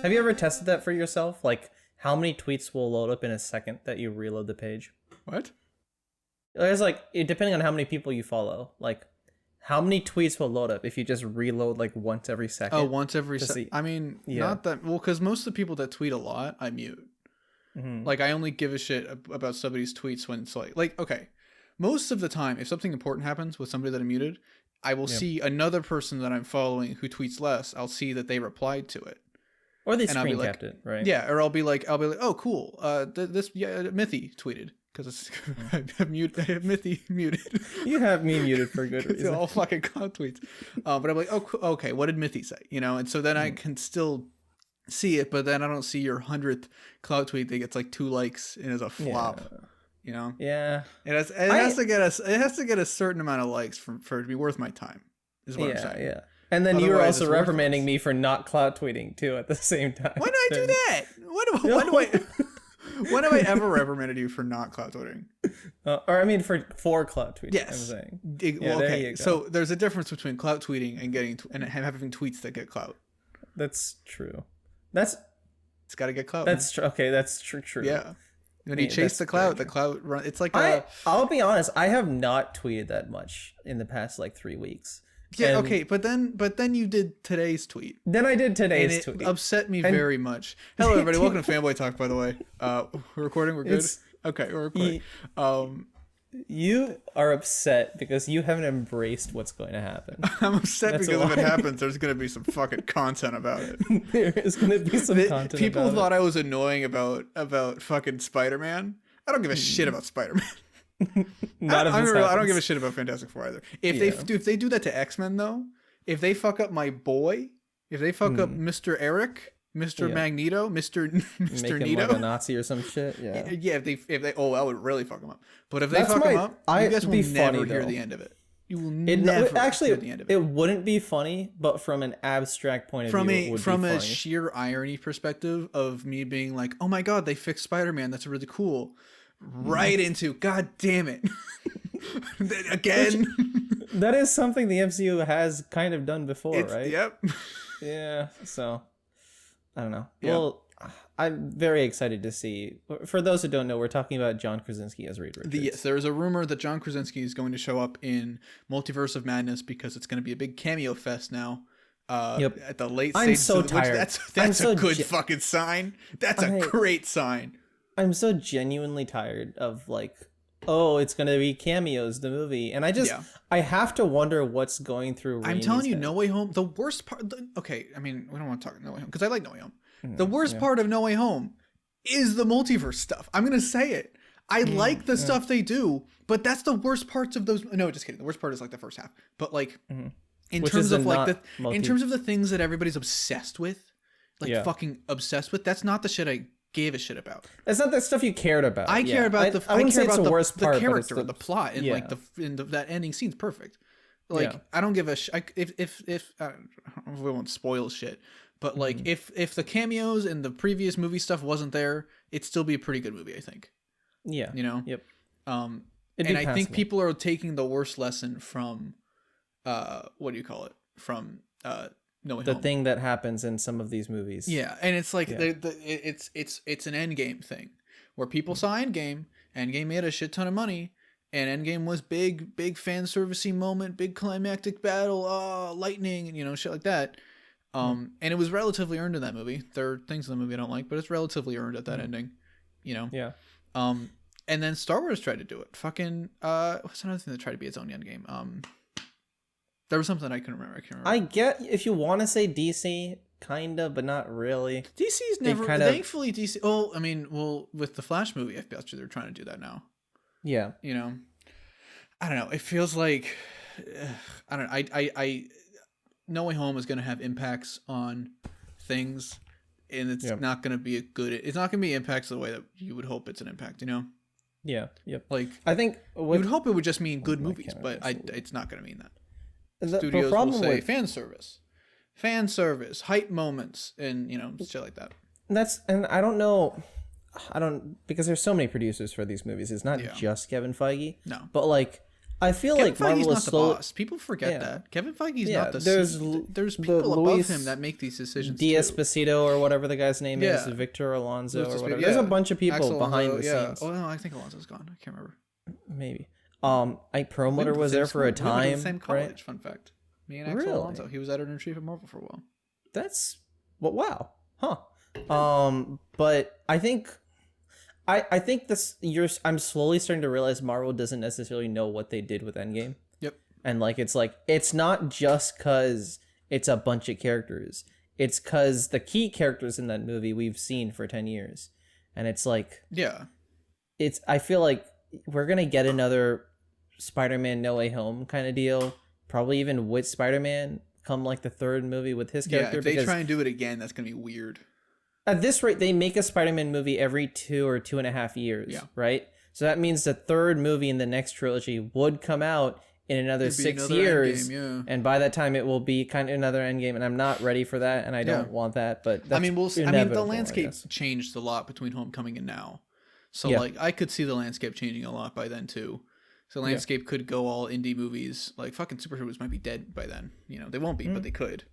Have you ever tested that for yourself? Like, how many tweets will load up in a second that you reload the page? What? It's like, depending on how many people you follow, like, how many tweets will load up if you just reload like once every second? Oh, once every second. I mean, not that well, because most of the people that tweet a lot, I mute. Like, I only give a shit about somebody's tweets when it's like okay, most of the time, if something important happens with somebody that I muted, I will see another person that I'm following who tweets less. I'll see that they replied to it, or they screen capped it, right? Yeah, or I'll be like, oh, cool. This Mithi tweeted. Because I have Mithi muted. You have me muted for good reason. All fucking clout tweets. But I'm like, oh, okay, what did Mithi say? You know, and so then I can still see it, but then I don't see your 100th clout tweet that gets like 2 likes and is a flop. Yeah. You know? Yeah. It has to get a certain amount of likes for it to be worth my time. Is what I'm saying. Yeah. And then you were also reprimanding me for not clout tweeting too at the same time. Why do I do that? When have I ever reprimanded you for not clout tweeting? Or I mean for clout tweeting. Yes. I'm saying. Well, okay. So there's a difference between clout tweeting and having tweets that get clout. That's true. It's got to get clout. That's true. Okay, that's true. Yeah. When you chase the clout run. It's like I'll be honest. I have not tweeted that much in the past like 3 weeks. Yeah, okay, but then you did today's tweet. Then I did today's tweet. It upset me very much. Hello, everybody. Welcome to Fanboy Talk, by the way. We're recording? We're good? Okay, we're recording. You are upset because you haven't embraced what's going to happen. I'm upset because if it happens, there's going to be some fucking content about it. There is going to be some content People about thought I was annoying about fucking Spider-Man. I don't give a shit about Spider-Man. I don't give a shit about Fantastic Four either. If they do that to X-Men though, if they fuck up my boy, if they fuck up Mr. Eric, Mr. Magneto, Mr. Make him Nito, like a Nazi or some shit. Yeah. If they I would really fuck him up. But if they fuck him up, you guys will never hear the end of it. You will never hear the end of it. It wouldn't be funny, but from an abstract point of view, it would be funny. From a sheer irony perspective of me being like, oh my god, they fixed Spider-Man. That's really cool. Right into god damn it again. That is something the MCU has kind of done before, right? Yep. Yeah. So I don't know. Yep. Well, I'm very excited to see. For those who don't know, we're talking about John Krasinski as Reed Richards. Yes, there is a rumor that John Krasinski is going to show up in Multiverse of Madness because it's going to be a big cameo fest now. At the late I'm so tired. That's a good fucking sign. That's a great sign. I'm so genuinely tired of like, oh, it's gonna be cameos, the movie, and I have to wonder what's going through. I'm telling you, No Way Home. The worst part. Okay, I mean, we don't want to talk No Way Home because I like No Way Home. The worst part of No Way Home is the multiverse stuff. I'm gonna say it. I like the stuff they do, but that's the worst parts of those. No, just kidding. The worst part is like the first half, but like in terms of the things that everybody's obsessed with, like fucking obsessed with. That's not the shit I gave a shit about. It's not the stuff you cared about. I care about the character, the plot, and like that ending scene's perfect. Like I don't give a if we won't spoil shit, but like if the cameos and the previous movie stuff wasn't there, it'd still be a pretty good movie, I think. Yeah. You know. Yep. And I think people are taking the worst lesson from what do you call it? From No Way Home. The thing that happens in some of these movies. Yeah, and it's like it's an Endgame thing where people saw Endgame. Endgame made a shit ton of money, and Endgame was big fan servicey moment, big climactic battle, lightning, and shit like that. And it was relatively earned in that movie. There are things in the movie I don't like, but it's relatively earned at that ending. Yeah. And then Star Wars tried to do it. Fucking what's another thing that tried to be its own Endgame? There was something I couldn't remember. I get if you want to say DC, kinda, but not really. DC's never. Thankfully, DC. Oh, I mean, with the Flash movie, I bet you they're trying to do that now. Yeah. I don't know. It feels like I don't know. I No Way Home is going to have impacts on things, and it's not going to be it's not going to be impacts the way that you would hope it's an impact. Yeah. Yep. Like I think you would hope it would just mean good movies, but it's not going to mean that. Studios will say fan service, hype moments, and shit like that. And I don't know, because there's so many producers for these movies. It's not just Kevin Feige. No, but like I feel Kevin like Feige's Marvel not is the slowly. boss. People forget that. Kevin Feige's Yeah, not the there's the people above Luis him that make these decisions D'Esposito or whatever the guy's name is, Yeah. Victor Alonso Luis or whatever. D'Esposito, There's a yeah. bunch of people Axel behind Alonso, the yeah. scenes. Oh no, I think Alonso's gone. I can't remember. Maybe. Ike Perlmutter was there for a time. We went to the same college. Right? Fun fact. Me and Axel Really? Alonso. He was editor in chief at Marvel for a while. That's wow, huh? But I think I'm slowly starting to realize Marvel doesn't necessarily know what they did with Endgame. Yep. And it's not just because it's a bunch of characters. It's because the key characters in that movie we've seen for 10 years, and it's like, yeah, I feel like we're gonna get another Spider-Man No Way Home kind of deal, probably even with Spider-Man come like the third movie with his character. Yeah, if they try and do it again, that's gonna be weird. At this rate, they make a Spider-Man movie every 2 or 2.5 years, yeah. right? So that means the third movie in the next trilogy would come out in another 6 years, Endgame, yeah. and by that time it will be kind of another Endgame, and I'm not ready for that, and I don't want that. But that's we'll see. I mean, the landscape I changed a lot between Homecoming and now, so Yeah. like I could see the landscape changing a lot by then too. So landscape could go all indie movies. Like fucking superheroes might be dead by then. You know, they won't be, but they could.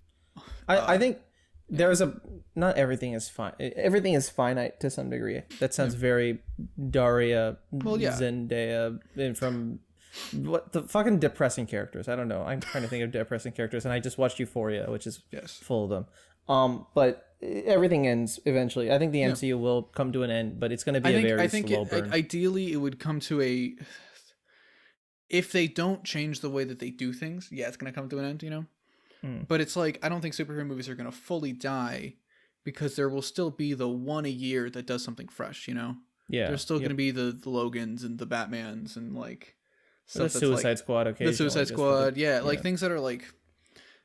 I think there's not everything is fine. Everything is finite to some degree. That sounds very Daria Zendaya from what the fucking depressing characters. I don't know. I'm trying to think of depressing characters, and I just watched Euphoria, which is full of them. But everything ends eventually. I think the MCU will come to an end, but it's going to be a very slow burn. Ideally, it would come to a. If they don't change the way that they do things, it's going to come to an end, you know? But it's like, I don't think superhero movies are going to fully die because there will still be the one a year that does something fresh, you know? Yeah. There's still going to be the Logans and the Batmans and like... The Suicide Squad, okay. The Suicide Squad, like things that are like,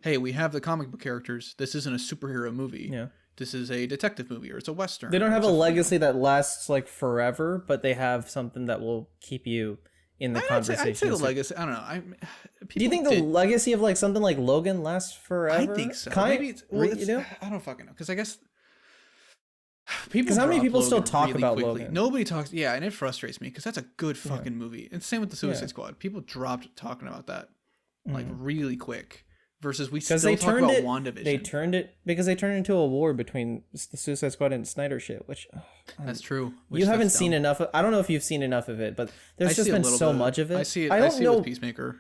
hey, we have the comic book characters. This isn't a superhero movie. Yeah. This is a detective movie or it's a Western. They don't have a legacy that lasts like forever, but they have something that will keep you... in the conversation. I'd say the legacy. I don't know. Do you think the legacy of like something like Logan lasts forever? I think so. Maybe I don't fucking know because I guess people. Because how many people still talk about Logan? Nobody talks. Yeah, and it frustrates me because that's a good fucking movie. And same with the Suicide Squad. People dropped talking about that like really quick. Versus we still talk about WandaVision. They turned it into a war between the Suicide Squad and Snyder shit, which that's true. You haven't seen enough. I don't know if you've seen enough of it, but there's just been so much of it. I see it. I see it with Peacemaker.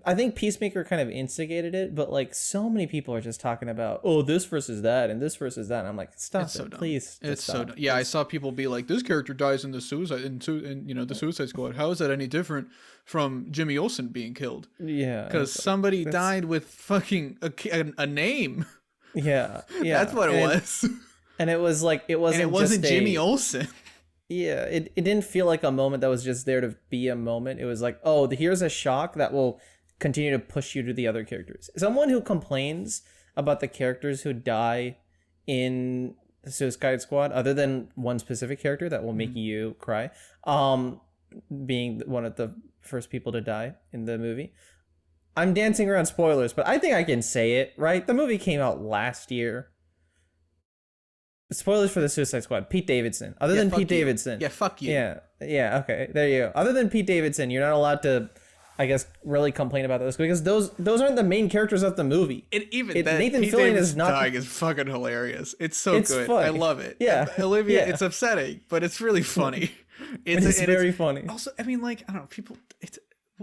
I think Peacemaker kind of instigated it, but like so many people are just talking about this versus that and this versus that. And I'm like, stop it, please. It's so dumb. Yeah, I saw people be like, this character dies in the Suicide Squad. How is that any different from Jimmy Olsen being killed? Yeah, because somebody died with fucking a name. Yeah, that's what it was. And it was like it wasn't Jimmy Olsen. Yeah, it didn't feel like a moment that was just there to be a moment. It was like, here's a shock that will continue to push you to the other characters. Someone who complains about the characters who die in the Suicide Squad, other than one specific character that will make you cry, being one of the first people to die in the movie. I'm dancing around spoilers, but I think I can say it, right? The movie came out last year. Spoilers for the Suicide Squad. Pete Davidson. Other than Pete Davidson. Yeah, fuck you. Yeah, okay. There you go. Other than Pete Davidson, you're not allowed to, I guess, really complain about those because those aren't the main characters of the movie. And even that, Nathan Pete Fillion Davidson is not dying is fucking hilarious. It's good. Funny. I love it. Yeah. Olivia, it's upsetting, but it's really funny. It's very funny. Also, I mean, like, I don't know, people...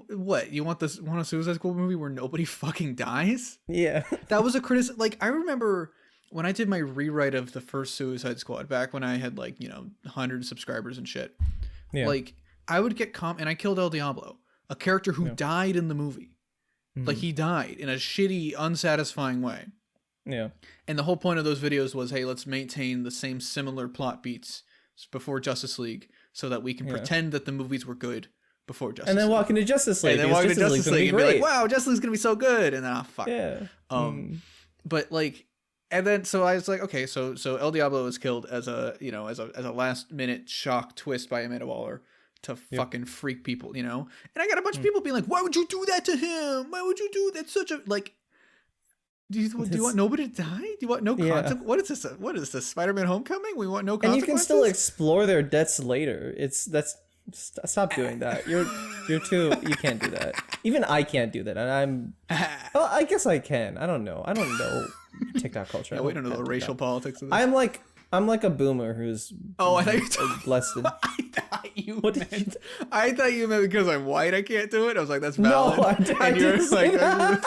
What, you want a Suicide Squad movie where nobody fucking dies? Yeah. That was a criticism. Like, I remember... when I did my rewrite of the first Suicide Squad, back when I had 100 subscribers and shit, like I would get and I killed El Diablo, a character who died in the movie. Mm-hmm. Like he died in a shitty, unsatisfying way. Yeah. And the whole point of those videos was, hey, let's maintain the same similar plot beats before Justice League so that we can pretend that the movies were good before Justice League. And then walk into Justice League. And then walk into Justice League and be like, wow, Justice League's going to be so good. And then, fuck. Yeah. But like, and then so I was like, okay, so El Diablo was killed as a last minute shock twist by Amanda Waller to fucking freak people, you know. And I got a bunch of people being like, why would you do that to him? Why would you do that? Such a like. Do you want nobody to die? Do you want no consequence? What is this? What is this? Spider-Man: Homecoming? We want no consequences. And you can still explore their deaths later. Stop doing that. You're too. You can't do that. Even I can't do that, and I'm. Well, I guess I can. I don't know. I don't know TikTok culture. Yeah, we don't know the racial politics of this. I'm like a boomer who's. Oh, I thought you were talking. Less than. I thought you meant because I'm white I can't do it. I was like, that's valid. No, I you're didn't say that.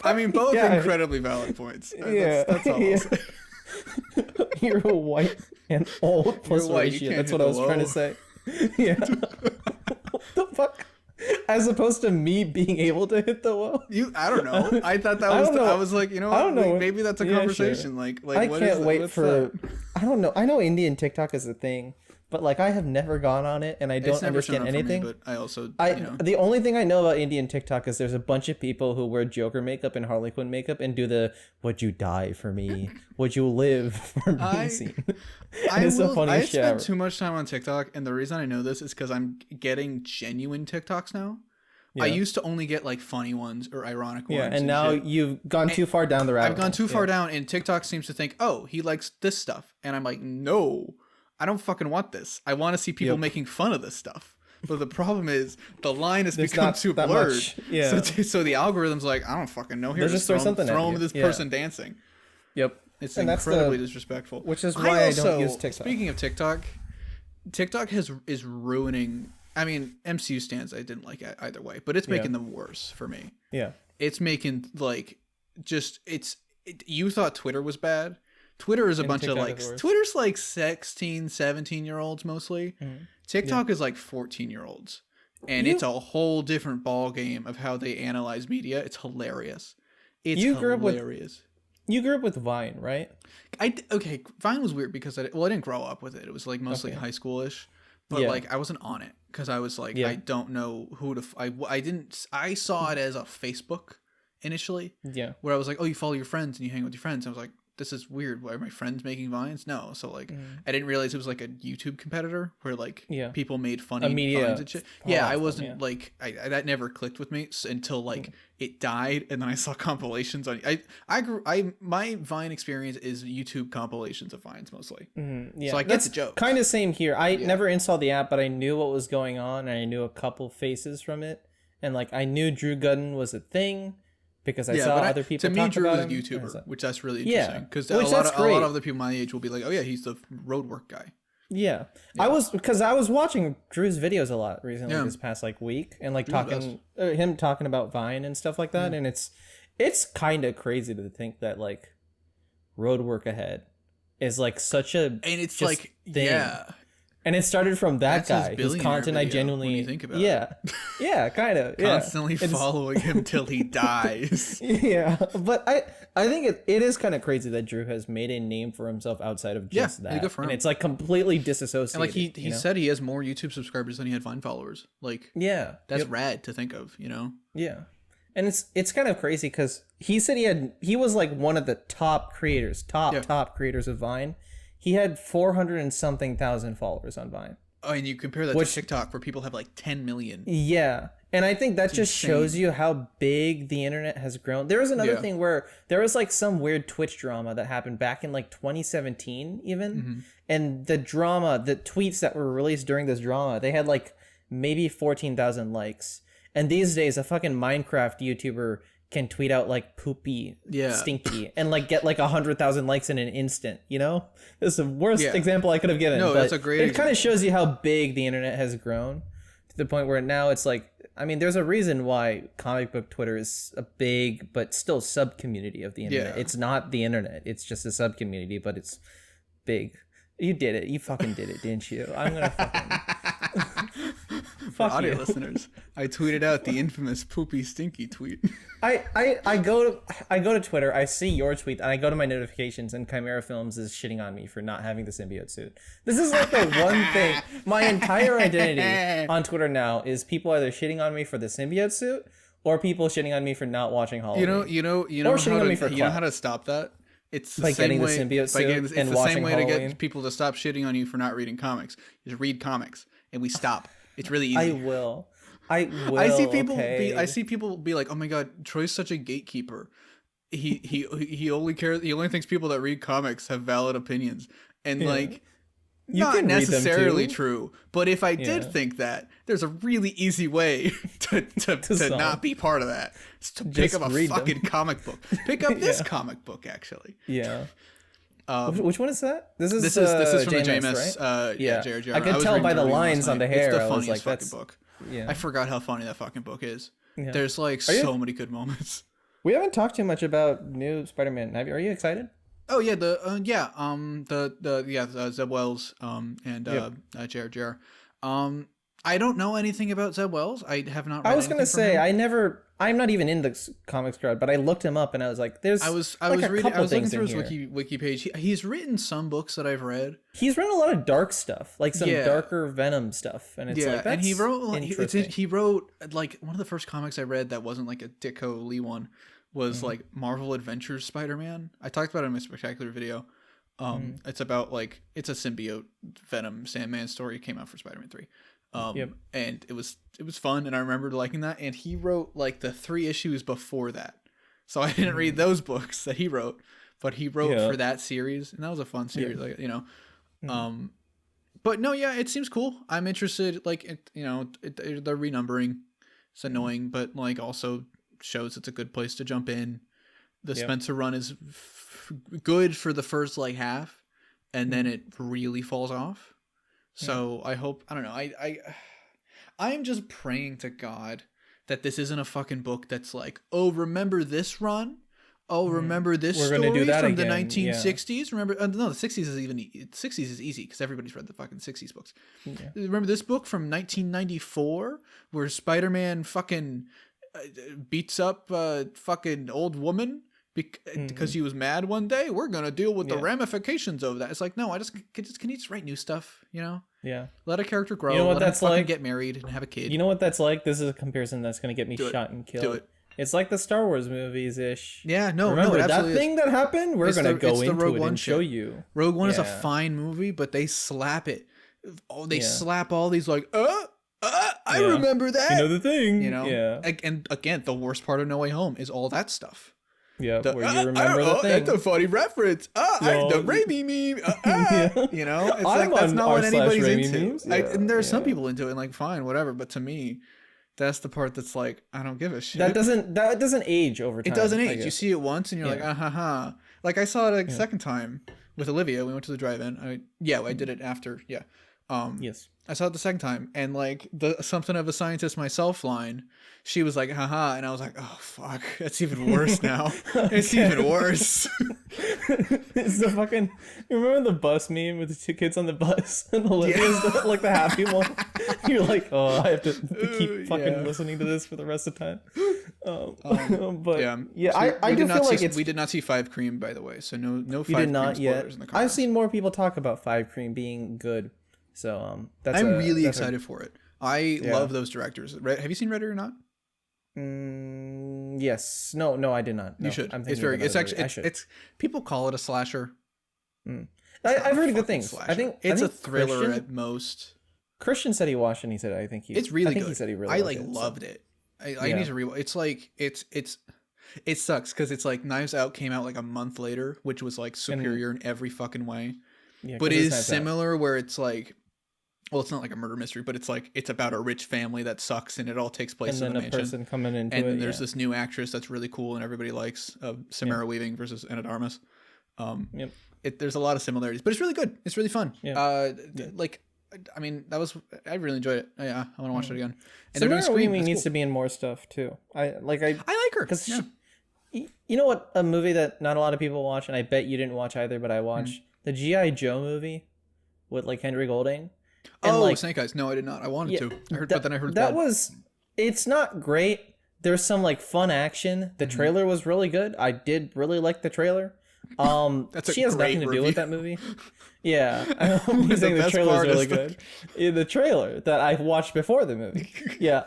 I mean, both incredibly valid points. That's all I'll say. You're a white and old plus white, ratio. That's what I was trying to say. Yeah. What the fuck? As opposed to me being able to hit the wall. I don't know. I thought that was. I was like, you know, I don't know. Maybe that's a conversation. Sure. Like I what can't is wait what's for. that? I don't know. I know Indian TikTok is a thing, but like I have never gone on it, and I don't understand anything. But I also, the only thing I know about Indian TikTok is there's a bunch of people who wear Joker makeup and Harley Quinn makeup and do the "Would you die for me? Would you live for me?" scene. I spent too much time on TikTok, and the reason I know this is because I'm getting genuine TikToks now. Yeah. I used to only get like funny ones or ironic ones. Yeah, and now you've gone too far down the rabbit hole. I've gone too far down, and TikTok seems to think, oh, he likes this stuff. And I'm like, no, I don't fucking want this. I want to see people making fun of this stuff. But the problem is the line has become too blurred. Yeah. So the algorithm's like, I don't fucking know. Here, just throw this person dancing. Yep. It's incredibly disrespectful. Which is why I don't use TikTok. Speaking of TikTok, TikTok is ruining. I mean, MCU stands I didn't like it either way, but it's making them worse for me. Yeah. It's making like you thought Twitter was bad. Twitter is a bunch of like Twitter's like 16, 17-year-olds mostly. Mm-hmm. TikTok is like 14-year-olds. And it's a whole different ball game of how they analyze media. It's hilarious. It's hilarious. You grew up with Vine, right? Vine was weird because I didn't grow up with it. It was like mostly high schoolish. But like I wasn't on it because I was like I don't know who to I saw it as a Facebook initially. Yeah. Where I was like, oh, you follow your friends and you hang with your friends. I was like, this is weird. Why are my friends making Vines? No. So like I didn't realize it was like a YouTube competitor where like people made funny Vines and shit. Yeah, I wasn't like that never clicked with me until like it died, and then I saw compilations on my Vine experience is YouTube compilations of Vines mostly. So I get the joke. Kind of same here. I never installed the app, but I knew what was going on, and I knew a couple faces from it, and like I knew Drew Gooden was a thing. Because I saw other people talk about him. To me, Drew is a YouTuber, which that's really interesting. Because a lot of other people my age will be like, oh yeah, he's the road work guy. Yeah. I was watching Drew's videos a lot recently this past like week, and like him talking about Vine and stuff like that, and it's kind of crazy to think that like road work ahead is like such a and it's thing. And it started from that guy whose content I genuinely when you think about it. Yeah, kind of. Constantly following him till he dies. Yeah, but I think it is kind of crazy that Drew has made a name for himself outside of just that. Good for him. And it's like completely disassociated. And like he said he has more YouTube subscribers than he had Vine followers. Like that's rad to think of, you know? Yeah. And it's kind of crazy because he said he was like one of the top creators of Vine. He had 400 and something thousand followers on Vine. Oh, and you compare that to TikTok where people have like 10 million. Yeah. And I think that just shows you how big the internet has grown. There was another thing where there was like some weird Twitch drama that happened back in like 2017 even. Mm-hmm. And the tweets that were released during this drama, they had like maybe 14,000 likes. And these days, a fucking Minecraft YouTuber can tweet out like poopy, stinky, and like get like 100,000 likes in an instant, you know? This is the worst example I could have given. No, that's a great example. It kind of shows you how big the internet has grown to the point where now it's like, I mean, there's a reason why comic book Twitter is a big but still sub community of the internet. It's not the internet. It's just a sub community, but it's big. You did it. You fucking did it, didn't you? I'm gonna fucking For audio listeners, I tweeted out the infamous poopy stinky tweet. I go to Twitter, I see your tweet, and I go to my notifications, and Chimera Films is shitting on me for not having the symbiote suit. This is like the one thing. My entire identity on Twitter now is people either shitting on me for the symbiote suit or people shitting on me for not watching Halloween. You know how to stop that? It's the same way, the symbiote suit it's and the watching same way Halloween. to get people to stop shitting on you for not reading comics. Just read comics, and we stop. It's really easy. I will. I see people be like, "Oh my god, Troy's such a gatekeeper. He only thinks people that read comics have valid opinions." And like not can read them necessarily too. true, but if I did think that, there's a really easy way to not be part of that. It's to pick up a fucking comic book. Pick up this comic book, actually. Yeah. Which one is that? This is from the JMS, right? Yeah. J.R.J. I could tell by the lines on the hair. It's the I was funniest like, fucking book. Yeah. I forgot how funny that fucking book is. Yeah. There's like so many good moments. We haven't talked too much about new Spider-Man. Are you excited? Oh yeah, Zeb Wells and J.R.J. I don't know anything about Zeb Wells. I have not read I was gonna say him. I'm not even in the comics crowd, but I looked him up and I was like, "There's." I was looking through his wiki page. He's written some books that I've read. He's written a lot of dark stuff, like some darker Venom stuff, and it's like that's and he wrote like one of the first comics I read that wasn't like a Ditko Lee one was like Marvel Adventures Spider-Man. I talked about it in my Spectacular video. It's about like it's a symbiote Venom Sandman story. It came out for Spider-Man 3. And it was fun, and I remember liking that. And he wrote like the 3 issues before that, so I didn't read those books that he wrote, but he wrote for that series, and that was a fun series, like But no, it seems cool. I'm interested. Like the renumbering, it's annoying, but like also shows it's a good place to jump in. The Spencer run is good for the first like half, and then it really falls off. So I hope, I don't know, I'm just praying to God that this isn't a fucking book that's like, oh, remember this run? Oh, remember this story from again. The 1960s? Remember, no, the 60s is easy because everybody's read the fucking 60s books. Remember this book from 1994 where Spider-Man fucking beats up a fucking old woman because he was mad one day? We're going to deal with the ramifications of that. It's like, no, can you just write new stuff, Yeah. Let a character grow. You know what let that's him like? Get married and have a kid. You know what that's like? This is a comparison that's going to get me shot and killed. Do it. It's like the Star Wars movies ish. Yeah, no, remember it that thing that happened? We're going to go into Rogue it One and show you. Rogue One is a fine movie, but they slap it. Oh, they slap all these like, I remember that. You know the thing. And again, the worst part of No Way Home is all that stuff. Yeah, where you remember the thing. That's a funny reference. The Raimi meme. It's like that's not what anybody's into. And there are some people into it, and like, fine, whatever. But to me, that's the part that's like, I don't give a shit. That doesn't age over time. It doesn't age. You see it once, and you're like, ha. Like I saw it a second time with Olivia. We went to the drive-in. I did it after. Yeah. Yes. I saw it the second time, and like the something of a scientist myself line, she was like, haha, and I was like, oh fuck, that's even worse now. It's even worse. It's the fucking, you remember the bus meme with the 2 kids on the bus and Olivia's the happy one? You're like, oh, I have to keep fucking listening to this for the rest of the time. I do feel like we did not see 5 Cream, by the way, so no 5 you did not Cream yet. spoilers in the comments. I've seen more people talk about 5 Cream being good. So I'm really excited for it. I love those directors. Have you seen Red or not? Yes. No, I did not. No, you should. It's actually it's people call it a slasher. I've heard good things. Slasher. I think a thriller at most. Christian said he watched and he said it's really good. He said he really loved it. I need to rewatch. It's like it sucks because it's like Knives Out came out like a month later, which was like superior in every fucking way. Yeah, but it is similar where it's like, well, it's not like a murder mystery, but it's like it's about a rich family that sucks, and it all takes place in the mansion. Person coming into and it, then there's this new actress that's really cool, and everybody likes Samara Weaving versus Anna de Armas. There's a lot of similarities, but it's really good. It's really fun. Like, I mean, I really enjoyed it. Yeah, I want to watch it again. And Samara Weaving needs to be in more stuff too. I like her because you know what, a movie that not a lot of people watch, and I bet you didn't watch either, but I watched the G.I. Joe movie with like Henry Golding. And Snake Eyes. No, I did not. I wanted to. But then I heard that it's not great. There's some like fun action. The trailer was really good. I did really like the trailer. She has nothing to do with that movie. Yeah, I'm saying the trailer is really good. The trailer that I watched before the movie. Yeah.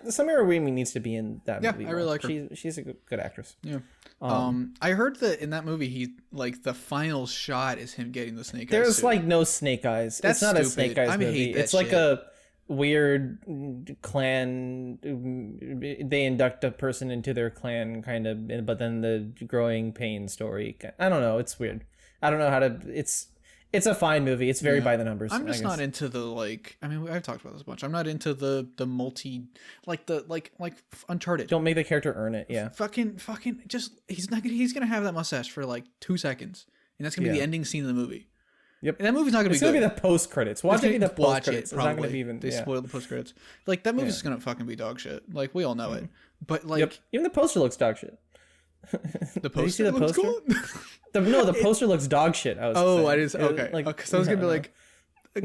Samara Weaving needs to be in that movie. I really like her. She's a good actress. Yeah. I heard that in that movie, he like the final shot is him getting the snake eyes. There's like no snake eyes. That's it's not stupid. A snake eyes movie. It's like a weird clan. They induct a person into their clan, kind of, but then the growing pain story. I don't know. It's weird. I don't know how to. it's a fine movie. It's very by the numbers. I'm just not into the like. I mean, I've talked about this a bunch. I'm not into the multi like Uncharted. Don't make the character earn it. Yeah. Fucking. Just he's gonna have that mustache for like 2 seconds, and that's gonna be the ending scene of the movie. Yep. And that movie's not gonna be good. It's gonna be the post credits. Watch it be the post credits. It's not gonna be even. They spoil the post credits. Like that movie's gonna fucking be dog shit. Like we all know it. But like even the poster looks dog shit. The poster. You see the poster? Cool? The poster looks dog shit. I did. Okay. Like, because I was gonna be like, we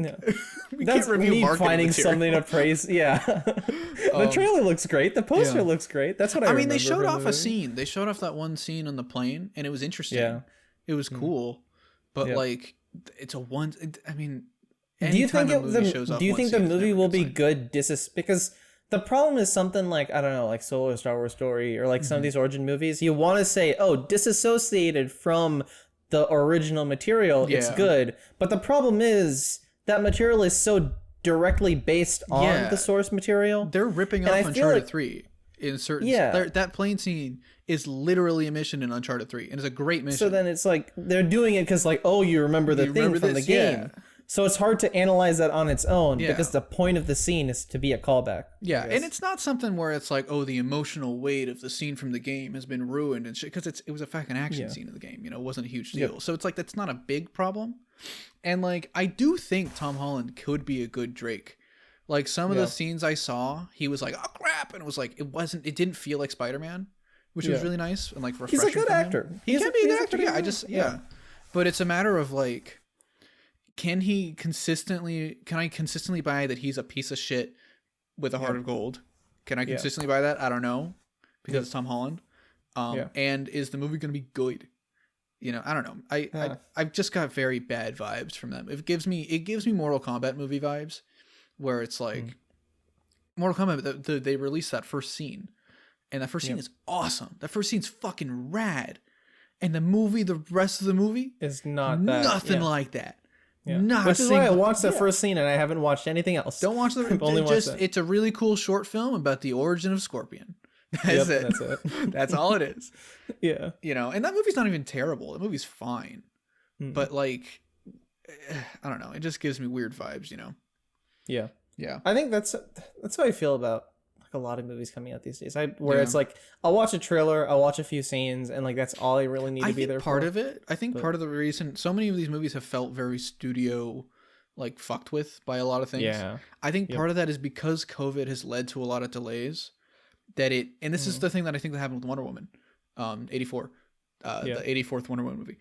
that's can't review me finding something to praise. Yeah. The trailer looks great. The poster looks great. That's what I mean. They showed off a scene. They showed off that one scene on the plane, and it was interesting. Yeah. It was cool, but like. It's a one. I mean, do you think the movie will be good? Because the problem is something like I don't know, like Solo Star Wars Story or like some of these origin movies. You want to say, oh, disassociated from the original material, it's good. But the problem is that material is so directly based on the source material. They're ripping off Uncharted 3 in certain. That plane scene is literally a mission in Uncharted 3, and it's a great mission. So then it's like they're doing it because like, oh, you remember the thing from the game. Yeah. So it's hard to analyze that on its own because the point of the scene is to be a callback. Yeah, and it's not something where it's like, oh, the emotional weight of the scene from the game has been ruined and shit, because it was a fucking action scene of the game. You know, it wasn't a huge deal. Yep. So it's like that's not a big problem. And like I do think Tom Holland could be a good Drake. Like some of the scenes I saw, he was like, oh crap, and it was like it didn't feel like Spider-Man. Which was really nice and like refreshing. He's a good actor. He can be a good actor. Yeah, But it's a matter of like, can I consistently buy that he's a piece of shit with a heart of gold? Can I consistently buy that? I don't know, because it's Tom Holland. And is the movie going to be good? You know, I don't know. I've just got very bad vibes from them. It gives me Mortal Kombat movie vibes, where it's like Mortal Kombat. They released that first scene. And that first scene is awesome. That first scene's fucking rad. And the rest of the movie is nothing like that. Yeah. Which is why I watched the first scene and I haven't watched anything else. Don't watch it's a really cool short film about the origin of Scorpion. That's it. That's all it is. Yeah. You know, and that movie's not even terrible. The movie's fine. But like, I don't know. It just gives me weird vibes, you know? Yeah. Yeah. I think that's how I feel about a lot of movies coming out these days. It's like I'll watch a trailer, I'll watch a few scenes, and like that's all I really need to be there for. I think part of the reason so many of these movies have felt very studio like fucked with by a lot of things. Yeah. I think part of that is because COVID has led to a lot of delays. And this is the thing that I think that happened with Wonder Woman, 84, the 84th Wonder Woman movie.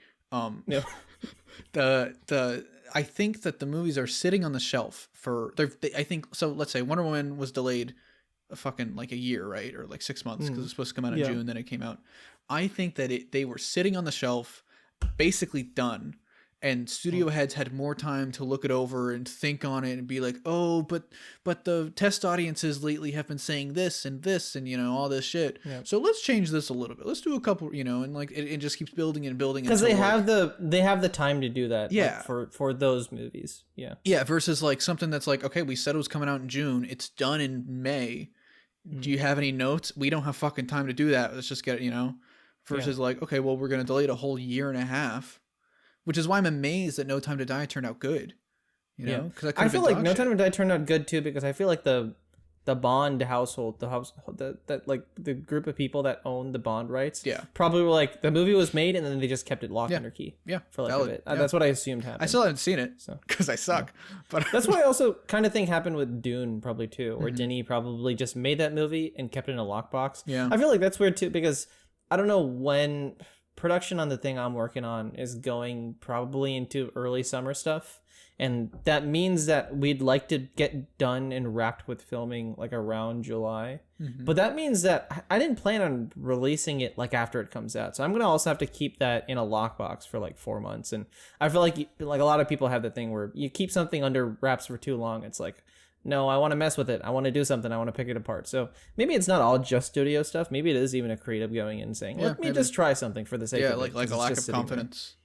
I think that the movies are sitting on the shelf I think so. Let's say Wonder Woman was delayed fucking like a year, right? Or like 6 months because it was supposed to come out in June, then it came out. I think that they were sitting on the shelf, basically done, and studio heads had more time to look it over and think on it and be like, oh, but the test audiences lately have been saying this and you know, all this shit. So let's change this a little bit. Let's do a couple, you know, and like it just keeps building and building because they have the time to do that. Yeah, like, for those movies. Yeah, versus like something that's like, okay, we said it was coming out in June, it's done in May. Do you have any notes? We don't have fucking time to do that. Let's just get it, you know. Versus like, okay, well, we're gonna delay it a whole year and a half. Which is why I'm amazed that No Time to Die turned out good. You know, because I feel like No Time to Die turned out good too, because I feel like the Bond household, the group of people that own the Bond rights, probably were like the movie was made and then they just kept it locked under key, for like a bit. That's what I assumed happened. I still haven't seen it, because I suck. But that's what I also kind of think happened with Dune probably too, where Denis probably just made that movie and kept it in a lockbox. Yeah, I feel like that's weird too, because I don't know when. Production on the thing I'm working on is going probably into early summer stuff, and that means that we'd like to get done and wrapped with filming like around July. But that means that I didn't plan on releasing it like after it comes out, so I'm gonna also have to keep that in a lockbox for like 4 months. And I feel like a lot of people have the thing where you keep something under wraps for too long, it's like, no, I want to mess with it. I want to do something. I want to pick it apart. So maybe it's not all just studio stuff. Maybe it is even a creative going in saying, let me just try something for the sake of it. Like a lack of confidence.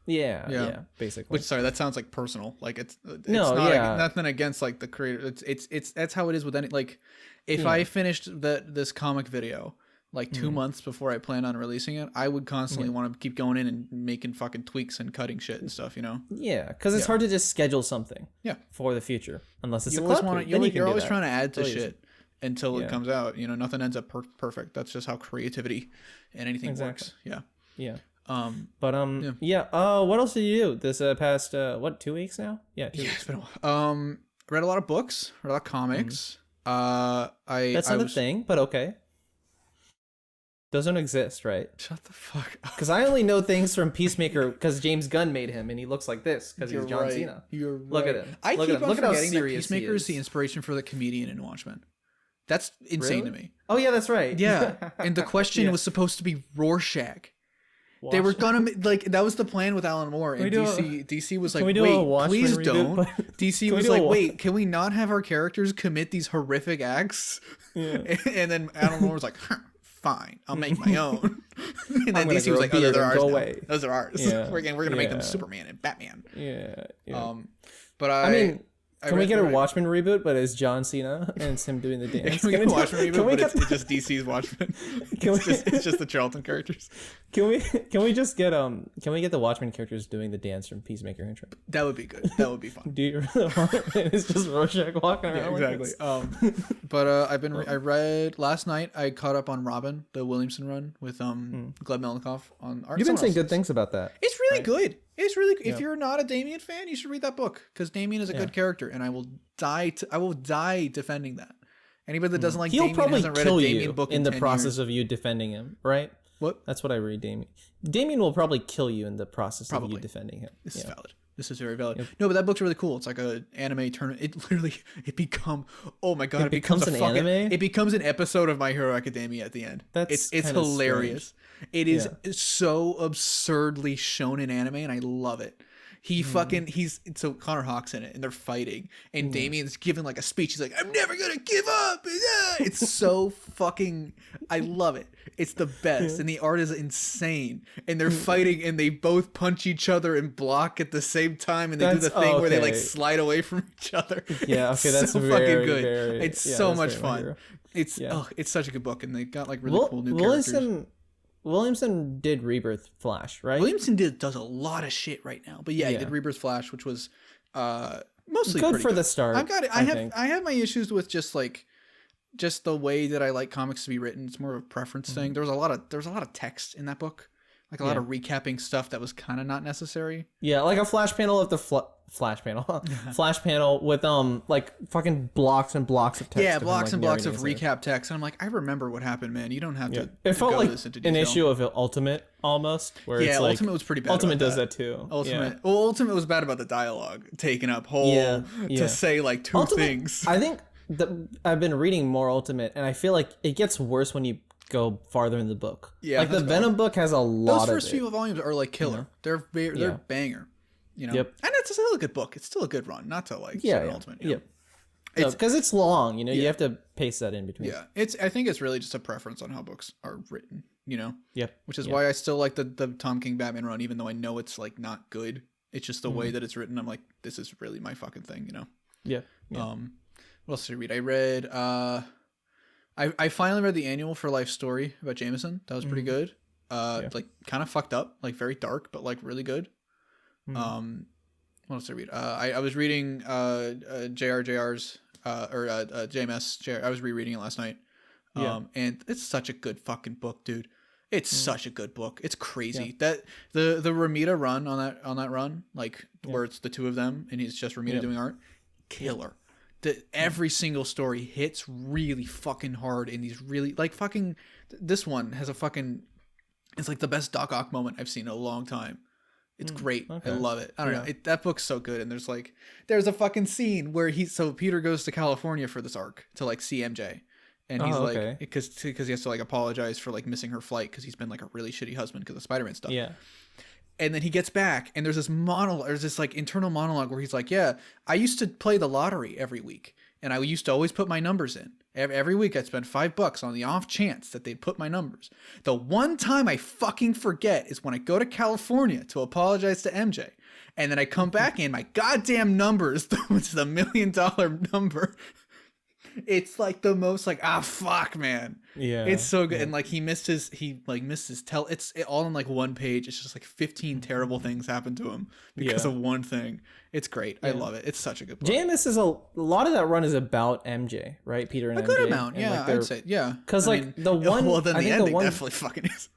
Yeah, basically. Which, sorry, that sounds like personal. Like it's not nothing against like the creator. It's that's how it is with any, like if I finished this comic video like 2 months before I plan on releasing it, I would constantly want to keep going in and making fucking tweaks and cutting shit and stuff, you know? Yeah, because it's hard to just schedule something. Yeah. For the future, unless it's You a always clout want creep. to. You're always trying to add to shit until Yeah. it comes out. You know, nothing ends up perfect. That's just how creativity and anything works. Yeah. Yeah. What else did you do this past 2 weeks now? Yeah, 2 weeks. It's been a while. Read a lot of books, read a lot of comics. That's not a thing, but okay. Those don't exist, right? Shut the fuck up. Because I only know things from Peacemaker because James Gunn made him, and he looks like this because he's John Cena. You're right. Look at him. I Look keep at him. on Look at how forgetting that serious he Peacemaker is is. the inspiration for the comedian in Watchmen. That's insane to me. Oh yeah, that's right. Yeah, and the question was supposed to be Rorschach. They were gonna like that was the plan with Alan Moore, and DC was like, wait, please don't. DC was like, wait, can we not have our characters commit these horrific acts? Yeah. And then Alan Moore was like, fine, I'll make my own. And then DC was like, oh, those are ours. Those are ours. Yeah. We're gonna make them Superman and Batman. Yeah. But I mean. Can we get a Watchmen reboot, but it's John Cena and it's him doing the dance? Can we get a Watchmen reboot, but it's just DC's Watchmen? It's just the Charlton characters. Can we just get the Watchmen characters doing the dance from Peacemaker intro? That would be good. That would be fun. Do you really want it? It's just Rorschach walking around. Yeah, exactly. But I read last night. I caught up on Robin, the Williamson run with Gleb Melnikoff on art. You've been saying good things about that. It's really good. It's really if you're not a Damian fan, you should read that book because Damian is a good character, and I will die defending that. Anybody that doesn't like Damian hasn't read a Damian book in the process of you defending him, right? What? That's what I read. Damian will probably kill you in the process of you defending him. This is valid. This is very valid. Yep. No, but that book's really cool. It's like an anime tournament. It becomes an anime. It becomes an episode of My Hero Academia at the end. It's hilarious. Strange. It is so absurdly shown in anime, and I love it. So Connor Hawk's in it, and they're fighting, and Damian's giving like a speech. He's like, "I'm never gonna give up." It's so fucking. I love it. It's the best, and the art is insane. And they're fighting, and they both punch each other and block at the same time, and they do the thing where they like slide away from each other. Yeah, okay, that's so fucking good. It's so much fun. It's such a good book, and they got like really cool new characters. Williamson did Rebirth Flash, right? Williamson does a lot of shit right now, but he did Rebirth Flash, which was mostly good for the start. I've got it. I have my issues with just the way that I like comics to be written. It's more of a preference thing. There was a lot of text in that book, like a lot of recapping stuff that was kind of not necessary. Yeah, like a flash panel of the flash panel with like fucking blocks and blocks of text. Yeah, blocks and blocks of recap text. And I'm like, I remember what happened, man. You don't have to. It felt like this into an detail. issue of Ultimate almost. Where it's like, Ultimate was pretty bad. Ultimate does that too. Ultimate was bad about the dialogue taking up whole to say like two things. I think I've been reading more Ultimate, and I feel like it gets worse when you go farther in the book. Yeah, like the Venom book has a lot of those first few volumes are like killer. They're banger. You know, and it's still a good book. It's still a good run, not to like Ultimate. Because it's long. You know, you have to pace that in between. Yeah, I think it's really just a preference on how books are written. You know, which is Yeah. why I still like the Tom King Batman run, even though I know it's like not good. It's just the way that it's written. I'm like, this is really my fucking thing. You know. Yeah. What else did I read? I read. I finally read the annual for Life Story about Jameson. That was pretty good. Like kind of fucked up, like very dark, but like really good. What else did I read? I was reading JRJR's JMS. I was rereading it last night. And it's such a good fucking book, dude. It's such a good book. It's crazy that the Ramita run on that run, like where it's the two of them and he's just Ramita doing art, killer. Every single story hits really fucking hard in these really like fucking. This one has a fucking. It's like the best Doc Ock moment I've seen in a long time. It's great. Okay. I love it. I don't know. That book's so good. And there's a fucking scene where Peter goes to California for this arc to like see MJ. And he's like, because he has to like apologize for like missing her flight because he's been like a really shitty husband because of Spider-Man stuff. Yeah. And then he gets back and there's this like internal monologue where he's like, yeah, I used to play the lottery every week. And I used to always put my numbers in. Every week I'd spend $5 on the off chance that they'd put my numbers. The one time I fucking forget is when I go to California to apologize to MJ. And then I come back and my goddamn numbers, which is the $1 million number, It's like the most like fuck, man. Yeah, it's so good. And like he missed his tell. It's all on like one page. It's just like 15 terrible things happened to him because of one thing. It's great. I love it. It's such a good book. JMS is a lot of that run is about MJ, right? Peter and a MJ. good amount. And Yeah, like I'd say because like the one. Well, then I the think ending the one, definitely fucking is.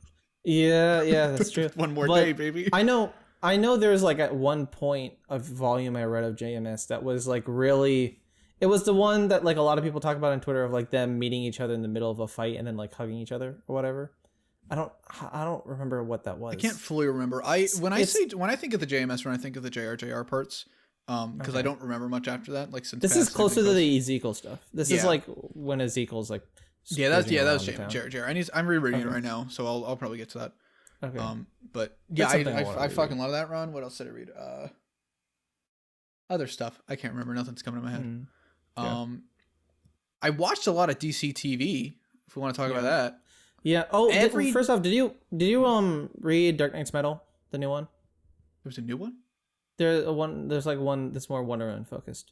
Yeah, that's true. One more But day, baby. I know there's like at one point of volume I read of JMS that was like really, it was the one that like a lot of people talk about on Twitter of like them meeting each other in the middle of a fight and then like hugging each other or whatever. I don't remember what that was. I can't fully remember. When I think of the JMS run, I think of the JR parts. Because I don't remember much after that. Like since this is closer to the Ezekiel stuff. This is like when Ezekiel's like. That was JR. I'm rereading it right now, so I'll probably get to that. Okay. But yeah, I fucking love that run. What else did I read? Other stuff. I can't remember. Nothing's coming to my head. I watched a lot of DCTV. If we want to talk about that. Yeah. Oh, first off, did you read Dark Knight's Metal, the new one? There's a new one. There's like one that's more Wonder Woman focused.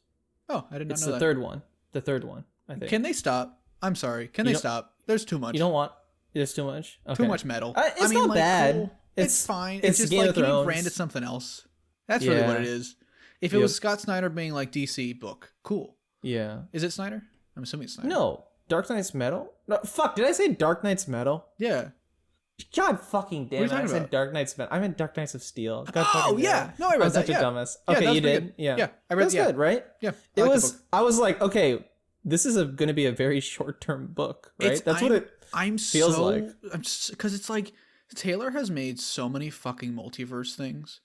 Oh, I did not know that. It's the third one. The third one, I think. Can they stop? I'm sorry. Can they stop? There's too much. You don't want. There's too much. Okay. Too much metal. It's not like, bad. Cool. It's fine. It's just Game like of Thrones. you branded something else. That's really what it is. If it was Scott Snyder being like DC book, cool. Yeah. Is it Snyder? I'm assuming it's Snyder. No. Dark Knight's Metal? No, fuck. Did I say Dark Knight's Metal? Yeah. God fucking damn it. I said Dark Knight's Metal. I meant Dark Knights of Steel. God yeah. No, I read that. I'm such a dumbass. Okay, you did? Yeah. Yeah. I read That's good, right? Yeah. I was like, okay, this is going to be a very short-term book, right? That's what it feels like. Because it's like Taylor has made so many fucking multiverse things.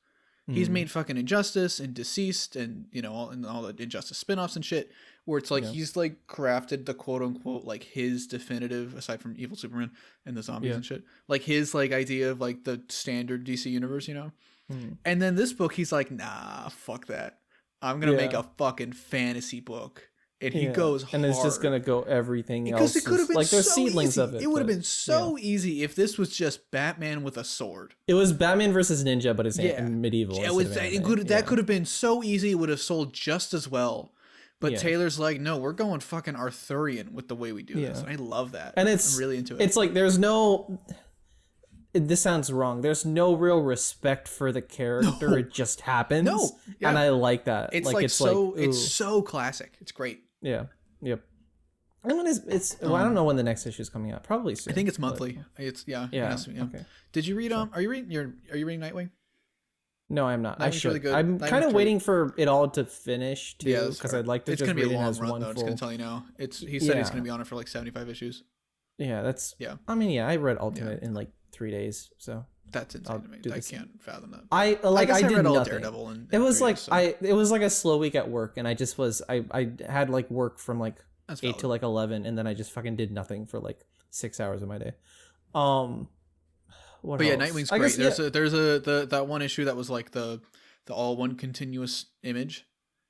He's made fucking Injustice and Deceased and, all the Injustice spin-offs and shit, where it's like he's like crafted the quote-unquote like his definitive, aside from Evil Superman and the zombies and shit, like his like idea of like the standard DC universe, And then this book, he's like, nah, fuck that. I'm going to make a fucking fantasy book. And he goes hard. And it's just going to go everything else. Because it could have been like there's so seedlings easy. of it. It would have been so easy if this was just Batman with a sword. It was Batman versus Ninja, but it's medieval. That could have been so easy. It would have sold just as well. But Taylor's like, no, we're going fucking Arthurian with the way we do this. And I love that. And I'm really into it. It's like there's no... This sounds wrong. There's no real respect for the character. No. It just happens. No. Yeah. And I like that. It's like it's so classic. It's great. Yeah. Yep. And when well, I don't know when the next issue is coming out. Probably soon. I think it's monthly. It's Okay. Did you read Are you reading Nightwing? No, I'm not. I should. Really good. I'm kind of waiting for it all to finish too, because I'd like to just read it as one full. It's gonna tell you now. He said he's gonna be on it for like 75 issues. Yeah, that's. Yeah. I mean, I read Ultimate in like 3 days, so. That's insane to me. I can't fathom that. I did read all nothing. Daredevil it was like it was like a slow week at work, and I just was I had like work from like 8 to like 11, and then I just fucking did nothing for like 6 hours of my day. What else? Nightwing's great. There's that one issue that was like the all one continuous image.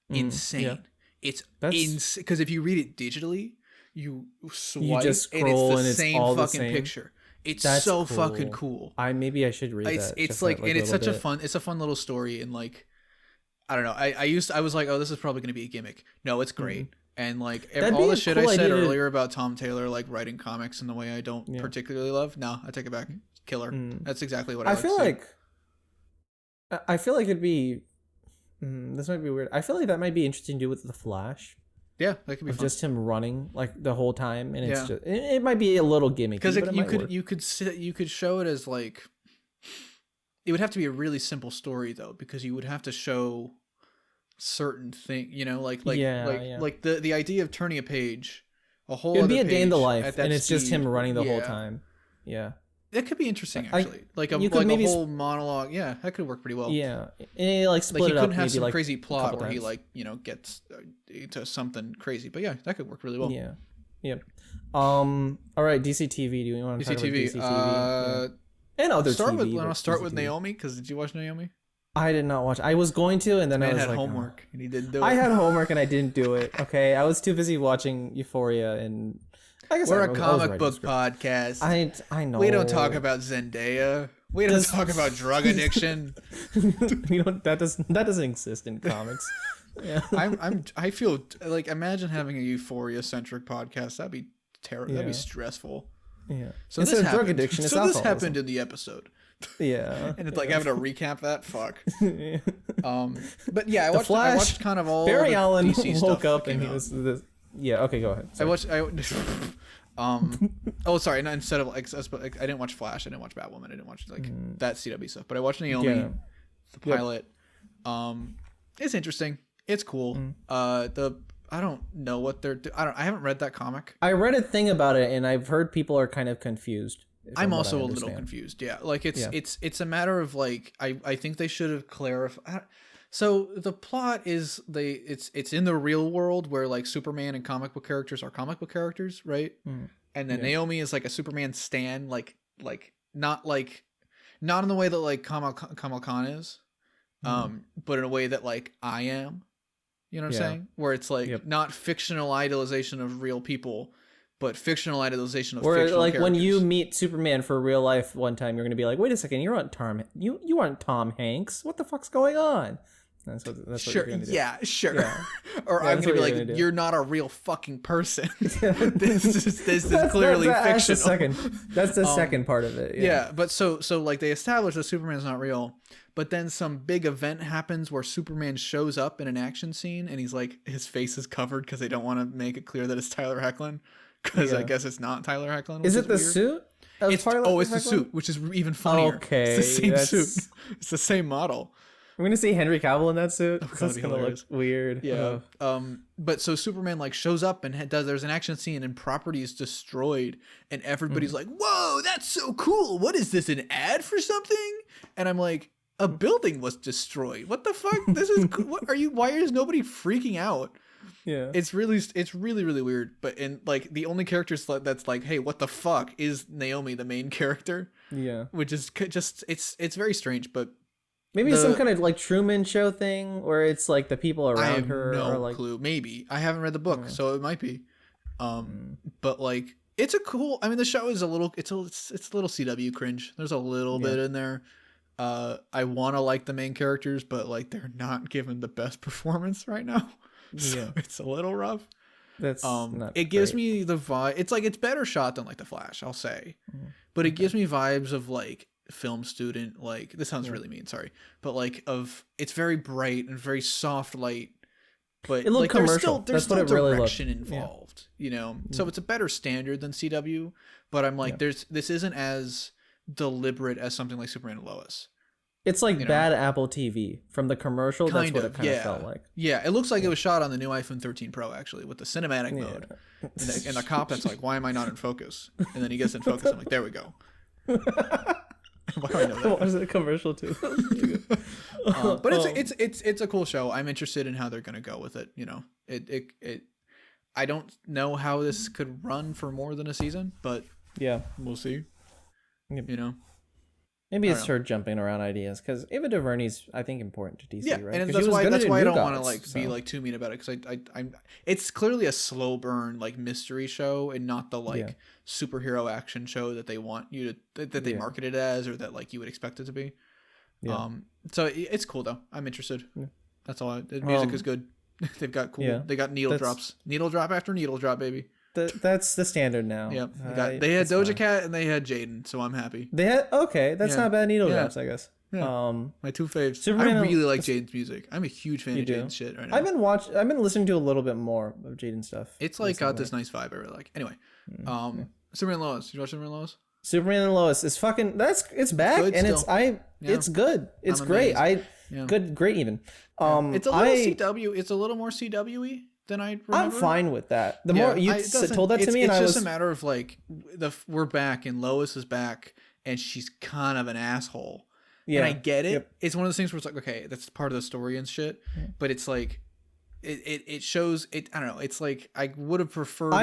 Insane. Yeah. It's insane because if you read it digitally, you swipe you just scroll and it's the same all fucking the same picture. It's so cool. Fucking cool. Maybe I should read that. It's like, and it's such a fun little story. And like, I don't know. I was like, oh, this is probably going to be a gimmick. No, it's great. And like all the shit I said earlier about Tom Taylor, like writing comics in the way I don't particularly love. No, I take it back. Killer. That's exactly what I feel like. I feel like it'd be. This might be weird. I feel like that might be interesting to do with the Flash. Yeah, that could be fun. Just him running like the whole time, and it's just it might be a little gimmicky because you could show it as like it would have to be a really simple story though, because you would have to show certain thing, like the idea of turning a page, a whole. It'd be a day in the life, and it's just him running the whole time. Yeah. That could be interesting, actually. A whole monologue. Yeah, that could work pretty well. Yeah, and like split it up. You couldn't have some crazy plot where he gets into something crazy, but yeah, that could work really well. Yeah, yep. All right, DCTV. Do you want to talk about DCTV? And other TV. Want to start with Naomi? Because did you watch Naomi? I did not watch. I was going to, and then I was had homework, and he didn't do it. I had homework, and I didn't do it. Okay, I was too busy watching Euphoria and. We're a comic book podcast. I know. We don't talk about Zendaya. We don't talk about drug addiction. That doesn't exist in comics. Yeah. I feel like, imagine having a Euphoria centric podcast. That'd be terrible. That'd be stressful. Yeah. So Instead this of drug happened. addiction, it's So this alcoholism. happened in the episode. Yeah. And it's like having to recap that. Fuck. Yeah. But yeah, I Flash, watched kind of all Barry the Allen DC woke stuff up that and he came was this. Yeah. Okay. Go ahead. out. Sorry. Oh, sorry. No, instead of like, I didn't watch Flash. I didn't watch Batwoman. I didn't watch like that CW stuff. But I watched Naomi, the pilot. It's interesting. It's cool. I don't know what they're I haven't read that comic. I read a thing about it and I've heard people are kind of confused. I'm also a little confused. Yeah. Like it's a matter of like, I think they should have clarified. So the plot is it's in the real world where like Superman and comic book characters are comic book characters, right? And then Naomi is like a Superman stan, like not in the way that like Kamal Khan is, but in a way that like I am. You know what I'm saying? Where it's like not fictional idolization of real people, but fictional idolization of fictional like characters. When you meet Superman for real life one time, you're gonna be like, wait a second, you aren't Tom Hanks. What the fuck's going on? That's what sure. you're gonna do. Yeah, sure. Yeah. Or I'm gonna be like, you're not a real fucking person. this is clearly fictional. That's the second part of it. Yeah, but so like they establish that Superman's not real, but then some big event happens where Superman shows up in an action scene and he's like, his face is covered because they don't want to make it clear that it's Tyler Hoechlin, because I guess it's not Tyler Hoechlin. Is it the weird. Suit? It's the suit, which is even funnier. Okay, it's the same suit. It's the same model. We're gonna see Henry Cavill in that suit. That's gonna look weird. Yeah. But so Superman like shows up and there's an action scene and property is destroyed and everybody's like, "Whoa, that's so cool! What is this? An ad for something?" And I'm like, "A building was destroyed. What the fuck? This is what are you? Why is nobody freaking out?" Yeah. It's really weird. But in like the only character that's like, "Hey, what the fuck?" is Naomi, the main character. Yeah. Which is just it's very strange, but. Maybe some kind of like Truman Show thing where it's like the people around her no are like clue. Maybe I haven't read the book, so it might be. But like it's a cool. I mean, the show is a little. It's a little CW cringe. There's a little bit in there. I want to like the main characters, but like they're not given the best performance right now. So it's a little rough. That's not it gives me the vibe. It's like it's better shot than like the Flash, I'll say, but it gives me vibes of like film student, like this sounds really mean, sorry, but like of it's very bright and very soft light, but it looked like commercial. there's still direction involved, you know. So it's a better standard than CW, but I'm like this isn't as deliberate as something like Superman and Lois. It's like bad Apple TV from the commercial. That's what it kind of felt like. Yeah, it looks like it was shot on the new iPhone 13 Pro actually with the cinematic mode, and the cop that's like, why am I not in focus? And then he gets in focus. I'm like, there we go. Why do I know that? What was it commercial too? But it's a cool show. I'm interested in how they're gonna go with it. You know, I don't know how this could run for more than a season, but we'll see. You know, maybe it's her jumping around ideas because Ava DuVernay's I think important to DC, right? And that's why I don't want to like be like too mean about it, because I'm it's clearly a slow burn like mystery show and not the like superhero action show that they want you to that they market it as, or that like you would expect it to be. So it's cool though. I'm interested. That's all. The music is good. They've got cool. They got needle drops, needle drop after needle drop, baby. That's the standard now. Yep. They had Doja Cat and they had Jaden, so I'm happy. They had that's not bad needle drops, I guess. Yeah. My two faves. Superman, I really like Jaden's music. I'm a huge fan of Jaden's shit right now. I've been listening to a little bit more of Jaden's stuff. It's like got this nice vibe I really like. Anyway, Superman and Lois. You watch Superman and Lois? Superman and Lois is fucking. It's back and still. It's good. It's great. Great even. It's a little CW. It's a little more CW-y than I remember. I'm fine with that. The more you told that to me, and it's just a matter of like we're back and Lois is back and she's kind of an asshole. Yeah, and I get it. Yep. It's one of those things where it's like, okay, that's part of the story and shit. But it's like, it shows it. I don't know. It's like I would have preferred.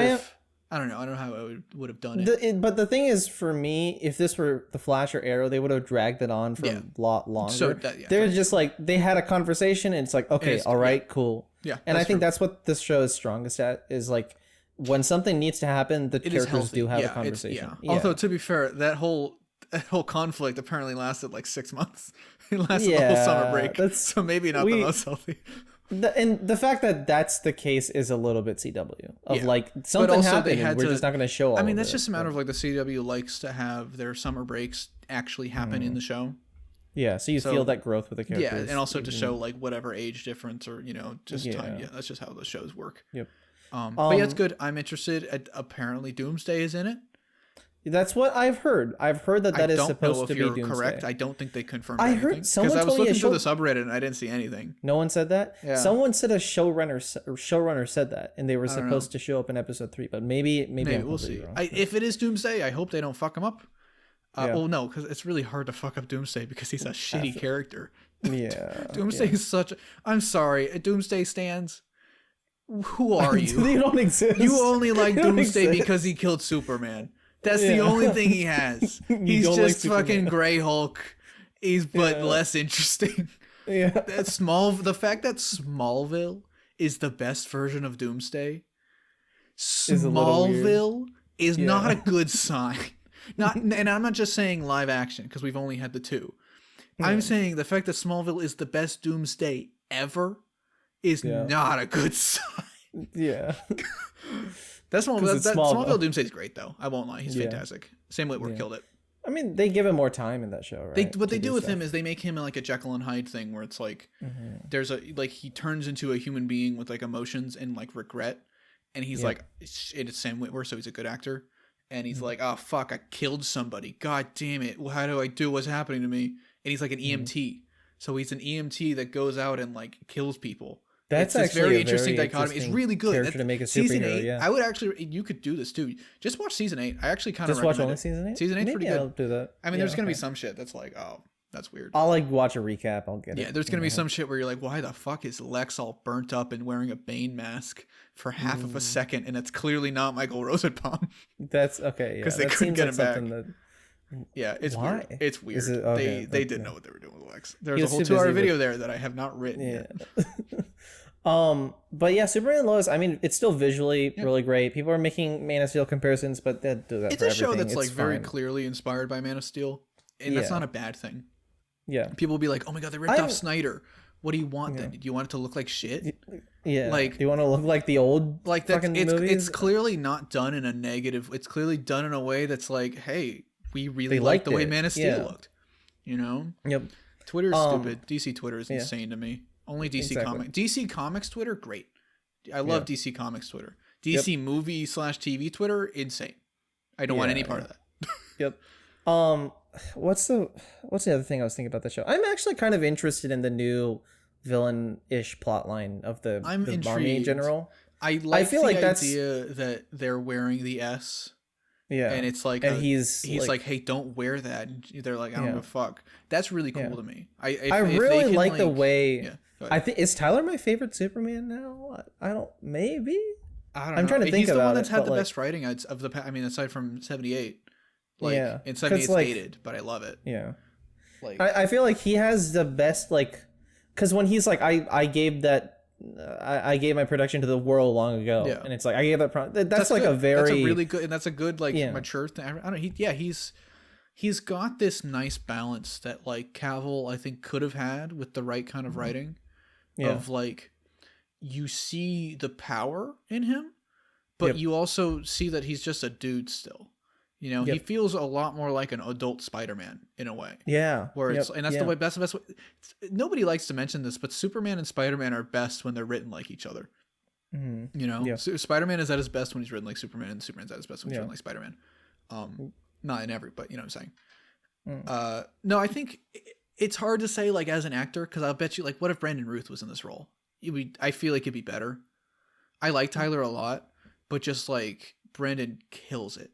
I don't know. I don't know how I would have done it. But the thing is, for me, if this were the Flash or Arrow, they would have dragged it on for a lot longer. So they're just like they had a conversation, and it's like, okay, all right, cool. Yeah, and I think that's what this show is strongest at, is like when something needs to happen, the characters do have a conversation. Although to be fair, that whole conflict apparently lasted like 6 months. It lasted the whole summer break, so maybe not the most healthy. And the fact that that's the case is a little bit CW of like But something also happened and we're just not going to show all I mean, of that's it, just a matter of like the CW likes to have their summer breaks actually happen in the show. Yeah, so you feel that growth with the characters. Yeah, and also to show like whatever age difference or just time. Yeah, that's just how the shows work. Yep. But yeah, it's good. I'm interested. Apparently, Doomsday is in it. That's what I've heard. I've heard that is supposed to be Doomsday. Correct. I don't think they confirmed. I heard someone because I was told me looking through the subreddit and I didn't see anything. No one said that. Yeah. Someone said a showrunner said that, and they were supposed to show up in episode 3. But maybe we'll see. If it is Doomsday, I hope they don't fuck him up. Well, no, because it's really hard to fuck up Doomsday because he's a shitty character. Yeah. Doomsday is such. I'm sorry, Doomsday stands. Who are you? You don't exist. You only like Doomsday because he killed Superman. That's the only thing he has. He's just like fucking Grey Hulk. He's less interesting. Yeah. The fact that Smallville is the best version of Doomsday. Smallville is not a good sign. And I'm not just saying live action because we've only had the 2. I'm saying the fact that Smallville is the best Doomsday ever is not a good sign. Yeah. Smallville Doomsday is great though. I won't lie, he's fantastic. Same way Whitworth killed it. I mean, they give him more time in that show, right? What they do with him is they make him like a Jekyll and Hyde thing, where it's like there's he turns into a human being with like emotions and like regret, and he's like, it's Sam Witwer, so he's a good actor, and he's like, oh fuck, I killed somebody, god damn it, how do I do what's happening to me? And he's like an EMT, so he's an EMT that goes out and like kills people. That's it's actually very interesting dichotomy. It's really good. Character to make a season superhero, 8. yeah. I would actually. You could do this too. Just watch season 8. I actually kind of just watch only it. season 8. Season 8's pretty good. I'll do that. I mean, there's gonna be some shit that's like, oh, that's weird. I'll like watch a recap. I'll get it. Yeah, there's gonna be some shit where you're like, why the fuck is Lex all burnt up and wearing a Bane mask for half of a second, and it's clearly not Michael Rosenbaum. That's okay. Because they couldn't get him back. Yeah, it's Why? weird. It's weird. They didn't know what they were doing with Lex. There's a whole 2-hour video there that I have not written yet. But yeah, Superman and Lois, I mean, it's still visually really great. People are making Man of Steel comparisons, but they do that. It's a show that's like very clearly inspired by Man of Steel, and that's not a bad thing. Yeah, people will be like, "Oh my god, they ripped off Snyder." What do you want then? Do you want it to look like shit? Yeah, like, do you want to look like the old like fucking movies? It's clearly not done in a negative. It's clearly done in a way that's like, hey, we really like the way Man of Steel looked. You know? Yep. Twitter is stupid. DC Twitter is insane to me. Only DC Comics. DC Comics Twitter, great. I love DC Comics Twitter. DC movie / TV Twitter, insane. I don't want any part of that. Yep. What's the other thing I was thinking about the show? I'm actually kind of interested in the new villain-ish plotline of the army in general. I feel like the idea that they're wearing the S. Yeah. And it's like, and he's like, hey, don't wear that. And they're like, I don't give a fuck. That's really cool to me. I really like the way. Yeah. I think is Tyler my favorite Superman now? I don't. Maybe. I don't know. I'm trying to think about it. He's the one that's had the best writing of the. I mean, aside from 78. Like, in 78 it's dated, but I love it. Yeah. Like, I feel like he has the best because when he's like, I gave my production to the world long ago, and it's like I gave that. That's like good. that's a really good, and that's a good mature thing. I don't. He's got this nice balance that like Cavill I think could have had with the right kind of writing. Of like, you see the power in him, but you also see that he's just a dude still. You know, he feels a lot more like an adult Spider-Man in a way. Yeah. Where it's and that's the way best way. Nobody likes to mention this, but Superman and Spider-Man are best when they're written like each other. Mm-hmm. You know, Spider-Man is at his best when he's written like Superman, and Superman's at his best when he's written like Spider-Man. Not in every, but you know what I'm saying. No, I think it's hard to say like as an actor, because I'll bet you like, what if Brandon Routh was in this role? I feel like it'd be better. I like Tyler a lot, but just like Brandon kills it.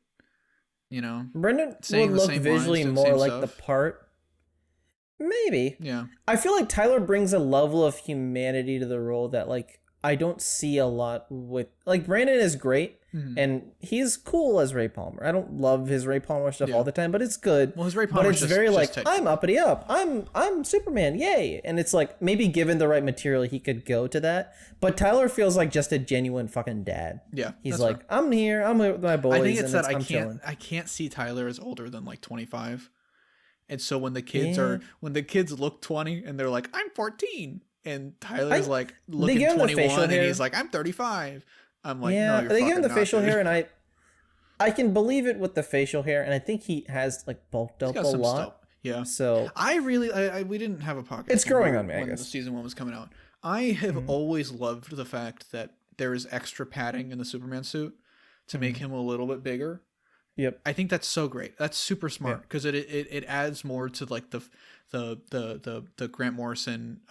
You know, Brendan would look visually more like the part. Maybe. Yeah. I feel like Tyler brings a level of humanity to the role that like I don't see a lot with. Like Brandon is great and he's cool as Ray Palmer. I don't love his Ray Palmer stuff all the time, but it's good. Well, his Ray Palmer, but it's very I'm uppity up. I'm Superman, yay! And it's like maybe given the right material, he could go to that. But Tyler feels like just a genuine fucking dad. Yeah, he's like, fair. I'm here. I'm with my boys. I think it's that I can't see Tyler as older than like 25. And so when the kids look 20 and they're like, I'm 14. and Tyler's like they looking give him the facial 21, and hair. he's like, I'm 35. I'm like, yeah, no, you're they give him the not, facial dude. hair, and I can believe it with the facial hair, and I think he has like bulked up a lot. Stuff. Yeah. So I we didn't have a podcast. It's growing on me, I when guess. the season 1 was coming out. I have always loved the fact that there is extra padding in the Superman suit to make him a little bit bigger. Yep. I think that's so great. That's super smart because it adds more to like the Grant Morrison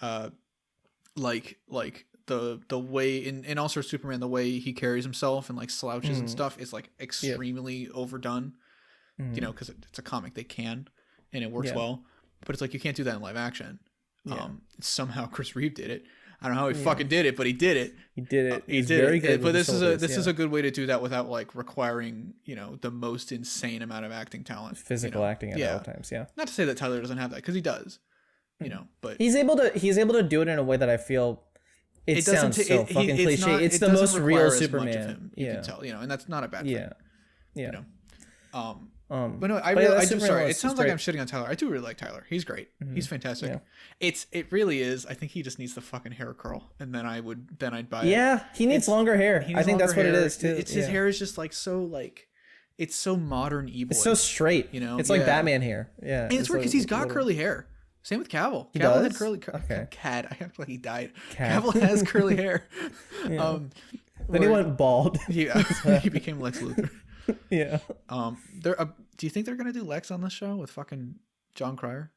like the way in All Star Superman, the way he carries himself and like slouches and stuff is like extremely overdone. You know, because it's a comic, they can, and it works well. But it's like you can't do that in live action. Somehow Chris Reeve did it. I don't know how he fucking did it, but he did it. He did it. He did very it. good. But this is a good way to do that without like requiring, you know, the most insane amount of acting talent, physical acting at all times. Yeah. Not to say that Tyler doesn't have that, because he does. You know, but he's able to do it in a way that I feel it sounds so fucking cliche. It's the most real Superman. You can tell, you know, and that's not a bad thing. Yeah. You know. But no, I do. Sorry, it sounds like I'm shitting on Tyler. I do really like Tyler. He's great. He's fantastic. Yeah. It really is. I think he just needs the fucking hair curl, and then I'd buy it. Yeah, he needs longer hair. I think that's what it is too. It's his hair is just like so like, it's so modern e-boy. It's so straight. You know, it's like Batman hair. Yeah, and it's weird because he's got curly hair. Same with Cavill. Cavill had curly. Cad. I act like he died. Cavill has curly hair. Then he went bald. Yeah, he became Lex Luthor. Yeah. Do you think they're gonna do Lex on the show with fucking John Cryer?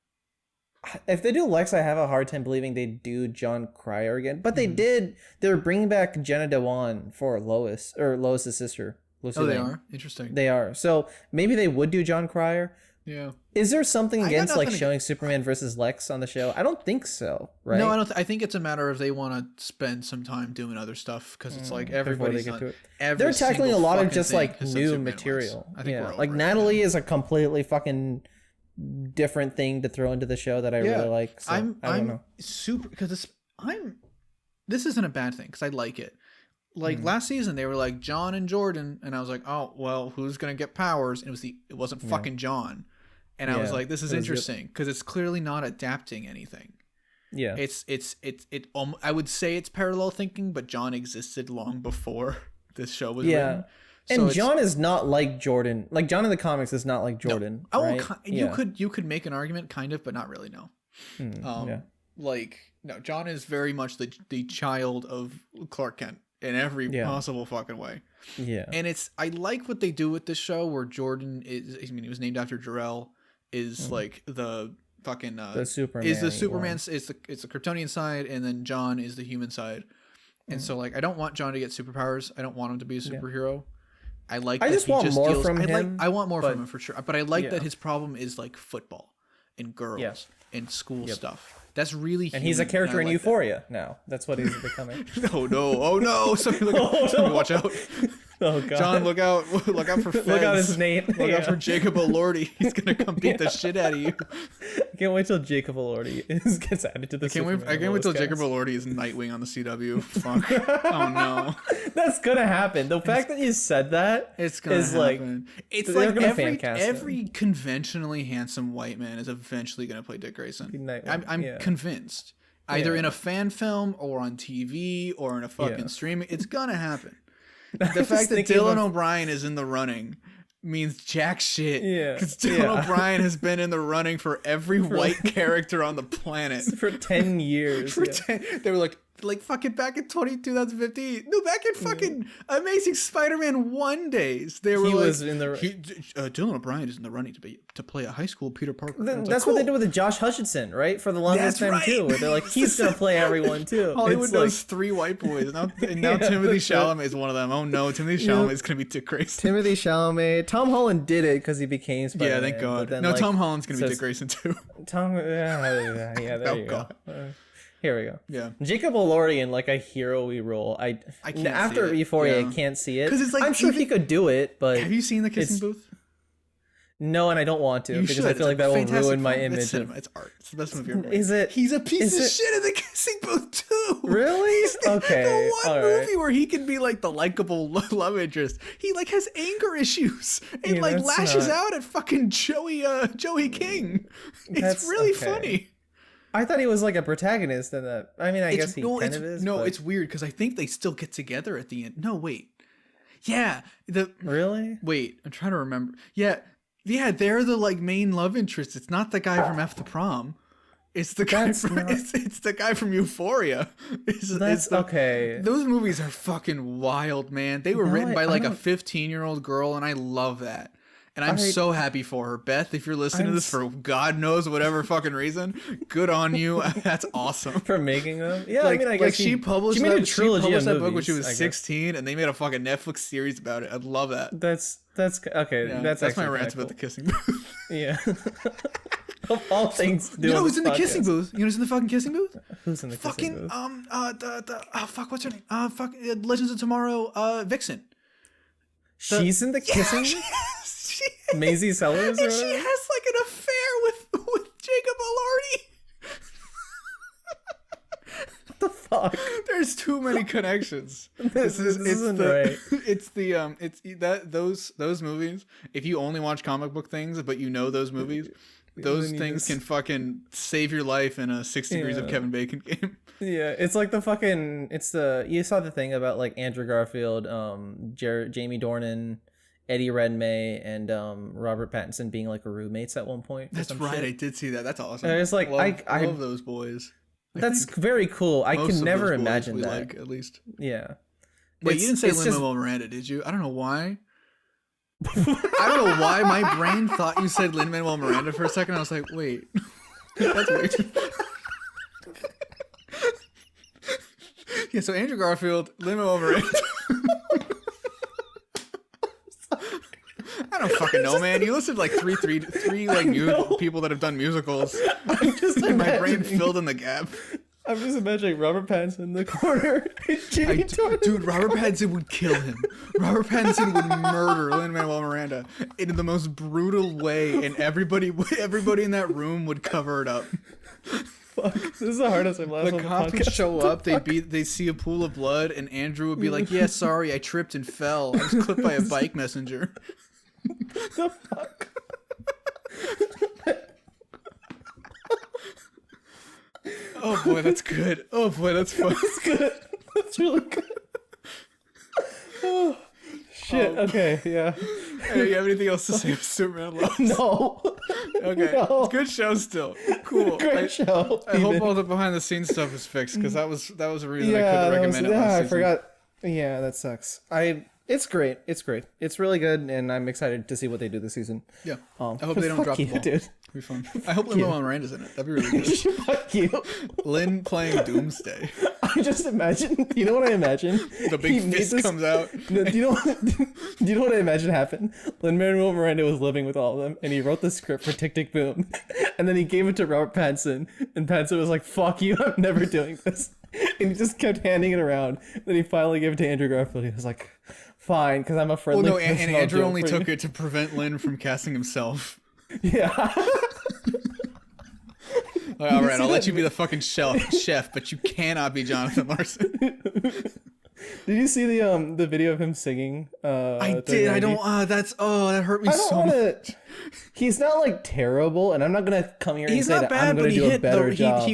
If they do Lex, I have a hard time believing they do John Cryer again. But they did. They're bringing back Jenna Dewan for Lois, or Lois's sister. Lucy Lane. They are? Interesting. They are. So maybe they would do John Cryer. Yeah. Is there something against like showing Superman versus Lex on the show? I don't think so. Right? No, I don't. I think it's a matter of they want to spend some time doing other stuff because it's like everybody's they're tackling a lot of just like new material. I think we're like Natalie is a completely fucking different thing to throw into the show that I really like. So, I don't know. Super because this isn't a bad thing because I like it. Like last season, they were like John and Jordan, and I was like, oh well, who's gonna get powers? And it wasn't fucking John. And I was like, this is interesting because it's clearly not adapting anything. Yeah. I would say it's parallel thinking, but John existed long before this show was written. So and John is not like Jordan. Like John in the comics is not like Jordan. No. Right? You could make an argument kind of, but not really, no. Like no, John is very much the child of Clark Kent in every possible fucking way. Yeah. And I like what they do with this show where Jordan he was named after Jor-El. Is like the fucking the Superman is the Superman's it's the Kryptonian side, and then John is the human side. And so like I don't want John to get superpowers. I don't want him to be a superhero. I just want more from him. I want more from him for sure. But I like that his problem is like football and girls and school stuff. That's really human, and he's a character in Euphoria now. That's what he's becoming. Oh no! Somebody watch out. Oh God. John, look out for Fez. Look out his name. Look out for Jacob Elordi. He's gonna come beat the shit out of you. I can't wait till Jacob Elordi gets added to the I can't wait till Jacob Elordi is Nightwing on the CW. Fuck. Oh no. That's gonna happen. The fact that you said that it's gonna happen. It's like every conventionally handsome white man is eventually gonna play Dick Grayson. I'm convinced. Either in a fan film or on TV or in a fucking streaming. It's gonna happen. The fact that Dylan O'Brien is in the running means jack shit. Yeah. Because Dylan O'Brien has been in the running for every white character on the planet. For 10 years. They were like fucking back in 2015. No, back in fucking Amazing Spider-Man 1 days. They were Dylan O'Brien is in the running to play a high school Peter Parker. That's what they did with Josh Hutcherson, right? For the longest time too. Where they're like, he's gonna play everyone too. Hollywood knows 3 white boys. Now Timothée Chalamet is one of them. Oh no, Timothée Chalamet is gonna be Dick Grayson. Timothée Chalamet. Tom Holland did it because he became Spider-Man. Yeah, thank God. No, Tom Holland's gonna be Dick Grayson too. There you go. Here we go. Yeah. Jacob Elordi in like a hero-y role. I can't after Euphoria, I can't see it. Because I'm sure he could do it, but have you seen The Kissing Booth? No, and I don't want to because I feel like that will ruin my image. It's art. It's the best movie ever. Is it? He's a piece of shit in The Kissing Booth too. Really? Okay. The one movie where he can be like the likable love interest. He like has anger issues and like lashes out at fucking Joey King. It's really funny. I thought he was like a protagonist in that. I mean, I guess he kind of is. No, but... it's weird because I think they still get together at the end. No, wait. Yeah. Really? Wait, I'm trying to remember. Yeah, they're the like main love interest. It's not the guy from F the Prom. It's the guy from it's the guy from Euphoria. Okay. Those movies are fucking wild, man. They were written by like a 15-year-old girl, and I love that. And I'm so happy for her. Beth, if you're listening to this for God knows whatever fucking reason, good on you. That's awesome. For making them? Yeah, like, I mean, I guess she published made a trilogy of that book when movies, she was 16, and they made a fucking Netflix series about it. I'd love that. That's okay. Yeah, that's my rant about the kissing booth. Yeah. Of all things to do. You know who's in the kissing booth? You know who's in the fucking kissing booth? Who's in the kissing booth? What's her name? Legends of Tomorrow, Vixen. She's in the kissing booth? Maisie Sellers? And she has like an affair with Jacob Elordi. What the fuck? There's too many connections. This isn't right. Those movies. If you only watch comic book things, but you know those movies, those things can fucking save your life in a 6 Degrees of Kevin Bacon game. Yeah, it's like you saw the thing about like Andrew Garfield, Jamie Dornan, Eddie Redmayne, and Robert Pattinson being like roommates at one point. That's right, I did see that. That's awesome. And it's like I love those boys. That's very cool. I can never imagine that. Like, at least. Yeah. Wait, you didn't say Lin-Manuel Miranda, did you? I don't know why. I don't know why my brain thought you said Lin-Manuel Miranda for a second. I was like, wait. That's weird. Yeah, so Andrew Garfield, Lin-Manuel Miranda. I don't fucking know, man. You listed like three like people that have done musicals. I'm just my brain filled in the gap. I'm just imagining Robert Pattinson in the corner. Dude, Robert Pattinson would kill him. Robert Pattinson would murder Lin-Manuel Miranda in the most brutal way, and everybody in that room would cover it up. Fuck, this is the hardest I've laughed on the cops would show up, they see a pool of blood, and Andrew would be like, yeah, sorry, I tripped and fell. I was clipped by a bike messenger. The fuck? Oh boy, that's good. Oh boy, that's fun. That's good. That's really good. Oh, shit. Okay, yeah. Hey, you have anything else to say about Superman Lois? No. Okay. No. It's a good show still. Cool. Great show. I hope all the behind the scenes stuff is fixed, because that was a reason I couldn't recommend it last season. I forgot. Yeah, that sucks. It's great. It's great. It's really good, and I'm excited to see what they do this season. Yeah. I hope they don't drop the ball. Dude. It'll be fun. I hope Lin-Manuel Miranda's in it. That'd be really good. Fuck you. Lin playing Doomsday. I just imagine. You know what I imagine? The big fist comes out. No, do you know what I imagine happened? Lin-Manuel Miranda was living with all of them, and he wrote the script for Tick Tick Boom, and then he gave it to Robert Pattinson, and Pattinson was like, "Fuck you, I'm never doing this," and he just kept handing it around. Then he finally gave it to Andrew Garfield. He was like, "Fine, because I'm a friendly." Well, no, and Andrew only took it to prevent Lin from casting himself. Yeah. All right, I'll let you be the fucking chef, but you cannot be Jonathan Larson. Did you see the video of him singing? I did. I don't. That hurt me so much. He's not like terrible, and I'm not gonna come here and say that I'm gonna do a better job.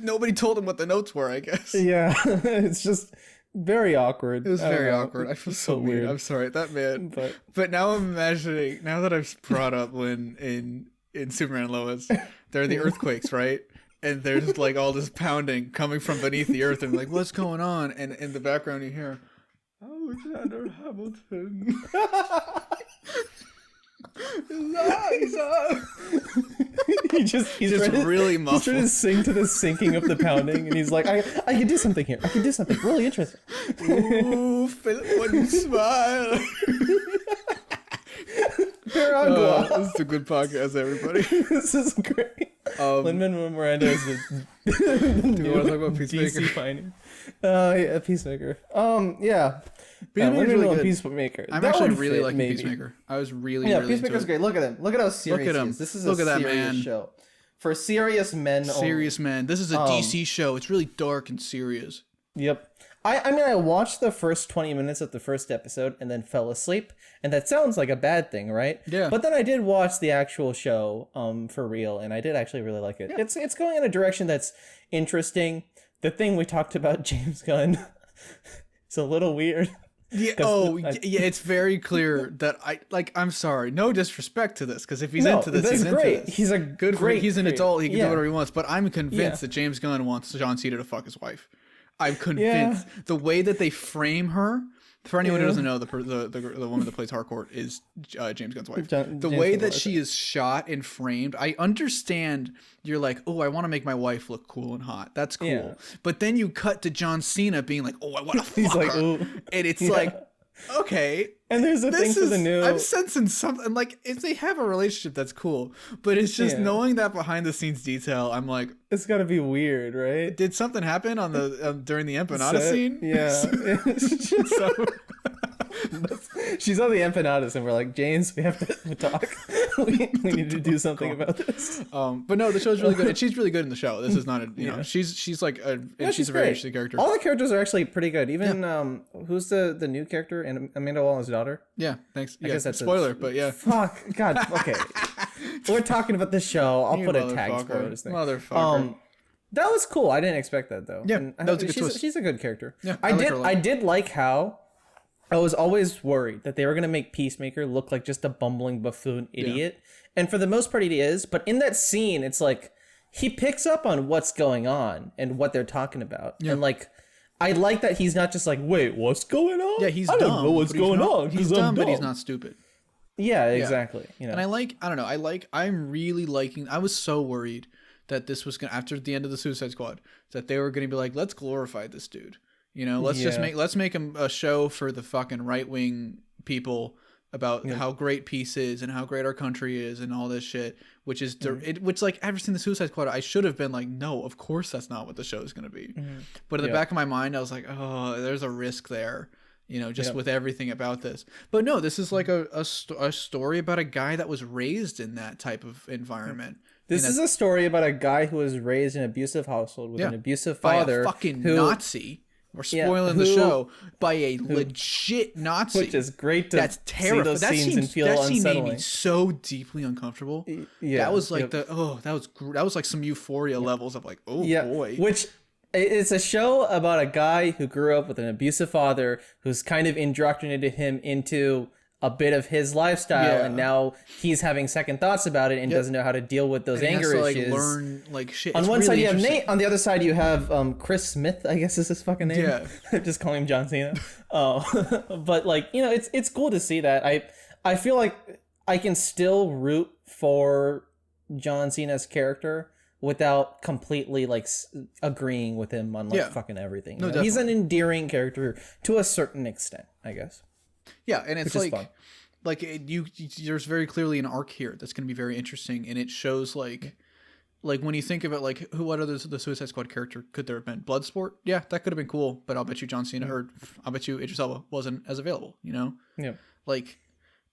Nobody told him what the notes were, I guess. Yeah, it's just very awkward. It was very awkward. I feel so weird. I'm sorry, that man. But now I'm imagining. Now that I've brought up Lin in Superman and Lois, there are the earthquakes, right? And there's like all this pounding coming from beneath the earth, and like, what's going on? And in the background, you hear, Alexander Hamilton. He's just really muffled. He's trying to sing to the sinking of the pounding, and he's like, I can do something here. I can do something really interesting. Ooh, Philip wouldn't smile. This is a good podcast, everybody. This is great. Lin-Manuel Miranda is the do you want to talk about Peacemaker? DC finding. Yeah, Peacemaker. Yeah. Peacemaker's really good. Peacemaker. I'm actually really liking Peacemaker. I was really Peacemaker's great. Look at him. Look at how serious he is. This is a serious show. For serious men only. Serious men. This is a DC show. It's really dark and serious. Yep. I mean, I watched the first 20 minutes of the first episode and then fell asleep, and that sounds like a bad thing, right? Yeah. But then I did watch the actual show for real, and I did actually really like it. Yeah. It's going in a direction that's interesting. The thing we talked about, James Gunn, it's a little weird. Yeah. Oh, yeah. It's very clear that I'm sorry. No disrespect to this, because if he's into this, he's great. into this. He's a good. Great. He's an adult. He can do whatever he wants. But I'm convinced that James Gunn wants John Cena to fuck his wife. I'm convinced the way that they frame her. For anyone who doesn't know, the woman that plays Harcourt is James Gunn's wife. The way that she is shot and framed, I understand. You're like, oh, I want to make my wife look cool and hot. That's cool. Yeah. But then you cut to John Cena being like, oh, I want to fuck her. Ooh. And it's like, okay. And there's a thing for the new. I'm sensing something. Like, if they have a relationship, that's cool. But it's just knowing that behind the scenes detail, I'm like, it's got to be weird, right? Did something happen on the during the empanada scene? Yeah. She's on the empanadas, and we're like, James, we have to talk. we need to do something about this. But no, the show's really good, and she's really good in the show. This is not a know, she's like she's a very interesting character. All the characters are actually pretty good. Even who's the new character, and Amanda Waller's daughter. Yeah, thanks. I guess that's spoiler, but yeah. Fuck, God, okay. We're talking about this show. I'll put a tag spoilers thing. Motherfucker. That was cool. I didn't expect that though. Yeah, that was a good twist. She's a good character. Yeah, I did like how I was always worried that they were gonna make Peacemaker look like just a bumbling buffoon idiot, and for the most part he is. But in that scene, it's like he picks up on what's going on and what they're talking about, and like I like that he's not just like, wait, what's going on? Yeah, he's I dumb. don't know what's going on. He's dumb, but he's not stupid. Yeah, exactly. You know, and I'm really liking. I was so worried that this was gonna, after the end of the Suicide Squad, that they were gonna be like, let's glorify this dude. You know, let's make him a show for the fucking right wing people about how great peace is and how great our country is and all this shit. Which is which, like, ever seen the Suicide Squad, I should have been like, no, of course that's not what the show is gonna be. But in the back of my mind, I was like, oh, there's a risk there. You know, just with everything about this. But no, this is like a story about a guy that was raised in that type of environment. This is a story about a guy who was raised in an abusive household with an abusive father. By a fucking Nazi. We're spoiling the show. By a legit Nazi. Which is great to that's terrifying. see those scenes and feel unsettling. That scene made me so deeply uncomfortable. Yeah. That was like that was like some Euphoria levels of like, oh boy. Which... It's a show about a guy who grew up with an abusive father who's kind of indoctrinated him into a bit of his lifestyle, and now he's having second thoughts about it and doesn't know how to deal with those anger issues. Learn like shit. On one side you have Nate, on the other side you have Chris Smith, I guess is his fucking name. Yeah. Just calling him John Cena. But like, you know, it's cool to see that. I feel like I can still root for John Cena's character without completely like agreeing with him on like fucking everything. No, he's an endearing character to a certain extent, I guess. Yeah, and it's like there's very clearly an arc here that's going to be very interesting, and it shows like when you think about like what other the Suicide Squad character could there have been? Bloodsport? Yeah, that could have been cool, but I'll bet you John Cena or I'll bet you Idris Elba wasn't as available. You know? Yeah. Like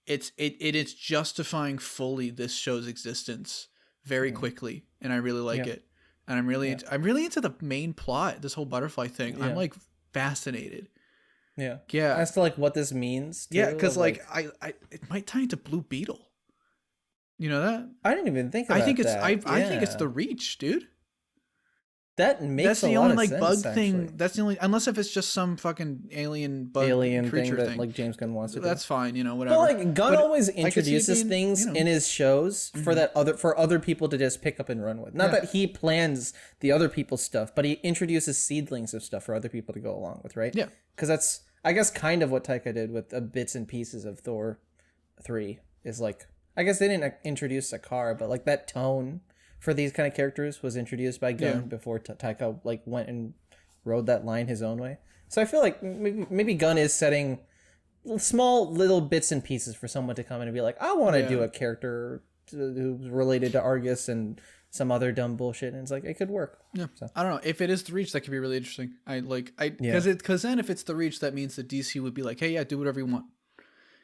it is justifying fully this show's existence very quickly, and I really like it, and I'm really into the main plot, this whole butterfly thing. I'm like fascinated. Yeah as to like what this means too, because like I it might tie into Blue Beetle. You know that? I didn't even think about I think that. I think it's the Reach, dude. That makes a lot of sense. That's the only like bug actually. thing. That's the only, unless if it's just some fucking alien creature thing that like James Gunn wants to do. That's fine, you know, whatever. But like Gunn always introduces things in his shows for other people to just pick up and run with. Not that he plans the other people's stuff, but he introduces seedlings of stuff for other people to go along with, right? Yeah. Because that's, I guess, kind of what Taika did with bits and pieces of Thor 3 is like, I guess they didn't introduce a car, but like that tone for these kind of characters was introduced by Gunn before Taika like went and rode that line his own way. So I feel like maybe Gunn is setting small little bits and pieces for someone to come in and be like, I want to do a character who's related to Argus and some other dumb bullshit, and it's like it could work. Yeah, so. I don't know if it is the Reach, that could be really interesting. Because then if it's the Reach, that means that DC would be like, hey, do whatever you want.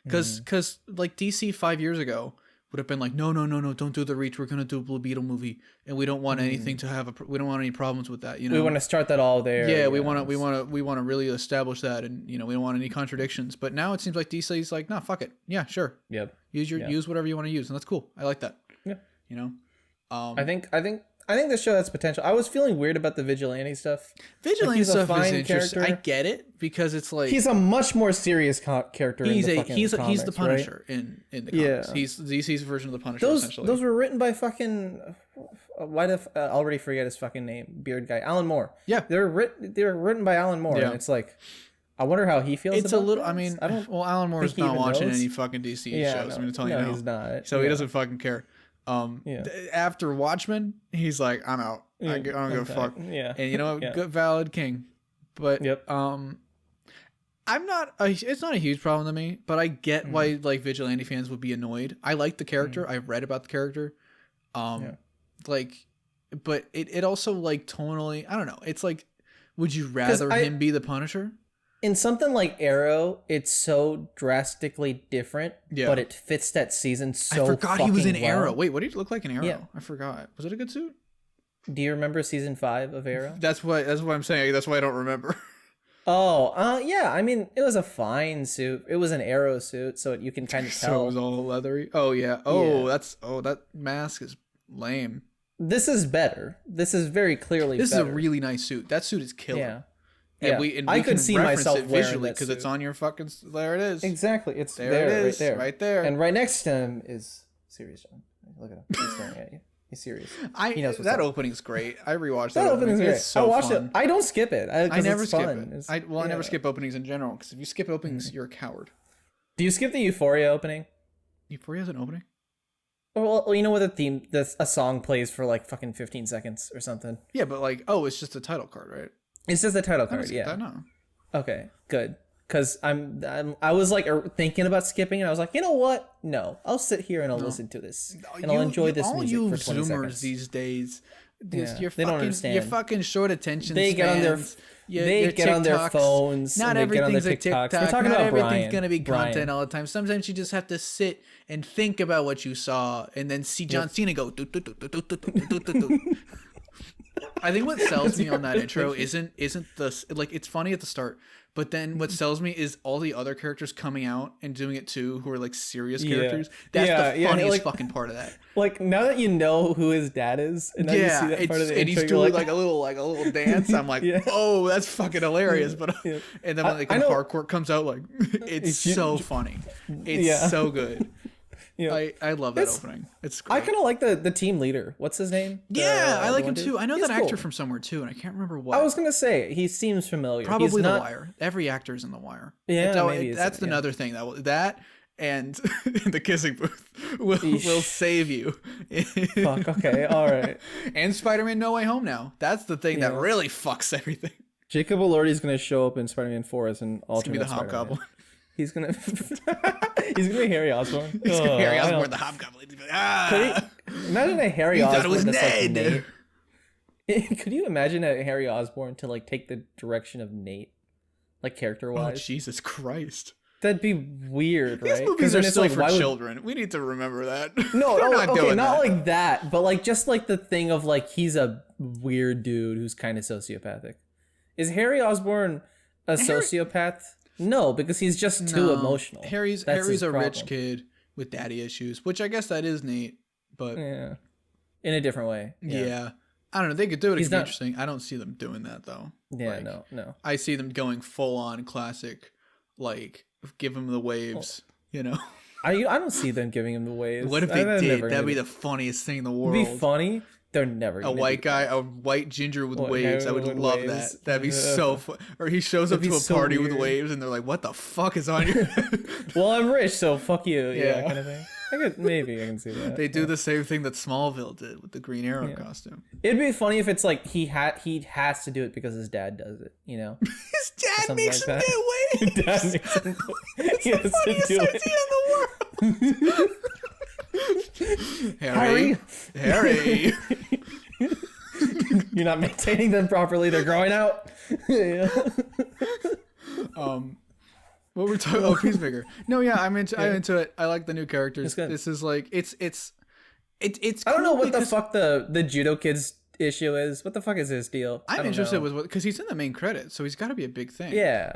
Because like DC 5 years ago would have been like, no, don't do the Reach. We're gonna do a Blue Beetle movie, and we don't want anything to have we don't want any problems with that. You know, we want to start that all there. Yeah, we want to really establish that, and we don't want any contradictions. But now it seems like DC's like, nah, fuck it. Yeah, sure. Yep. Use whatever you want to use, and that's cool. I like that. Yeah. I think this show has potential. I was feeling weird about the vigilante stuff. Vigilante stuff is interesting. I get it because it's like he's a much more serious character. He's in the he's comics, the Punisher right? in the comics. He's DC's version of the Punisher. Essentially, those were written by fucking why the I already forget his fucking name, beard guy, Alan Moore. Yeah, they were written by Alan Moore, and it's like, I wonder how he feels. It's about a little. this. I mean, Alan Moore's not watching any fucking DC shows. I'm gonna tell you now. He's not. So he doesn't fucking care. After Watchmen, he's like, I'm out. I don't give a fuck. Yeah. And you know what? Good, valid king. But I'm not. It's not a huge problem to me. But I get why like vigilante fans would be annoyed. I like the character. I've read about the character. Like, but it also like tonally. I don't know. It's like, would you rather him be the Punisher? In something like Arrow, it's so drastically different, but it fits that season so. I forgot he was in well. Arrow. Wait, what did he look like in Arrow? Yeah. I forgot. Was it a good suit? Do you remember season 5 of Arrow? That's what I'm saying. That's why I don't remember. Yeah. I mean, it was a fine suit. It was an Arrow suit, so you can kind of tell. So it was all leathery. Oh yeah. That mask is lame. This is better. This is very clearly. This better. is a really nice suit. That suit is killer. Yeah. And I could see myself it visually because it's on your fucking. There it is. Exactly, it's there. It is right there. And right next to him is Serious John. Look at him. He's staring at you. He's serious. He knows what's that up. opening's great. I rewatched that opening's great. It's so I watched fun. it. I don't skip it. I never skip fun. it. I never skip openings in general because if you skip openings, you're a coward. Do you skip the Euphoria opening? Euphoria has an opening. Well, you know what a song plays for like fucking 15 seconds or something. Yeah, but like, it's just a title card, right? It's just a title card. Yeah. No. Okay, good. Because I was like thinking about skipping, and I was like, you know what? No, I'll sit here and I'll listen to this, and I'll enjoy this music for 20 Zoomers seconds. These days, they don't understand. You're fucking short attention. They get on their get on their phones. Not and they get on everything's their a TikTok. TikToks. We're talking Not about everything's gonna be Brian. content all the time. Sometimes you just have to sit and think about what you saw, and then see John Cena go. I think what sells me on that intro isn't the like it's funny at the start, but then what sells me is all the other characters coming out and doing it too, who are like serious characters. That's the funniest fucking part of that. Like now that you know who his dad is, and now you see that part of the and intro, he's doing like a little dance. I'm like, oh, that's fucking hilarious. But and then when like Harcourt comes out, like it's so funny. It's so good. I love that opening. It's great. I kind of like the team leader. What's his name? I like him too. I know that actor from somewhere too, and I can't remember what. I was gonna say he seems familiar. Probably The Wire. Every actor's in The Wire. Yeah, that's another thing that and the kissing booth will save you. Fuck. Okay. All right. And Spider-Man: No Way Home now. That's the thing that really fucks everything. Jacob Elordi's gonna show up in Spider-Man 4 as an alternate. It's gonna be the Hobgoblin. He's gonna be Harry Osborn. He's gonna be Harry Osborn, the Hobgoblin. Imagine a Harry Osborn. Thought it was Ned. Like could you imagine a Harry Osborn to like take the direction of Nate, like character wise? Oh Jesus Christ! That'd be weird, right? These movies are still for children. We need to remember that. No, not like that, but like just like the thing of like he's a weird dude who's kind of sociopathic. Is Harry Osborn a sociopath? No, because he's just too emotional. Harry's a rich kid with daddy issues, which I guess that is Nate, but in a different way. Yeah. I don't know. They could do it. It could be interesting. I don't see them doing that though. Yeah, like, no. I see them going full on classic, like give him the waves. I don't see them giving him the waves. What if they did? That'd be the funniest thing in the world. It'd be funny. They're never a white guy, a white ginger with waves. I would love that. That'd be so fun. Or he shows up to a party with waves, and they're like, "What the fuck is on your head?" Well, I'm rich, so fuck you. Yeah, kind of thing. Maybe I can see that. They do the same thing that Smallville did with the Green Arrow costume. It'd be funny if it's like he has to do it because his dad does it. His dad makes him do waves. His dad makes him do it. He has to do it. In the world. Harry. You're not maintaining them properly. They're growing out. What we're talking about, Peacemaker. No, yeah, I'm into it. I like the new characters. This is like it's I don't know what the fuck the judo kid's issue is. What the fuck is his deal? I'm interested with because he's in the main credits, so he's got to be a big thing. Yeah.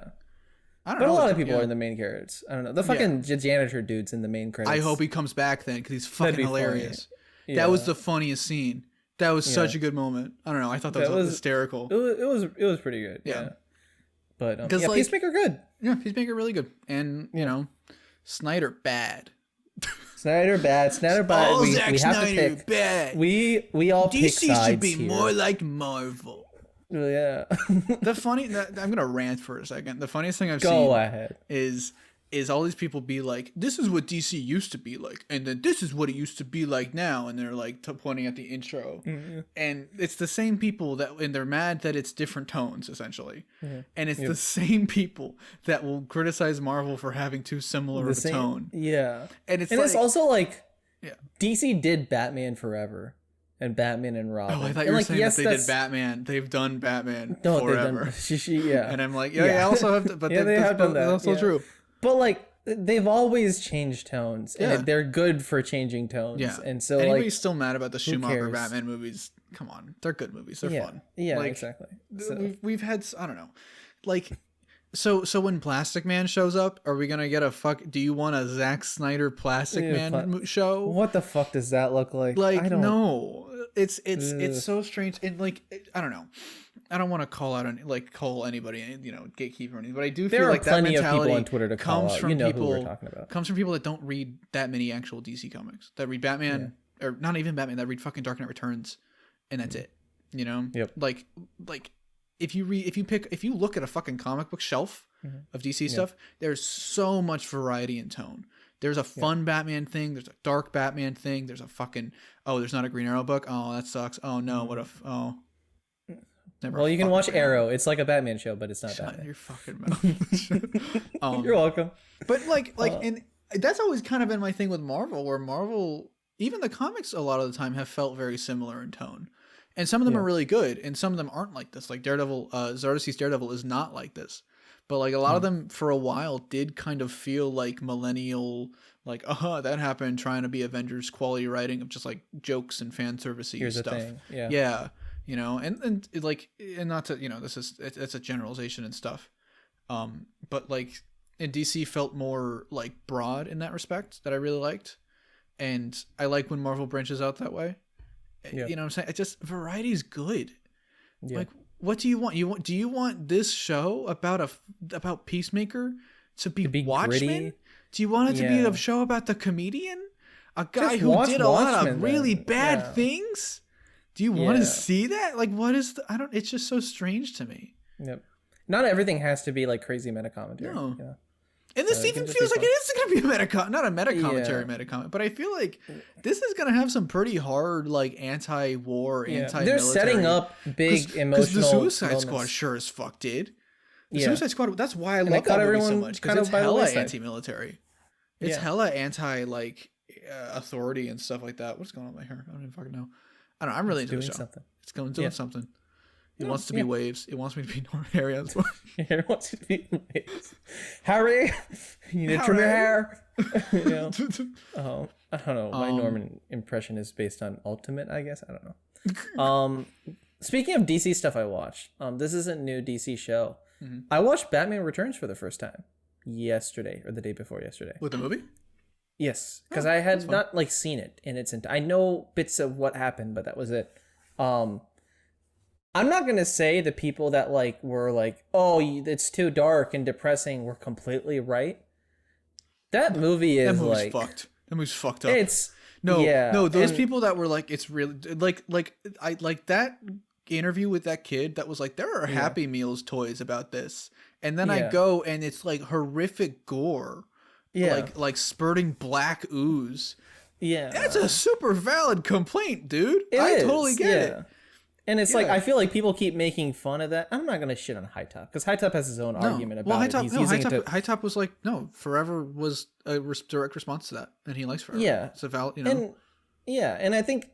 I don't know. But a lot of people are in the main characters. I don't know. The fucking janitor dude's in the main credits. I hope he comes back then because he's fucking hilarious. Yeah. That was the funniest scene. That was such a good moment. I don't know. I thought that was hysterical. It was pretty good. Yeah. But like, Peacemaker good. Yeah, Peacemaker really good. And you know, Snyder bad. Snyder bad. We have Snyder to pick. Bad. We all DC pick sides should be here. more like Marvel. Yeah. I'm gonna rant for a second. The funniest thing I've seen Go ahead. is all these people be like, this is what DC used to be like, and then this is what it used to be like now, and they're like pointing at the intro, and it's the same people and they're mad that it's different tones essentially, and it's the same people that will criticize Marvel for having too similar of a tone. Yeah, and it's also like, DC did Batman Forever. And Batman and Robin. Oh, I thought you were saying that they did Batman. They've done Batman forever. Yeah. And I'm like, I also have to, but they have done that. That's also true. But like, they've always changed tones, and they're good for changing tones. Yeah. And so, anybody's still mad about the Schumacher Batman movies? Come on, they're good movies. They're fun. Yeah, exactly. So. We've had, I don't know, like. So when Plastic Man shows up, are we gonna get do you want a Zack Snyder Plastic Man show? What the fuck does that look like? Like, I don't know. It's so strange. And like, I don't know. I don't want to call anybody, gatekeeper or anything, but I do feel like that mentality of people on Twitter to call out. Who we're talking about. Comes from people that don't read that many actual DC comics. That read Batman or not even Batman. That read fucking Dark Knight Returns, and that's it. You know. Yep. Like. If you look at a fucking comic book shelf of DC stuff, there's so much variety in tone. There's a fun Batman thing. There's a dark Batman thing. There's a fucking, there's not a Green Arrow book. Oh, that sucks. Oh no, never. Well, you can watch Arrow. It's like a Batman show, but it's not Shut Batman. Your fucking mouth. You're welcome. But and that's always kind of been my thing with Marvel, where Marvel, even the comics, a lot of the time have felt very similar in tone. And some of them are really good, and some of them aren't like this. Like Daredevil, Zardoski's Daredevil is not like this. But like a lot of them for a while did kind of feel like millennial, like, that happened, trying to be Avengers quality writing of just like jokes and fan servicey stuff. Thing. Yeah. Yeah. And not to, it's a generalization and stuff. But like in DC felt more like broad in that respect that I really liked. And I like when Marvel branches out that way. You know what I'm saying? It's just, variety is good. Yeah. Like, what do you want? Do you want this show about Peacemaker to be Watchmen? Gritty? Do you want it to be a show about the comedian? A guy who did a lot of really bad things? Do you want to see that? Like, what is it's just so strange to me. Yep. Not everything has to be like crazy meta commentary. No. Yeah. And this even feels like it is going to be not a meta commentary meta comment, but I feel like this is going to have some pretty hard, like, anti-war, anti-military. They're setting up big emotional because the Suicide Squad sure as fuck did. The Suicide Squad, that's why I love that movie so much, because it's hella anti-military. It's hella anti, like, authority and stuff like that. What's going on with my hair? I don't even fucking know. I don't know. I'm really into the show. Something. It's doing something. It wants to be waves. It wants me to be Harry. It wants you to be waves. Harry, you need to trim your hair. I don't know. My Norman impression is based on Ultimate, I guess. I don't know. Speaking of DC stuff I watched, this is a new DC show. Mm-hmm. I watched Batman Returns for the first time yesterday or the day before yesterday. With the movie? Yes, because I had not like seen it in its entirety. I know bits of what happened, but that was it. I'm not gonna say the people that like were like, oh, it's too dark and depressing were completely right. That movie is like fucked. That movie's fucked up. It's no. Those people that were like, it's really like I like that interview with that kid that was like, there are Happy Meals toys about this, and then I go and it's like horrific gore, like spurting black ooze. Yeah, that's a super valid complaint, dude. I totally get it. And it's like, I feel like people keep making fun of that. I'm not going to shit on High Top, because High Top has his own argument about it. High Top was like, no, Forever was a direct response to that, and he likes Forever. Yeah. It's a valid, And I think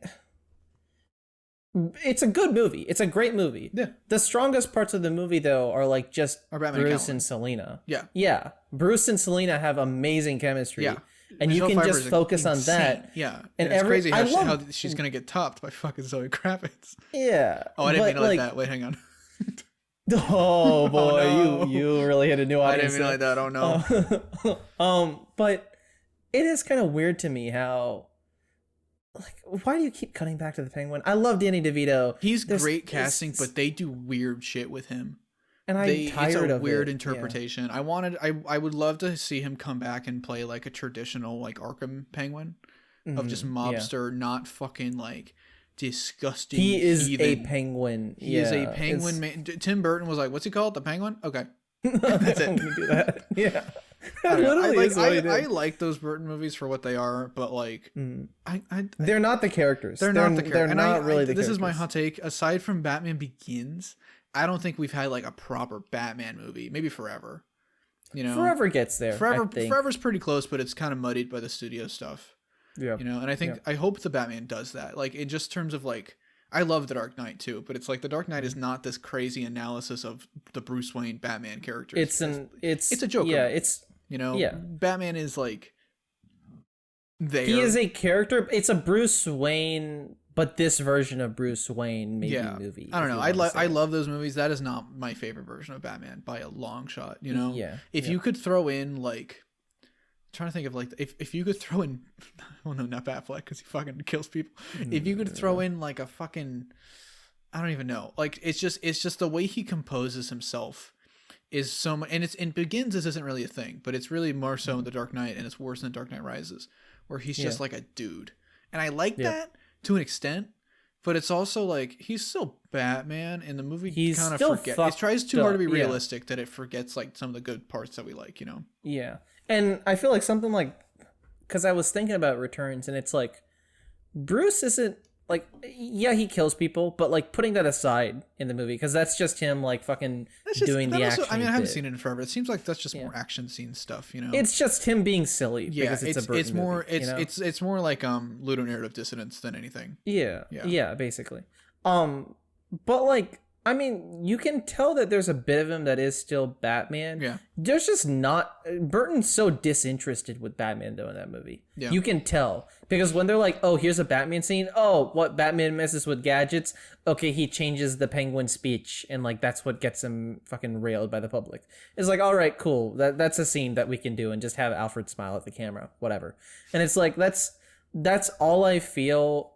It's a good movie. It's a great movie. Yeah. The strongest parts of the movie, though, are like just Batman Bruce and and Selena. Yeah. Yeah. Bruce and Selena have amazing chemistry. Yeah. And Michelle you can Pfeiffer's just focus on insane. that. Yeah. And it's every crazy how she's going to get topped by fucking Zoe Kravitz. Yeah. Oh, I didn't mean it like that. Wait, hang on. Oh boy, no. you really hit a new I audience. didn't mean it like that. Oh no. But it is kind of weird to me how, like, why do you keep cutting back to the Penguin? I love Danny DeVito. He's great casting, but they do weird shit with him. And I'm tired of weird it. interpretation. Yeah. I would love to see him come back and play like a traditional like Arkham Penguin of just mobster, not fucking like disgusting. He is heathen. a penguin. He is a penguin man. Tim Burton was like, "What's he called? The Penguin?" Okay, that's it. Do that. Yeah. I like those Burton movies for what they are, but like, they're not the characters. They're not the characters. They're not really the characters. This is my hot take. Aside from Batman Begins, I don't think we've had like a proper Batman movie. Maybe Forever. You know, Forever gets there. Forever's pretty close, but it's kind of muddied by the studio stuff. Yeah. You know, and I hope the Batman does that. Like, in just terms of like, I love The Dark Knight too, but it's like The Dark Knight is not this crazy analysis of the Bruce Wayne Batman characters. It's a Joker. Yeah, Batman is like there. He is a character. It's a Bruce Wayne, but this version of Bruce Wayne maybe movie. I don't know. I love those movies. That is not my favorite version of Batman by a long shot. You know. Yeah. If you could throw in like. Trying to think of like if you could throw in well no not Batfleck because he fucking kills people. If you could throw in like a fucking I don't even know, like it's just the way he composes himself is so much, and in Begins this isn't really a thing, but it's really more so in The Dark Knight, and it's worse than Dark Knight Rises where he's just like a dude, and I like that to an extent, but it's also like he's still Batman, and the movie kind of forgets. It tries too hard to be realistic that it forgets like some of the good parts that we like, you know. Yeah. And I feel like something like, because I was thinking about Returns, and it's like, Bruce isn't, like, yeah, he kills people, but, like, putting that aside in the movie, because that's just him, like, fucking doing the action. I mean, I haven't seen it in forever. It seems like that's just more action scene stuff, you know? It's just him being silly, because it's a Burton it's more, movie, it's more like ludonarrative dissonance than anything. Yeah, basically. But, like, I mean, you can tell that there's a bit of him that is still Batman. Yeah. There's just not... Burton's so disinterested with Batman, though, in that movie. Yeah. You can tell. Because when they're like, oh, here's a Batman scene. Oh, what? Batman messes with gadgets? Okay, he changes the Penguin speech. And, like, that's what gets him fucking railed by the public. It's like, all right, cool. That's a scene that we can do and just have Alfred smile at the camera. Whatever. And it's like, that's all I feel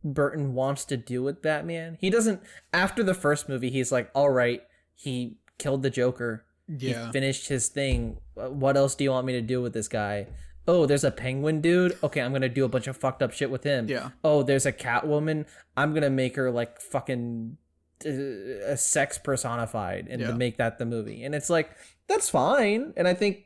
Burton wants to do with Batman. He doesn't, after the first movie, he's like, all right, he killed the Joker. Yeah. He finished his thing. What else do you want me to do with this guy? Oh, there's a penguin dude. Okay, I'm going to do a bunch of fucked up shit with him. Yeah. Oh, there's a Catwoman. I'm going to make her like fucking a sex personified and to make that the movie. And it's like, that's fine. And I think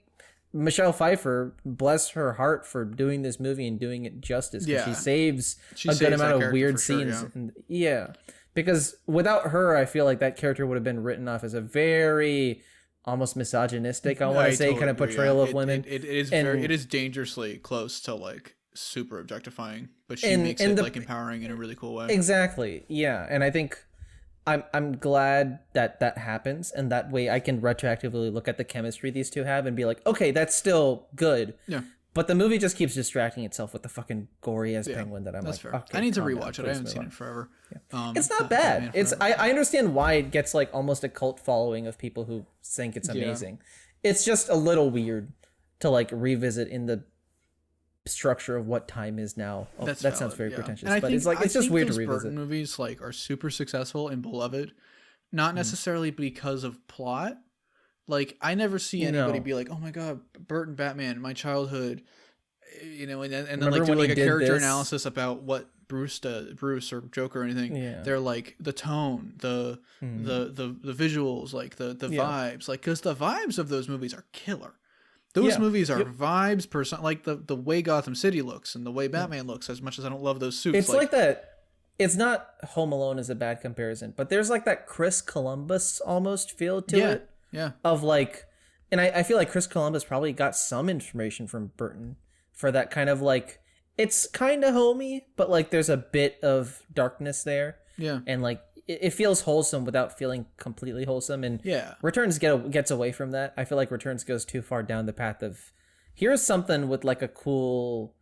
Michelle Pfeiffer, bless her heart for doing this movie and doing it justice. Yeah. She saves a good amount of weird scenes. Sure, yeah. Because without her, I feel like that character would have been written off as a very almost misogynistic, I want to say, kind of portrayal of women. It is dangerously close to like super objectifying, but she makes it like empowering in a really cool way. Exactly. Yeah. And I think I'm glad that happens, and that way I can retroactively look at the chemistry these two have and be like, okay, that's still good. Yeah. But the movie just keeps distracting itself with the fucking gory ass penguin that I'm like, fair. Okay, I need to rewatch it. I haven't seen it forever. Yeah. It's not bad. I understand why it gets like almost a cult following of people who think it's amazing. Yeah. It's just a little weird to like revisit in the structure of what time is now. That sounds very pretentious, but it's just weird to revisit. Burton movies like are super successful and beloved, not necessarily because of plot. Like I never see anybody be like, "Oh my god, Burton Batman, my childhood," you know, and then like do like a character analysis about what Bruce or Joker or anything. Yeah. They're like the tone, the visuals, like the vibes, like because the vibes of those movies are killer. Those movies are vibes, like the way Gotham City looks and the way Batman looks. As much as I don't love those suits, it's like that. It's not Home Alone is a bad comparison, but there's like that Chris Columbus almost feel to it. Yeah. Of like, and I feel like Chris Columbus probably got some information from Burton for that kind of like, it's kind of homey, but like there's a bit of darkness there. Yeah. And like it feels wholesome without feeling completely wholesome. And Yeah. Returns gets away from that. I feel like Returns goes too far down the path of here's something with like a cool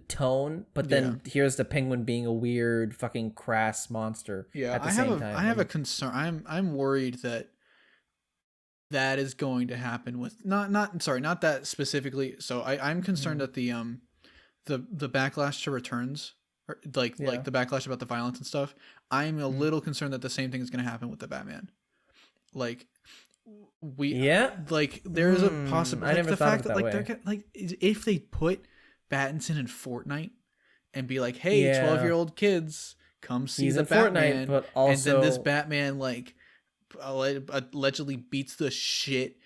tone, but then here's the penguin being a weird fucking crass monster at the same time. I have a concern. I'm worried that is going to happen with not that specifically. So I'm concerned that the backlash to Returns, or like the backlash about the violence and stuff. I'm a little concerned that the same thing is going to happen with the Batman. Like there's a possibility. I never thought of it that way. They're like if they put Pattinson in Fortnite and be like, hey, 12-year-old kids, come see the Batman, Fortnite, but also... and then this Batman like allegedly beats the shit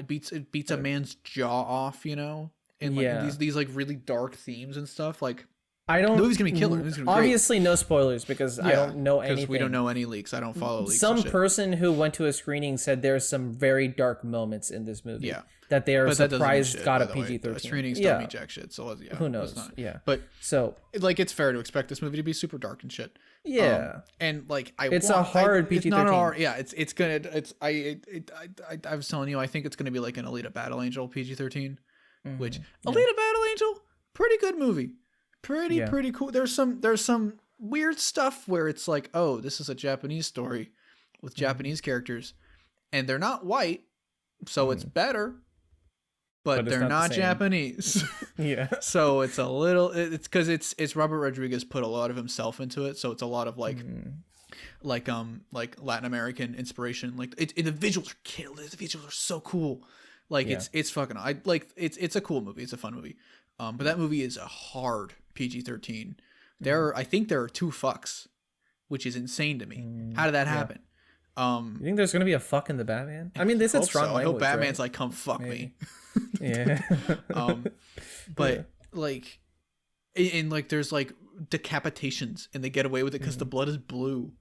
beats a man's jaw off, you know, and like these like really dark themes and stuff. Like the movie's gonna be killer. It's gonna be obviously great. No spoilers because I don't know anything. Because we don't know any leaks. I don't follow leaks. Some person who went to a screening said there's some very dark moments in this movie. Yeah. That they are surprised got a PG-13. Screenings don't mean jack shit. So who knows? Yeah. But so like it's fair to expect this movie to be super dark and shit. Yeah. And like it's a hard PG-13. It's not hard. Yeah. I was telling you, I think it's gonna be like an Alita Battle Angel PG-13, which Alita Battle Angel, pretty good movie. Pretty cool. There's some weird stuff where it's like, oh, this is a Japanese story with Japanese characters, and they're not white, so it's better. But they're not Japanese. Yeah. So it's a little. It's because it's Robert Rodriguez put a lot of himself into it. So it's a lot of like Latin American inspiration. Like the visuals are killed. The visuals are so cool. Like it's fucking. It's a cool movie. It's a fun movie. But that movie is a hard PG-13. I think there are 2 fucks, which is insane to me. How did that happen? You think there's gonna be a fuck in the Batman? I mean, they said strong language. I hope Batman's like, come fuck me. Yeah. But like, and like, there's like decapitations, and they get away with it because the blood is blue.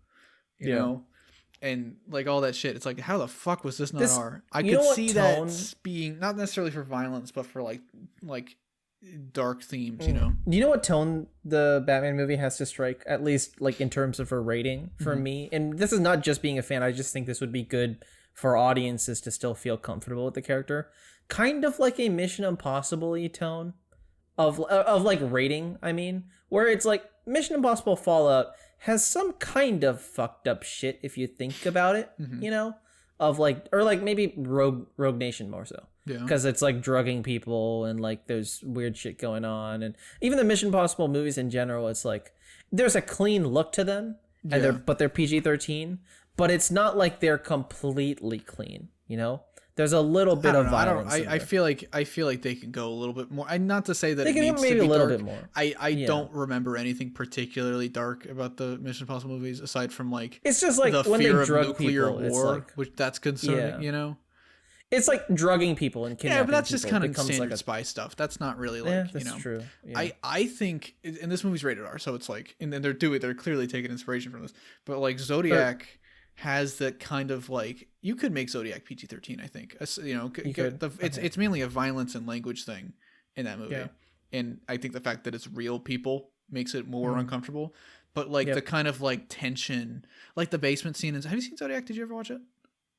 You know, and like all that shit. It's like, how the fuck was this not R? I could see that being not necessarily for violence, but for like dark themes, you know. Do you know what tone the Batman movie has to strike, at least like in terms of a rating for me? And this is not just being a fan. I just think this would be good for audiences to still feel comfortable with the character. Kind of like a Mission Impossible-y tone of like rating, I mean, where it's like Mission Impossible Fallout has some kind of fucked up shit if you think about it, you know, of like, or like maybe Rogue Nation more so. Yeah. Because it's like drugging people and like there's weird shit going on. And even the Mission Impossible movies in general, it's like there's a clean look to them, and they're PG-13, but it's not like they're completely clean, you know? There's a little bit of violence. I feel like they can go a little bit more. Not to say that they it needs to be a little dark. Bit more. I don't remember anything particularly dark about the Mission Impossible movies aside from like it's just like the when fear they drug of nuclear people, war, like, which that's concerning, you know. It's like drugging people and kidnapping. Yeah, but that's just kind of standard like spy stuff. That's not really like that's you know. True. Yeah. I think, and this movie's rated R, so it's like, and then they're clearly taking inspiration from this. But like Zodiac has that kind of like, you could make Zodiac PG-13. I think you know it's mainly a violence and language thing in that movie, and I think the fact that it's real people makes it more uncomfortable. But like the kind of like tension, like the basement scene. Have you seen Zodiac? Did you ever watch it?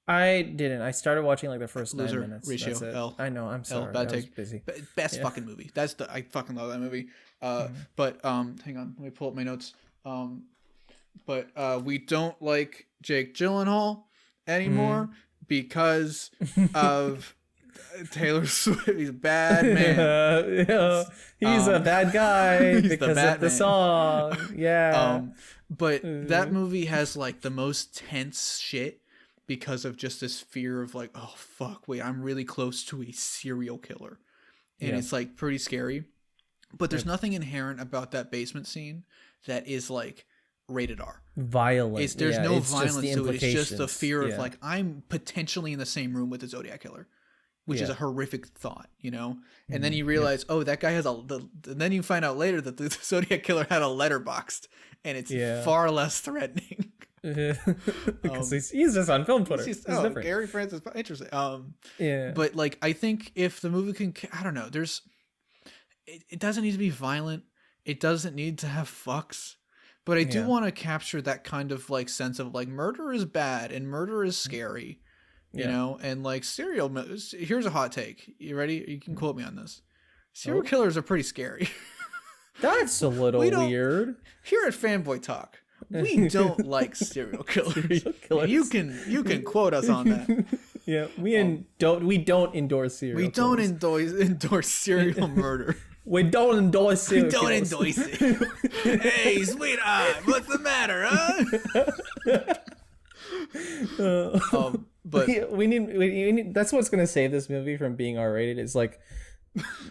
I didn't. I started watching like the first 9 Loser minutes. ratio L. I know. I'm sorry. Bad I was take. busy. Best fucking movie. I fucking love that movie. But hang on, let me pull up my notes. But we don't like Jake Gyllenhaal anymore because of Taylor Swift. He's a bad man. He's a bad guy because of the song. Yeah. But that movie has like the most tense shit because of just this fear of like, oh fuck, wait, I'm really close to a serial killer. And it's like pretty scary. But there's nothing inherent about that basement scene that is like rated R. Violent. There's no violence to it. It's just the fear of like, I'm potentially in the same room with the Zodiac killer, which is a horrific thought, you know? And then you realize, oh, that guy has and then you find out later that the Zodiac killer had a letterboxd, and it's far less threatening. Because he's just on film footage. He's different. Gary Francis, interesting. But like, I think if the movie can, I don't know, it doesn't need to be violent. It doesn't need to have fucks, but I do want to capture that kind of like sense of like murder is bad and murder is scary, you know, and like here's a hot take. You ready? You can quote me on this. Serial killers are pretty scary. That's a little weird. Here at Fanboy Talk, we don't like serial killers. You can quote us on that. Yeah, we don't endorse serial. We don't endorse serial murder. We don't endorse serial. We don't endorse it. Hey, sweetheart, what's the matter, huh? But we need. That's what's gonna save this movie from being R-rated. Is like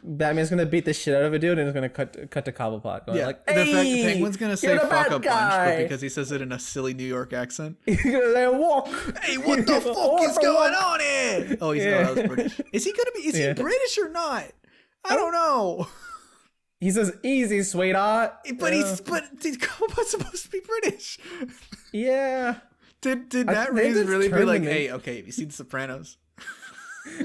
Batman's gonna beat the shit out of a dude and it's gonna cut to Cobblepot. Going like, hey, the fact the Penguin's gonna say fuck a bunch, guy. but because he says it in a silly New York accent. He's gonna say walk. Hey, what the fuck is going on here? Oh, that was British. Is he gonna be? Is he British or not? I don't know. He says easy, sweetheart. But Cobblepot's supposed to be British. Yeah. Did Matt Reeves really be like, hey, okay, have you seen The Sopranos?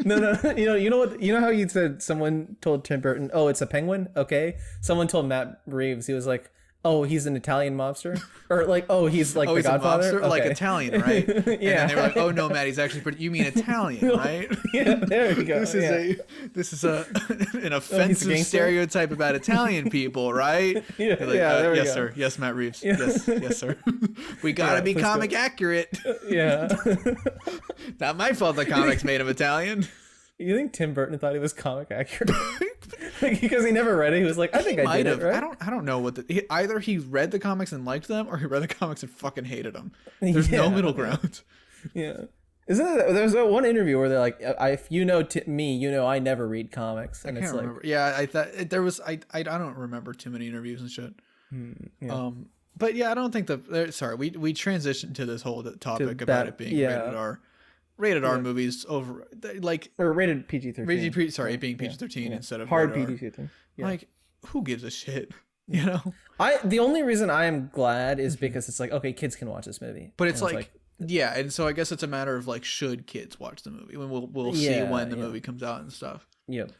No. You know what? You know how you said someone told Tim Burton, "Oh, it's a penguin." Okay. Someone told Matt Reeves, he was like, "Oh, he's an Italian mobster," or like, "Oh, he's like the Godfather." A mobster? Okay. Like Italian, right? Yeah. And then they were like, "Oh no, Matt, he's actually pretty." You mean Italian, right? Yeah. There we go. This is an offensive stereotype about Italian people, right? Yeah. Like, There we go. Yes, sir. Yes, Matt Reeves. Yes, sir. We gotta be comic accurate. Yeah. Not my fault the comics made him Italian. You think Tim Burton thought he was comic accurate? Because he never read it. He was like, I think I did it, right? I don't know what either he read the comics and liked them, or he read the comics and fucking hated them. There's no middle ground. Yeah. Isn't it? There's that one interview where they're like, if you know me, you know I never read comics. And I can't remember. Yeah, I thought there was. I don't remember too many interviews and shit. Yeah. But yeah, I don't think sorry, we transitioned to this whole topic about it being rated R. Rated R movies over like or rated PG-13. Sorry, being PG-13 instead of hard PG-13. Yeah. Like, who gives a shit? You know. The only reason I am glad is because it's like, okay, kids can watch this movie, but it's like yeah, and so I guess it's a matter of like, should kids watch the movie? When we'll see when the movie comes out and stuff. Yep.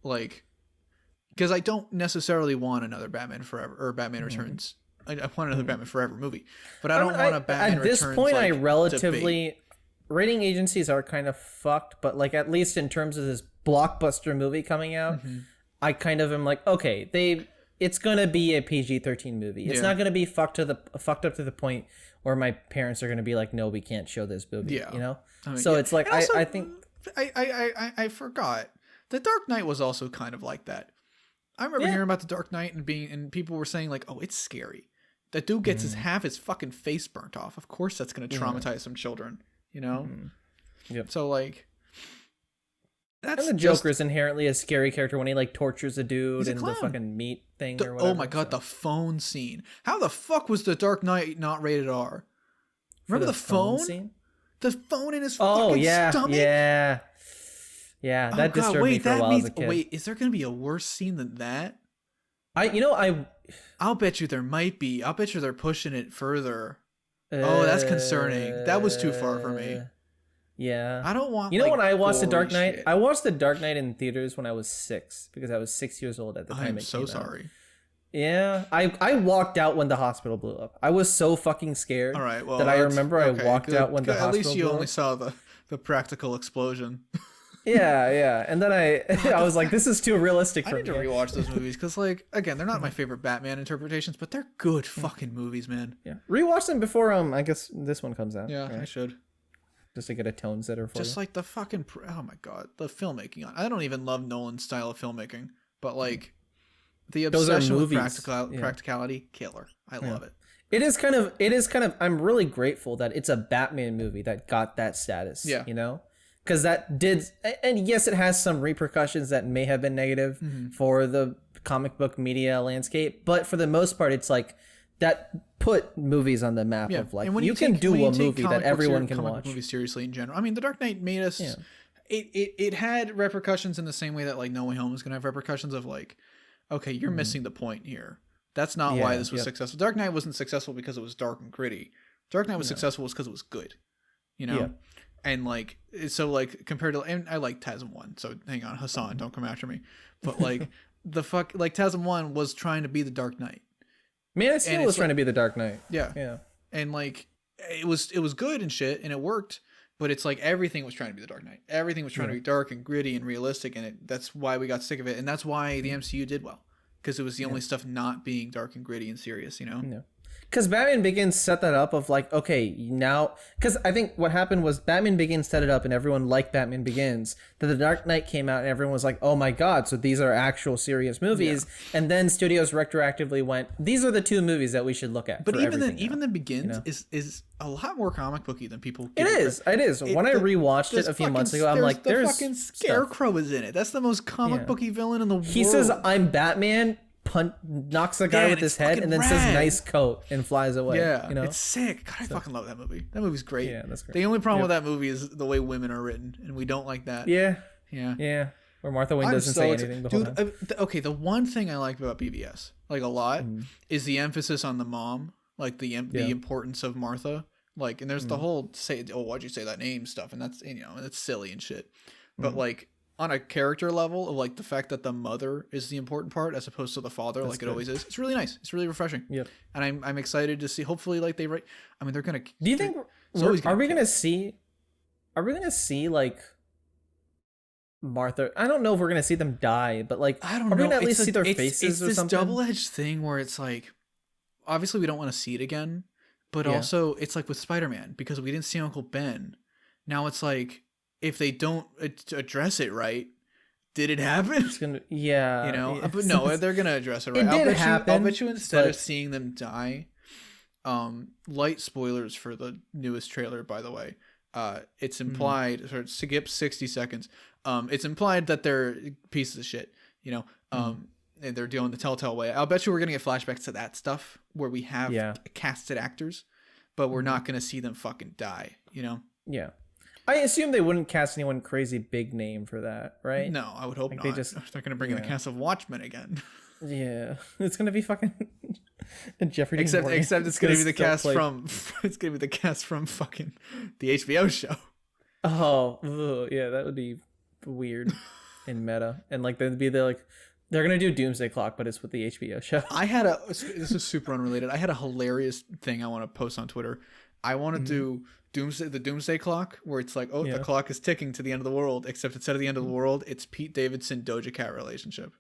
Like, because I don't necessarily want another Batman Forever or Batman Returns. I want another Batman Forever movie, but I don't want a Batman Returns. At this point, I relatively. Rating agencies are kind of fucked, but like at least in terms of this blockbuster movie coming out, I kind of am like, okay, it's gonna be a PG-13 movie. It's not gonna be fucked up to the point where my parents are gonna be like, no, we can't show this movie. Yeah. You know? I mean, so it's like also, I think I forgot. The Dark Knight was also kind of like that. I remember hearing about the Dark Knight and people were saying like, oh, it's scary. That dude gets half his fucking face burnt off. Of course that's gonna traumatize some children. You know? Yep. So like that's and the Joker's inherently a scary character when he like tortures a dude and the fucking meat thing or whatever. Oh my god, the phone scene. How the fuck was the Dark Knight not rated R? Remember the phone scene? The phone in his fucking stomach? Yeah, that disturbed me for a while as a kid. Wait, is there gonna be a worse scene than that? I'll bet you there might be. I'll bet you they're pushing it further. Oh, that's concerning. That was too far for me. Yeah. I don't want. You know, when I watched The Dark Knight, I watched The Dark Knight in theaters when I was 6 because I was 6 years old at the time. I'm so sorry. Yeah, I walked out when the hospital blew up. I was so fucking scared. All right, well, that I remember I walked out when the hospital blew up. At least you only saw the practical explosion. Yeah, and then I was like, this is too realistic for me. I need to rewatch those movies because, like, again, they're not my favorite Batman interpretations, but they're good fucking movies, man. Yeah, rewatch them before I guess this one comes out. Yeah, right? I should. Just to get a tone setter for just you. Like the fucking oh my god, the filmmaking on. I don't even love Nolan's style of filmmaking, but like the obsession with practicality, killer. I love it. It is kind of. I'm really grateful that it's a Batman movie that got that status. Yeah, you know. Because that did, and yes, it has some repercussions that may have been negative for the comic book media landscape, but for the most part, it's like that put movies on the map of like you can do a movie that everyone can watch. Movies seriously in general. I mean, The Dark Knight made us. Yeah. It had repercussions in the same way that like No Way Home is going to have repercussions of like, okay, you're missing the point here. That's not why this was successful. Dark Knight wasn't successful because it was dark and gritty. Dark Knight was successful because it was good. You know. Yeah. And like, so like compared to, and I like TASM 1, so hang on, Hassan, don't come after me. But like TASM 1 was trying to be The Dark Knight. Man of Steel was trying to be the Dark Knight. Yeah. And like it was good and shit, and it worked. But it's like everything was trying to be the Dark Knight. Everything was trying to be dark and gritty and realistic, and that's why we got sick of it, and that's why the MCU did well, because it was the only stuff not being dark and gritty and serious, you know? Yeah. Because Batman Begins set that up of like, okay, now... Because I think what happened was Batman Begins set it up and everyone liked Batman Begins. Then The Dark Knight came out and everyone was like, oh my god, so these are actual serious movies. Yeah. And then studios retroactively went, these are the two movies that we should look at. But even The Begins is a lot more comic booky than people get. It is. When I rewatched it a few months ago, I'm like, there's fucking Scarecrow is in it. That's the most comic booky villain in the world. He says, I'm Batman... knocks a guy with his head and then says nice coat and flies away. Yeah, you know? It's sick. God, I fucking love that movie. That movie's great. Yeah, that's great. The only problem with that movie is the way women are written, and we don't like that. Yeah. Where Martha Wayne doesn't say anything the whole time. Okay, the one thing I like about BVS, like a lot, is the emphasis on the mom, like the importance of Martha. Like, and there's the whole why'd you say that name stuff, and that's, you know, it's silly and shit. But like, on a character level of like the fact that the mother is the important part as opposed to the father, it always is. It's really nice. It's really refreshing. Yep. And I'm excited to see. Hopefully, like they write. I mean, they're gonna. Do you think? Are we gonna see like Martha? I don't know if we're gonna see them die, but like, I don't know. Are we gonna at least see their faces it's or this something? double-edged thing where it's like, obviously we don't want to see it again, but also it's like with Spider-Man, because we didn't see Uncle Ben. Now it's like, if they don't address it right, did it happen? It's gonna, you know, but no, they're gonna address it right. I'll bet you instead of seeing them die, light spoilers for the newest trailer, by the way. It's implied, or skip 60 seconds. It's implied that they're pieces of shit, you know. And they're doing the Telltale way. I'll bet you we're gonna get flashbacks to that stuff where we have casted actors, but we're not gonna see them fucking die, you know. Yeah. I assume they wouldn't cast anyone crazy big name for that, right? No, I would hope not. They're going to bring in the cast of Watchmen again. Yeah, it's going to be fucking Jeffrey Dean Except it's going to be the cast from fucking the HBO show. Oh, yeah, that would be weird and meta. And like they're going to do Doomsday Clock, but it's with the HBO show. This is super unrelated. I had a hilarious thing I want to post on Twitter. I want to do the Doomsday Clock, where it's like, the clock is ticking to the end of the world, except instead of the end of the world, it's Pete Davidson Doja Cat relationship.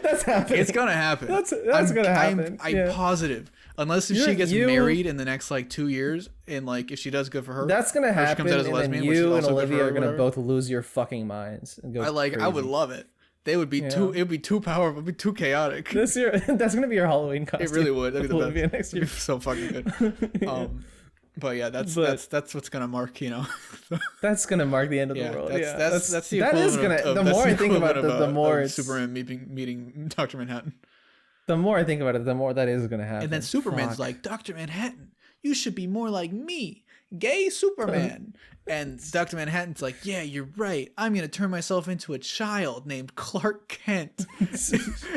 That's happening. It's gonna happen. That's gonna happen. I'm positive. Unless if she gets married in the next like 2 years, and like if she does good for her, that's gonna happen. She comes out as a lesbian, and you and Olivia are gonna both lose your fucking minds and go. I would love it. They would be too. It would be too powerful. It would be too chaotic. That's gonna be your Halloween costume. It really would. That'd be Olivia next year. So fucking good. But yeah, that's what's gonna mark. You know, that's gonna mark the end of the world. That's the that is gonna. The more I think about it, the more Superman meeting Dr. Manhattan. The more I think about it, the more that is gonna happen. And then Superman's like, Dr. Manhattan, you should be more like me, gay Superman. And Dr. Manhattan's like, yeah, you're right. I'm going to turn myself into a child named Clark Kent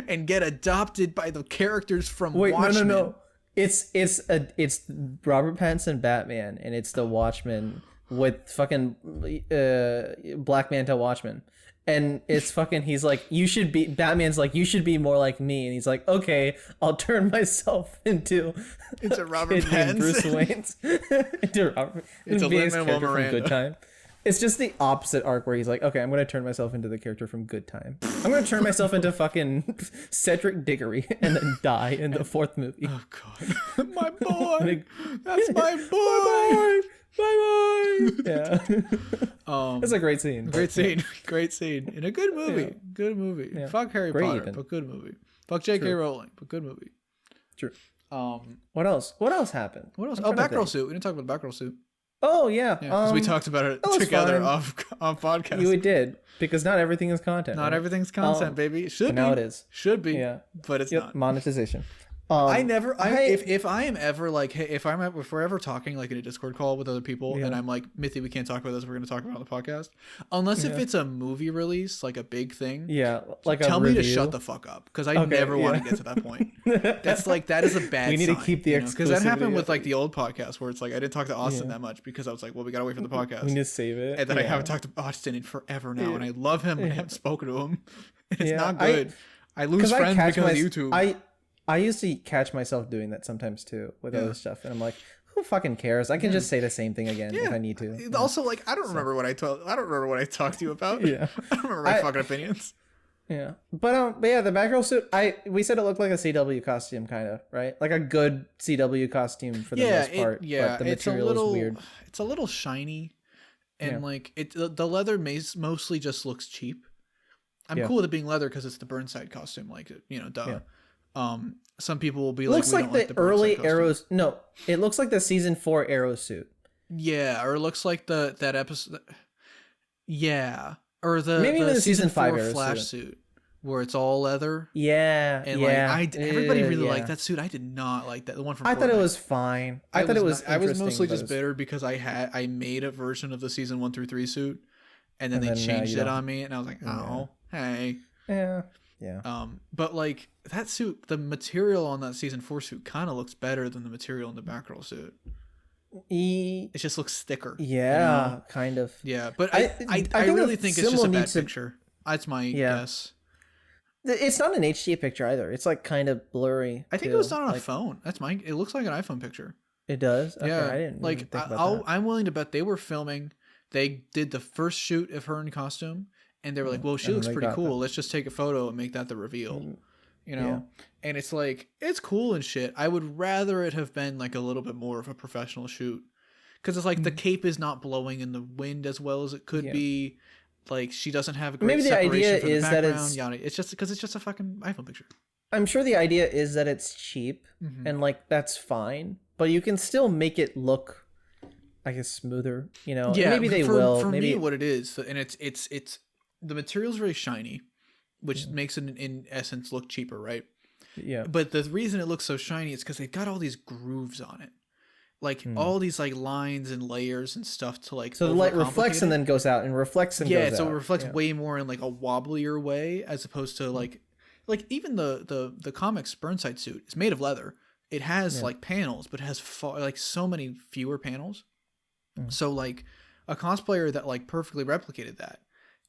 and get adopted by the characters from Watchmen. No. It's Robert Pattinson Batman, and it's the Watchmen with fucking Black Manta Watchmen. And it's fucking, Batman's like, you should be more like me. And he's like, okay, I'll turn myself into Robert Pattinson. Bruce Wayne's. It's a Lin-Manuel Miranda. From Good Time. It's just the opposite arc where he's like, okay, I'm going to turn myself into the character from Good Time. I'm going to turn myself into fucking Cedric Diggory and then die in the fourth movie. Oh, God. My boy. That's my boy. Bye. Yeah. It's a great scene. Great scene. In a good movie. Yeah. Good movie. Yeah. Fuck Harry Potter, but good movie. Fuck J.K. Rowling, but good movie. True. What else? What else happened? Batgirl suit. We didn't talk about the Batgirl suit. Oh yeah. Because we talked about it together off podcast. We did, because not everything is content. Not everything's content, baby. It should be. Now it is. Should be. Yeah. But it's not. Monetization. If I am ever like, hey, if we're ever talking like in a Discord call with other people, and I'm like, Mithi, we can't talk about this, we're going to talk about it on the podcast, unless if it's a movie release, like a big thing. Like tell me to shut the fuck up, because I never want to get to that point. That is a bad. We need sign, to keep the exclusivity, because that happened with like the old podcast where it's like I didn't talk to Austin that much because I was like, well, we got to wait for the podcast. We need to save it, and then I haven't talked to Austin in forever now, and I love him, and I haven't spoken to him. It's not good. I lose friends because of YouTube. I used to catch myself doing that sometimes too with other stuff, and I'm like, who fucking cares? I can just say the same thing again if I need to. Also, like, I don't remember what I talked to you about. Yeah, I don't remember my fucking opinions. Yeah, but yeah, the Batgirl suit. We said it looked like a CW costume, kind of, right? Like a good CW costume for the most part. But the material is weird. It's a little shiny, and like the leather mostly just looks cheap. I'm cool with it being leather because it's the Burnside costume, like duh. Yeah. Some people will be like, looks like the early Arrows. No, it looks like the season 4 Arrow suit. Yeah, or it looks like that episode. Yeah, or maybe even the season 5 Arrow Flash suit where it's all leather. Yeah, and like everybody really liked that suit. I did not like that. The one from I thought it was fine. I thought it was. I was mostly just bitter because I made a version of the season 1 through 3 suit, and then they changed it on me, and I was like, oh, hey. Yeah. Yeah. But like that suit, the material on that season 4 suit kind of looks better than the material in the Batgirl suit. It just looks thicker. Yeah, kind of. Yeah, but I really think it's just a bad picture. That's my guess. It's not an HD picture either. It's like kind of blurry. I think it was done on a phone. It looks like an iPhone picture. It does. Okay, yeah, I didn't like think about that. I'm willing to bet they were filming. They did the first shoot of her in costume. And they were like, well, she looks pretty cool. Let's just take a photo and make that the reveal. And it's like, it's cool and shit. I would rather it have been like a little bit more of a professional shoot. Because it's like the cape is not blowing in the wind as well as it could be. Like, she doesn't have a great separation from the background. Maybe the idea is that it's just because it's just a fucking iPhone picture. I'm sure the idea is that it's cheap and like that's fine. But you can still make it look, I guess, smoother. Yeah, maybe they will. For maybe me, what it is, and it's the material's very shiny, which makes it in essence look cheaper, right? Yeah. But the reason it looks so shiny is because they've got all these grooves on it, like all these like lines and layers and stuff to like. So the light reflects and then goes out and reflects and goes out. Yeah, so it reflects way more in like a wobblier way as opposed to like even the comics Burnside suit is made of leather. It has like panels, but it has so many fewer panels. So like a cosplayer that like perfectly replicated that,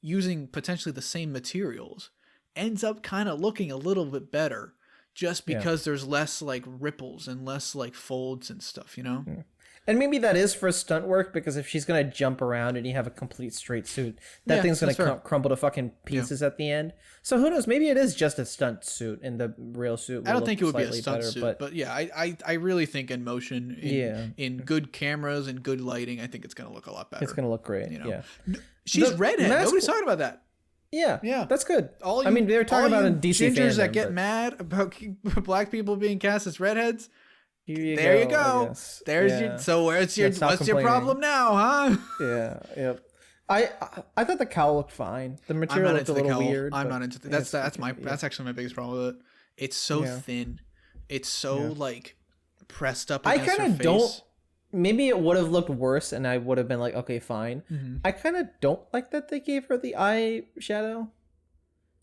using potentially the same materials, ends up kind of looking a little bit better just because there's less like ripples and less like folds and stuff, And maybe that is for stunt work, because if she's going to jump around and you have a complete straight suit, that thing's going to crumble to fucking pieces at the end. So who knows? Maybe it is just a stunt suit and the real suit will I don't think it would be a stunt better, suit, but yeah, I really think in motion, in good cameras and good lighting, I think it's going to look a lot better. It's going to look great, She's redhead. Nobody's talking about that. Yeah, that's good. I mean, they're talking about in DC gingers fandom, that get mad about black people being cast as redheads. There you go. So what's your problem now, huh? Yeah. I thought the cowl looked fine. The material looked a little weird. I'm not into that's actually my biggest problem with it. It's so thin. It's so like pressed up against her face. I kind of don't. Maybe it would have looked worse, and I would have been like, okay, fine. I kind of don't like that they gave her the eyeshadow.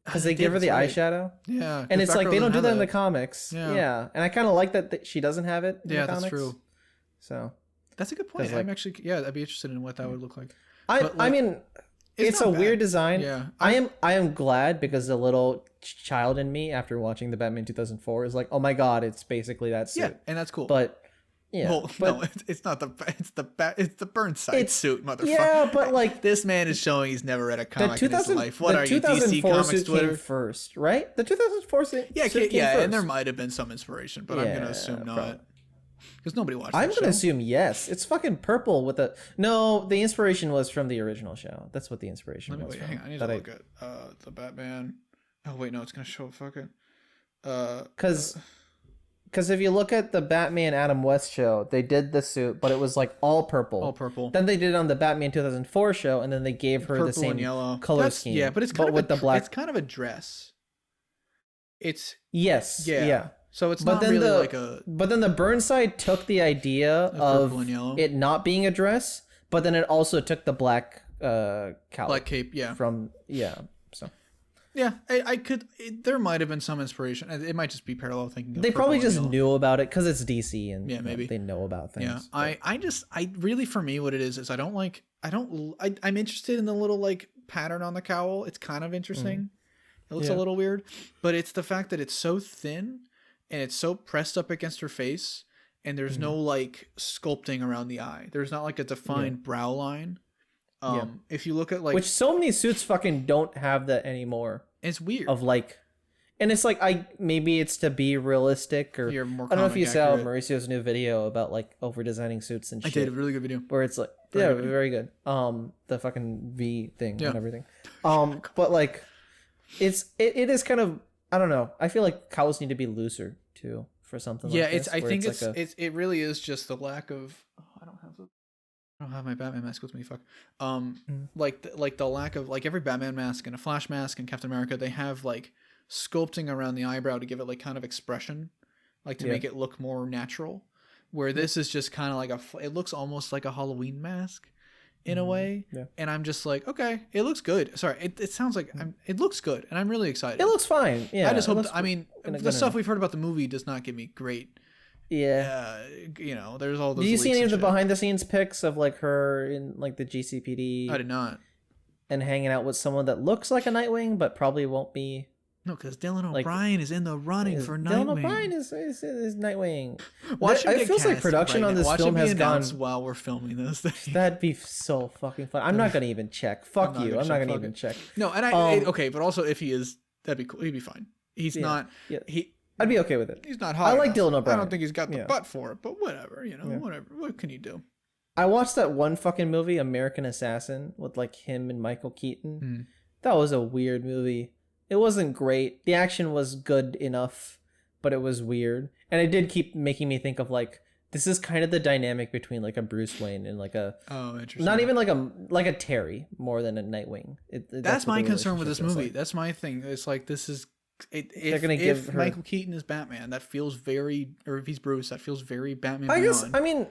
Because they give her the eyeshadow. Yeah. And it's like, they don't do that in the comics. Yeah. And I kind of like that she doesn't have it in the comics. That's true. So. That's a good point. I'm actually, I'd be interested in what that would look like. I mean, it's a weird design. Yeah. I am glad, because the little child in me, after watching the Batman 2004, is like, oh my God, it's basically that suit. Yeah, and that's cool. But. Yeah, no, it's not it's the Burnside suit, motherfucker. Yeah, but like this man is showing he's never read a comic in his life. What are you, DC Comics Twitter? Came first, right? The 2004 suit. Yeah, first. And there might have been some inspiration, but I'm gonna assume not, because nobody watched. I'm gonna assume yes. It's fucking purple with a the inspiration was from the original show. That's what the inspiration was. Hang on, I need to look at the Batman. Oh wait, no, it's gonna show fucking. Because if you look at the Batman Adam West show, they did the suit, but it was like all purple. All purple. Then they did it on the Batman 2004 show, and then they gave her the same color scheme. Yeah, but it's kind of with the black. It's kind of a dress. It's yeah. So it's not really like a. But then the Burnside took the idea of it not being a dress, but then it also took the black cowl. Black cape, So. Yeah, I could. There might have been some inspiration. It might just be parallel thinking. They probably just knew about it because it's DC, and maybe they know about things. Yeah, I really, for me, what it is I'm interested in the little like pattern on the cowl. It's kind of interesting, It looks a little weird, but it's the fact that it's so thin and it's so pressed up against her face, and there's no like sculpting around the eye. There's not like a defined brow line. If you look at like, which so many suits fucking don't have that anymore. it's weird. Of like, and it's like maybe it's to be realistic, or You're more I don't know if you saw comic Mauricio's new video about like over designing suits and I shit. did a really good video. Where it's like very good. The fucking V thing and everything. But like it is kind of, I don't know. I feel like cows need to be looser too for something like this. I think it really is just the lack of I don't have my Batman mask with me. Fuck. Like the lack of like every Batman mask and a Flash mask and Captain America, they have like sculpting around the eyebrow to give it like kind of expression, like to make it look more natural. Where this is just kind of like it looks almost like a Halloween mask in a way. Yeah. And I'm just like, okay, it looks good. Sorry, it sounds like it looks good, and I'm really excited. It looks fine. Yeah. I just hope. I mean, the stuff we've heard about the movie does not give me great. Yeah. You know, there's all those. Did you see any of the behind the scenes pics of like her in like the GCPD? I did not. And hanging out with someone that looks like a Nightwing, but probably won't be. No, because Dylan O'Brien is in the running for Nightwing. Dylan O'Brien is Nightwing. It feels like production on this film has gone. While we're filming this thing. That'd be so fucking fun. I'm not gonna even check. Fuck you. I'm not gonna even check. No, and okay, but also if he is, that'd be cool. He'd be fine. He's not. Yeah. I'd be okay with it. He's not hot. I like Dylan O'Brien. I don't think he's got the butt for it, but whatever. You know, whatever. What can you do? I watched that one fucking movie, American Assassin, with like him and Michael Keaton. That was a weird movie. It wasn't great. The action was good enough, but it was weird. And it did keep making me think of like, this is kind of the dynamic between like a Bruce Wayne and like a interesting. Not even like a Terry more than a Nightwing. That's my concern with this movie. Like. That's my thing. It's like this is if Michael Keaton is Batman, that feels very, or if he's Bruce, that feels very Batman Beyond.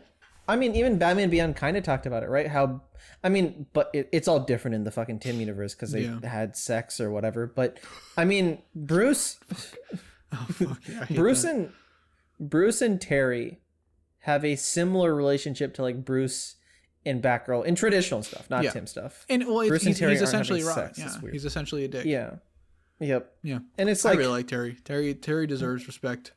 I mean, even Batman Beyond kind of talked about it, right? How, I mean, but it's all different in the fucking Tim universe because they had sex or whatever. But I mean, Bruce, Bruce and Terry have a similar relationship to like Bruce and Batgirl in traditional stuff, not Tim stuff. And Bruce and Terry he's essentially right. Yeah, he's essentially a dick. Yeah. Yep. Yeah. And it's like, I really like Terry. Terry deserves respect.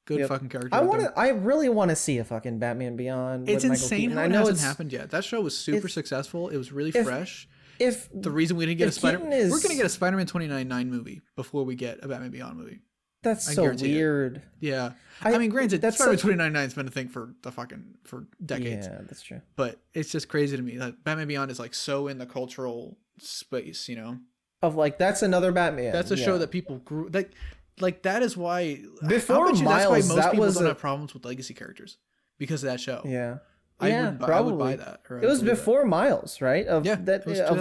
Good fucking character. I really want to see a fucking Batman Beyond. It's insane how it hasn't happened yet. That show was super successful. It was really fresh. If the reason we didn't get we're gonna get a Spider-Man 2099 movie before we get a Batman Beyond movie. That's so weird. It. Yeah. I mean, granted, Spider-Man 2099 has been a thing for decades. Yeah, that's true. But it's just crazy to me that Batman Beyond is like so in the cultural space, you know. Of like, that's another Batman. That's a show that people grew like that is why before Miles, that's why most people don't have problems with legacy characters because of that show. Yeah. I would buy that. It was before Miles, right? Of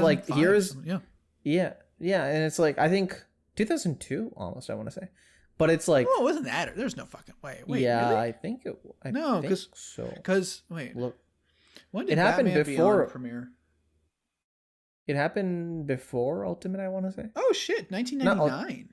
like here's yeah, and it's like I think 2002 almost I want to say, but it's like it wasn't that. There's no fucking way. Wait, yeah, really? I think it. Because wait, look, when did it happened Batman before Beyond premiere? It happened before Ultimate, I want to say. Oh shit, 1999.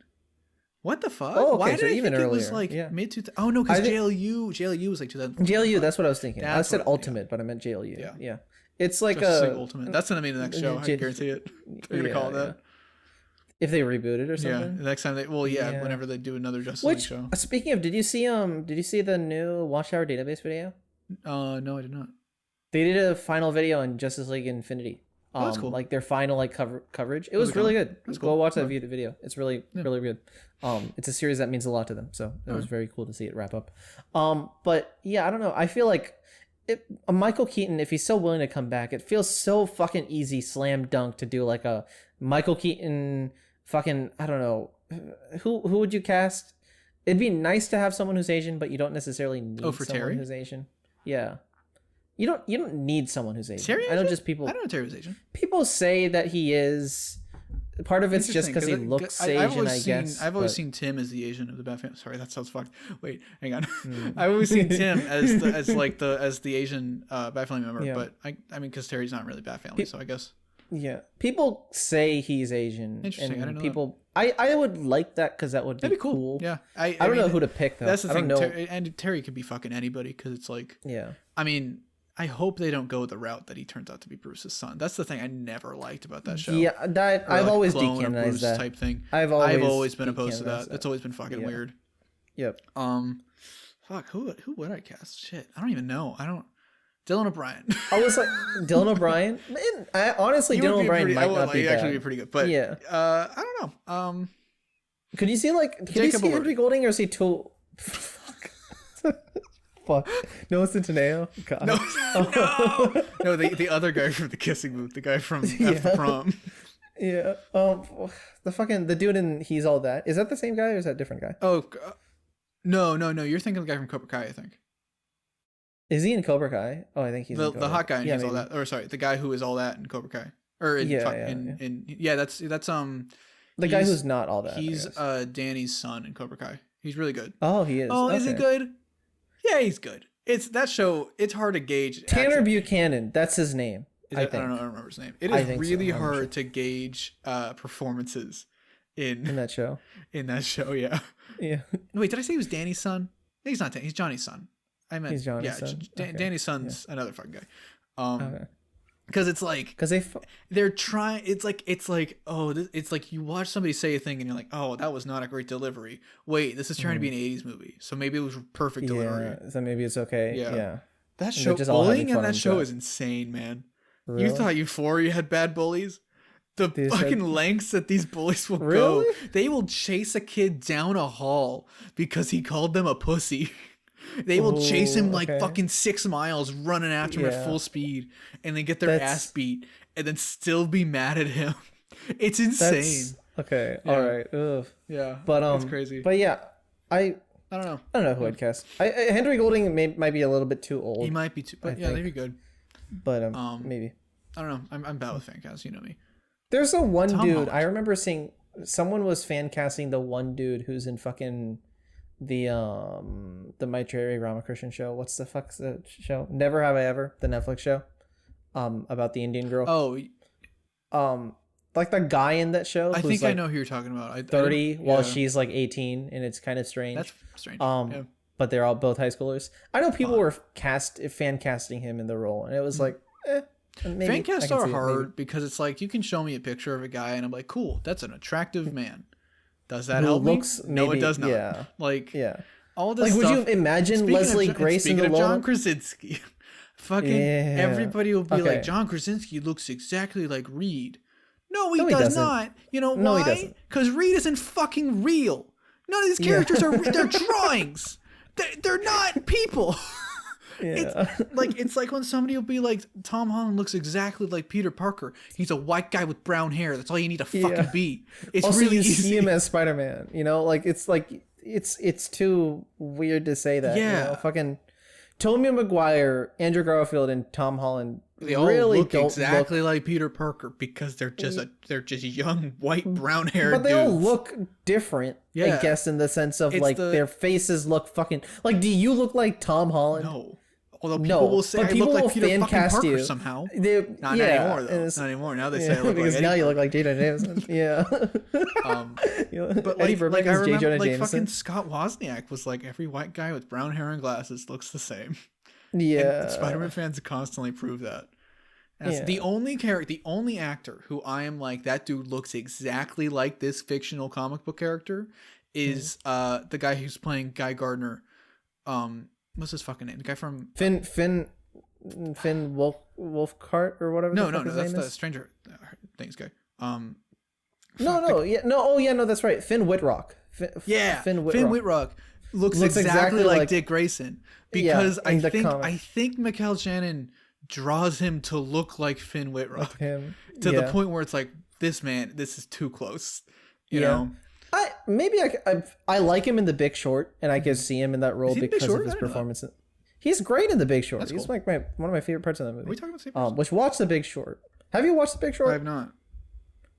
What the fuck? Oh, okay, Why did I even think earlier. It was like mid 2000. Oh no, because JLU was like 2000. JLU, that's what I was thinking. I said Ultimate, but I meant JLU. Yeah. It's like Ultimate. That's gonna be the next show. I can guarantee it. They're gonna call it that. If they reboot it or something. Yeah, the next time whenever they do another Justice League show. Speaking of, did you see the new Watchtower database video? No, I did not. They did a final video on Justice League Infinity. That's cool. Like their final coverage. It was really good. That's cool. Go watch that video. It's really good. It's a series that means a lot to them, so it was very cool to see it wrap up. But yeah, I don't know. I feel like Michael Keaton, if he's so willing to come back, it feels so fucking easy, slam dunk to do like a Michael Keaton fucking, I don't know, who would you cast? It'd be nice to have someone who's Asian, but you don't necessarily need someone Terry? Who's Asian. Yeah. You don't need someone who's Asian. Terry I know I don't know Terry was Asian. People say that he is. Part of it's just because he looks Asian, I guess. I've always seen Tim as the Asian of the Bat family. Sorry, that sounds fucked. Wait, hang on. I've always seen Tim as the Asian Bat family member. Yeah. But I mean, because Terry's not really Bat family, so I guess. Yeah, people say he's Asian. Interesting. And I don't know. People, I would like that because that would be cool. Yeah, I don't know who to pick though. That's the thing. And Terry could be fucking anybody because it's like. Yeah. I mean. I hope they don't go the route that he turns out to be Bruce's son. That's the thing I never liked about that show. Yeah, that I've always decanonized that type thing. I've always been opposed to that. It's always been fucking weird. Yep. Fuck. Who would I cast? Shit, I don't even know. Dylan O'Brien. I was like Dylan O'Brien. Man, honestly, Dylan O'Brien might not be bad. Actually be pretty good, but yeah. I don't know. Could you see Henry Golding, or is he too? Fuck. Noah Centineo? God. No, the other guy from the Kissing Booth, the guy from After Prom. Yeah. The dude in He's All That. Is that the same guy or is that a different guy? Oh, no. You're thinking of the guy from Cobra Kai, I think. Is he in Cobra Kai? Oh, I think he's the hot guy in He's All That. Or sorry, the guy who is all that in Cobra Kai. Or that's the guy who's not all that. He's Danny's son in Cobra Kai. He's really good. Oh, he is. Oh, is he good? Yeah, he's good. It's that show. It's hard to gauge. Tanner Buchanan. That's his name. I don't know. I don't remember his name. It is really hard to gauge performances in that show. In that show, yeah. Yeah. Wait, did I say he was Danny's son? No, he's not. He's Johnny's son. I meant. He's Johnny's son. Danny's son's another fucking guy. Because it's like, they're trying. It's like it's like you watch somebody say a thing and you're like, oh, that was not a great delivery. Wait, this is trying to be an '80s movie, so maybe it was perfect delivery. So maybe it's okay. Yeah. That show, bullying in that show is insane, man. Really? You thought Euphoria had bad bullies? The fucking lengths that these bullies will go. They will chase a kid down a hall because he called them a pussy. They will chase him like fucking 6 miles, running after him at full speed, and then get their ass beat, and then still be mad at him. It's insane. All right. Ugh. Yeah. But it's crazy. But yeah, I don't know who I'd cast. Henry Golding might be a little bit too old. He might be too, but they'd be good. But maybe. I don't know. I'm bad with fan casts. You know me. There's a one Tom dude Holland. I remember seeing someone was fan casting the one dude who's in fucking the Maitreyi Ramakrishnan show. What's the fuck's the show? Never Have I Ever, the Netflix show. About the Indian girl. Oh. Like the guy in that show. I think I know who you're talking about. 30 while she's like 18, and it's kind of strange. That's strange. But they're all both high schoolers. I know people were fan casting him in the role, and it was like, fan casts are hard because it's like you can show me a picture of a guy and I'm like, cool, that's an attractive man. Does that help me? No, it does not. Yeah. All this stuff. Would you imagine Leslie Grace in the role? John Krasinski. Fucking everybody will be like, John Krasinski looks exactly like Reed. No, he does not. You know why? Because Reed isn't fucking real. None of these characters they're drawings. They're not people. It's like when somebody will be like, Tom Holland looks exactly like Peter Parker. He's a white guy with brown hair. That's all you need to fucking be. It's also, really you easy. See him as Spider-Man. You know, it's too weird to say that. Yeah. You know? Fucking Tobey Maguire, Andrew Garfield, and Tom Holland. They all really look exactly like Peter Parker because they're just young white brown haired. But they all look different. I guess in the sense of their faces look fucking like. Do you look like Tom Holland? No. Although people will say I look like Peter fucking Parker somehow. Not anymore though. Not anymore. Now they say I look because like now Eddie you look like J. Jonah Jameson. Yeah. But Eddie Burbank is J. Jonah Jameson. Fucking Scott Wozniak was like, every white guy with brown hair and glasses looks the same. Yeah. And Spider-Man fans constantly prove that. The only actor who I am like, that dude looks exactly like this fictional comic book character is the guy who's playing Guy Gardner. What's his fucking name? The guy from Finn Wolfhard or whatever. No, that's the Stranger Things guy. That's right. Finn Wittrock. Finn Wittrock looks exactly like Dick Grayson because I think Michael Shannon draws him to look like Finn Wittrock to the point where it's like, this is too close. You know. I like him in The Big Short, and I could see him in that role because of his performance. He's great in The Big Short. He's like one of my favorite parts of the movie. Are we talking about the same person? Which watch The Big Short. Have you watched The Big Short? I have not.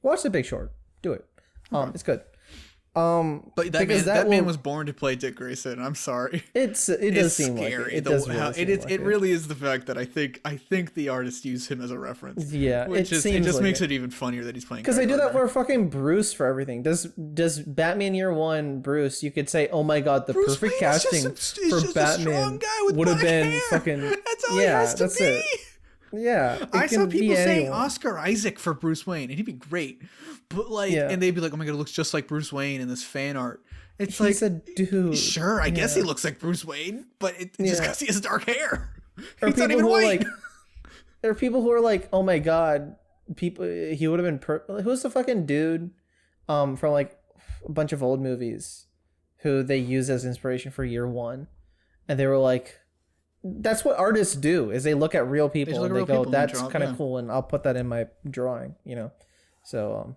Watch The Big Short. Do it. It's good. But that man was born to play Dick Grayson. I'm sorry. It does seem scary. like it. It does really seem like it really is the fact that I think the artist used him as a reference. Yeah, it just makes it even funnier that he's playing. Because they do that for fucking Bruce for everything. Does Batman Year One Bruce? You could say, oh my god, the Bruce perfect Wayne casting for Batman would have been hair. Fucking. That's all he has to be. It. Yeah, I saw people saying Oscar Isaac for Bruce Wayne, and he'd be great. But and they'd be like, "Oh my god, it looks just like Bruce Wayne in this fan art." It's He's a dude. Sure, I guess he looks like Bruce Wayne, but just because he has dark hair. Or he's not even white. There are people who are like, "Oh my god, he would have been who's the fucking dude from like a bunch of old movies who they use as inspiration for Year One," and they were like, that's what artists do, is they look at real people and they go, that's kind of cool, and I'll put that in my drawing, So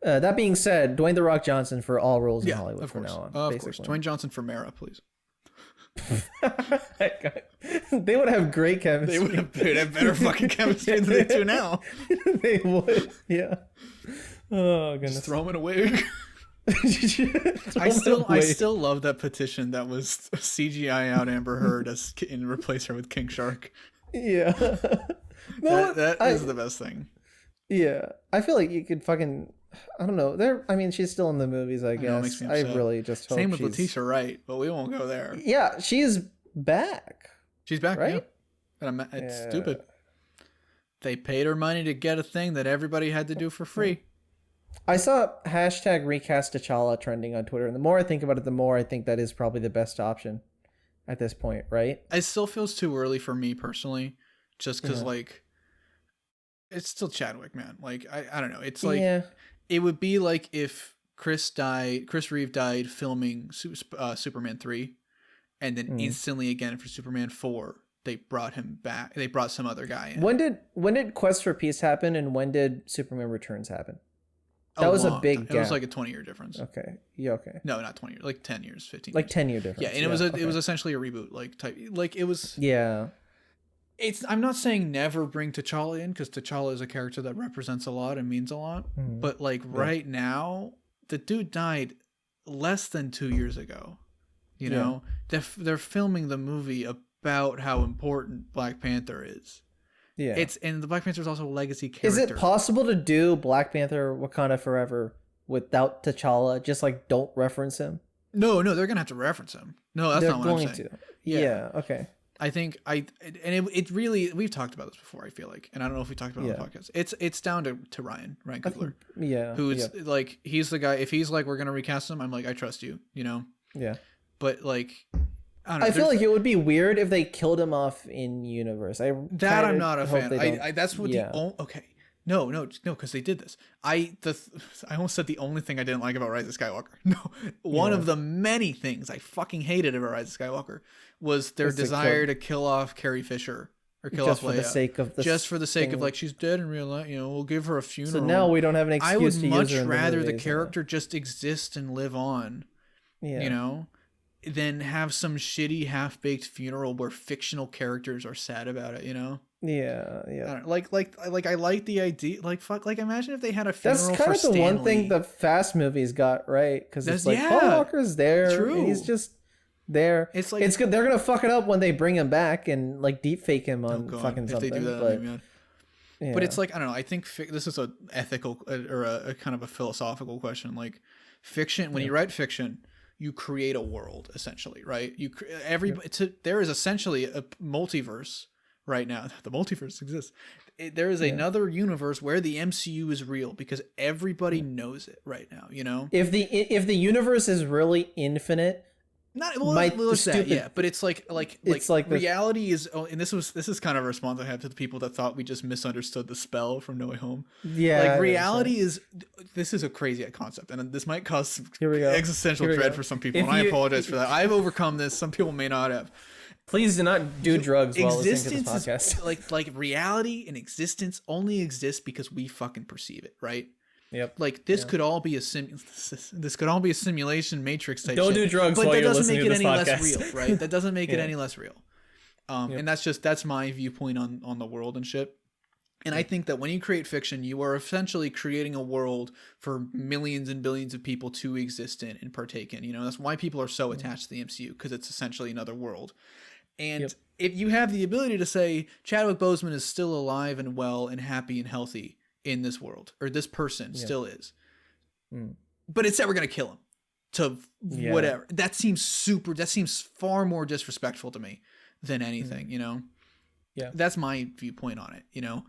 that being said, Dwayne "The Rock" Johnson for all roles in Hollywood from now on. Of course. Dwayne Johnson for Mara, please. They would have great chemistry. They'd have better fucking chemistry than they do now. They would, yeah. Oh goodness. Just throw him in a wig. I still love that petition that was CGI out Amber Heard and replace her with King Shark. Yeah. that is the best thing. Yeah. I feel like you could fucking, I don't know. She's still in the movies, I guess. I really just hope. Same with Letitia Wright, but we won't go there. Yeah, she's back. She's back, right? Yeah. And it's stupid. They paid her money to get a thing that everybody had to do for free. I saw hashtag recast T'Challa trending on Twitter, and the more I think about it, the more I think that is probably the best option at this point, right? It still feels too early for me personally, just because it's still Chadwick, man. Like I don't know. It's like it would be like if Chris Reeve died filming Superman 3, and then instantly again for Superman 4 they brought him back. They brought some other guy in. When did Quest for Peace happen, and when did Superman Returns happen? That was a big gap. It was like a 20-year difference. Okay. Yeah, okay. No, not 20 years. Like 10 years, 15 years. Like 10-year difference. Yeah, and it was essentially a reboot type. Like it was. Yeah. I'm not saying never bring T'Challa in, because T'Challa is a character that represents a lot and means a lot. Mm-hmm. But right now, the dude died less than 2 years ago. You know, they're filming the movie about how important Black Panther is. Yeah, and the Black Panther is also a legacy character. Is it possible to do Black Panther Wakanda Forever without T'Challa? Just like don't reference him. No, they're gonna have to reference him. No, that's not what I'm saying. Yeah, okay. I think it really, we've talked about this before, I feel like, and I don't know if we talked about it on the podcast. It's down to Ryan Coogler. Who's like, he's the guy. If he's like, we're gonna recast him, I'm like, I trust you, Yeah. But like, I don't know. I feel like it would be weird if they killed him off in universe. I'm not a fan. That's what okay. No, because they did this. I almost said the only thing I didn't like about Rise of Skywalker. No, one of the many things I fucking hated about Rise of Skywalker was their desire to kill off Carrie Fisher or kill off Leia. Just for the sake of like, she's dead in real life. We'll give her a funeral. So now we don't have an excuse to use her. I would much rather the character just exist and live on. Yeah. Than have some shitty half-baked funeral where fictional characters are sad about it. Yeah. I don't, like I like the idea. Like fuck. Like imagine if they had a funeral. That's kind of the one thing the Fast movies got right, because it's like Paul Walker's there. True. And he's just there. It's like it's good. They're gonna fuck it up when they bring him back and like deep fake him on fucking something. If they do that, but it's like, I don't know. I think this is a ethical or a kind of a philosophical question. Like fiction. When you write fiction, you create a world essentially, right? There is essentially a multiverse right now. The multiverse exists. There is another universe where the MCU is real because everybody knows it right now. If the universe is really infinite, but it's like reality is. And this is kind of a response I have to the people that thought we just misunderstood the spell from No Way Home. Yeah, like reality is. This is a crazy concept, and this might cause existential dread for some people. And I apologize for that. I've overcome this. Some people may not have. Please do not do drugs while listening to this podcast. Like reality and existence only exists because we fucking perceive it, right? Yep. Like this could all be a simulation matrix type Don't shit. do drugs while you're listening to this podcast. But that doesn't make it any less real, right? That doesn't make it any less real. And that's my viewpoint on the world and shit. And I think that when you create fiction, you are essentially creating a world for millions and billions of people to exist in and partake in. You know, that's why people are so attached to the MCU, because it's essentially another world. And if you have the ability to say Chadwick Boseman is still alive and well and happy and healthy in this world, or this person still is, but instead we're going to kill him to whatever. That seems far more disrespectful to me than anything, you know? Yeah. That's my viewpoint on it, you know?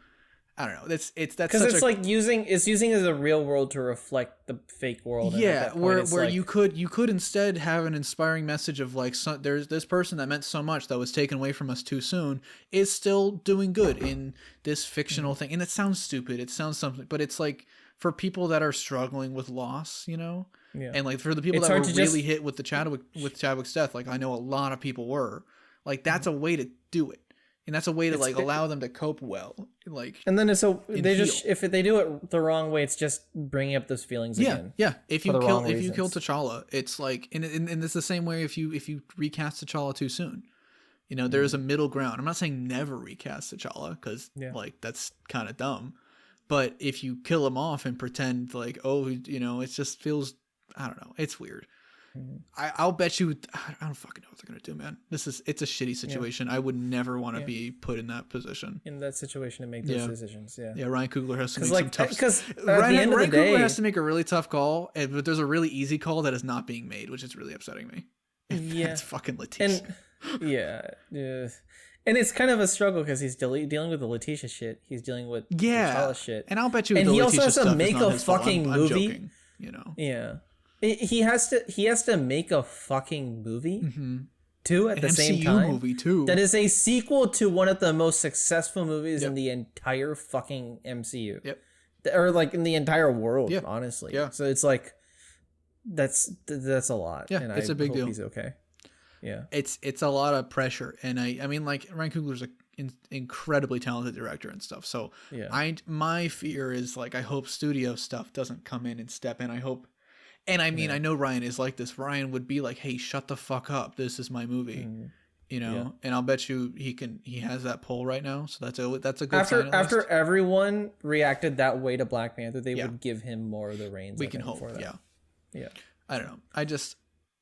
I don't know. That's because it's like using as a real world to reflect the fake world. Yeah, where like, you could instead have an inspiring message of like, there's this person that meant so much that was taken away from us too soon is still doing good in this fictional thing. And it sounds stupid. It sounds something, but it's like for people that are struggling with loss, you know, and like for the people that were really hit with Chadwick's death, like I know a lot of people were like, that's a way to do it. And that's a way to like allow them to cope well, like. And then if they do it the wrong way, it's just bringing up those feelings again. Yeah. If you kill T'Challa, it's like, and it's the same way if you recast T'Challa too soon, you know, there's a middle ground. I'm not saying never recast T'Challa because like that's kind of dumb, but if you kill him off and pretend like, oh, you know, it just feels, I don't know, it's weird. I'll bet you, I don't fucking know what they're gonna do, man. It's a shitty situation. I would never want to be put in that position. In that situation to make those decisions. Yeah. Ryan Coogler has to make some tough. Because Ryan Coogler has to make a really tough call, but there's a really easy call that is not being made, which is really upsetting me. Yeah, it's fucking Letitia. And and it's kind of a struggle because he's dealing with the Letitia shit. He's dealing with T'Challa shit, and I'll bet you. And he also has to make a fucking movie. I'm joking, you know. Yeah. He has to make a fucking movie too at the same time. Movie too. That is a sequel to one of the most successful movies in the entire fucking MCU. Yep. Or like in the entire world, honestly. Yeah. So it's like that's a lot. Yeah, and it's a big deal. He's okay. Yeah. It's a lot of pressure, and I mean like Ryan Coogler's an incredibly talented director and stuff. So my fear is like I hope studio stuff doesn't come in and step in. I hope. And I mean, I know Ryan is like this. Ryan would be like, "Hey, shut the fuck up. This is my movie," you know. Yeah. And I'll bet you he has that pull right now. So that's a good sign. After everyone reacted that way to Black Panther, they would give him more of the reins. We can hope. For that. Yeah. I don't know.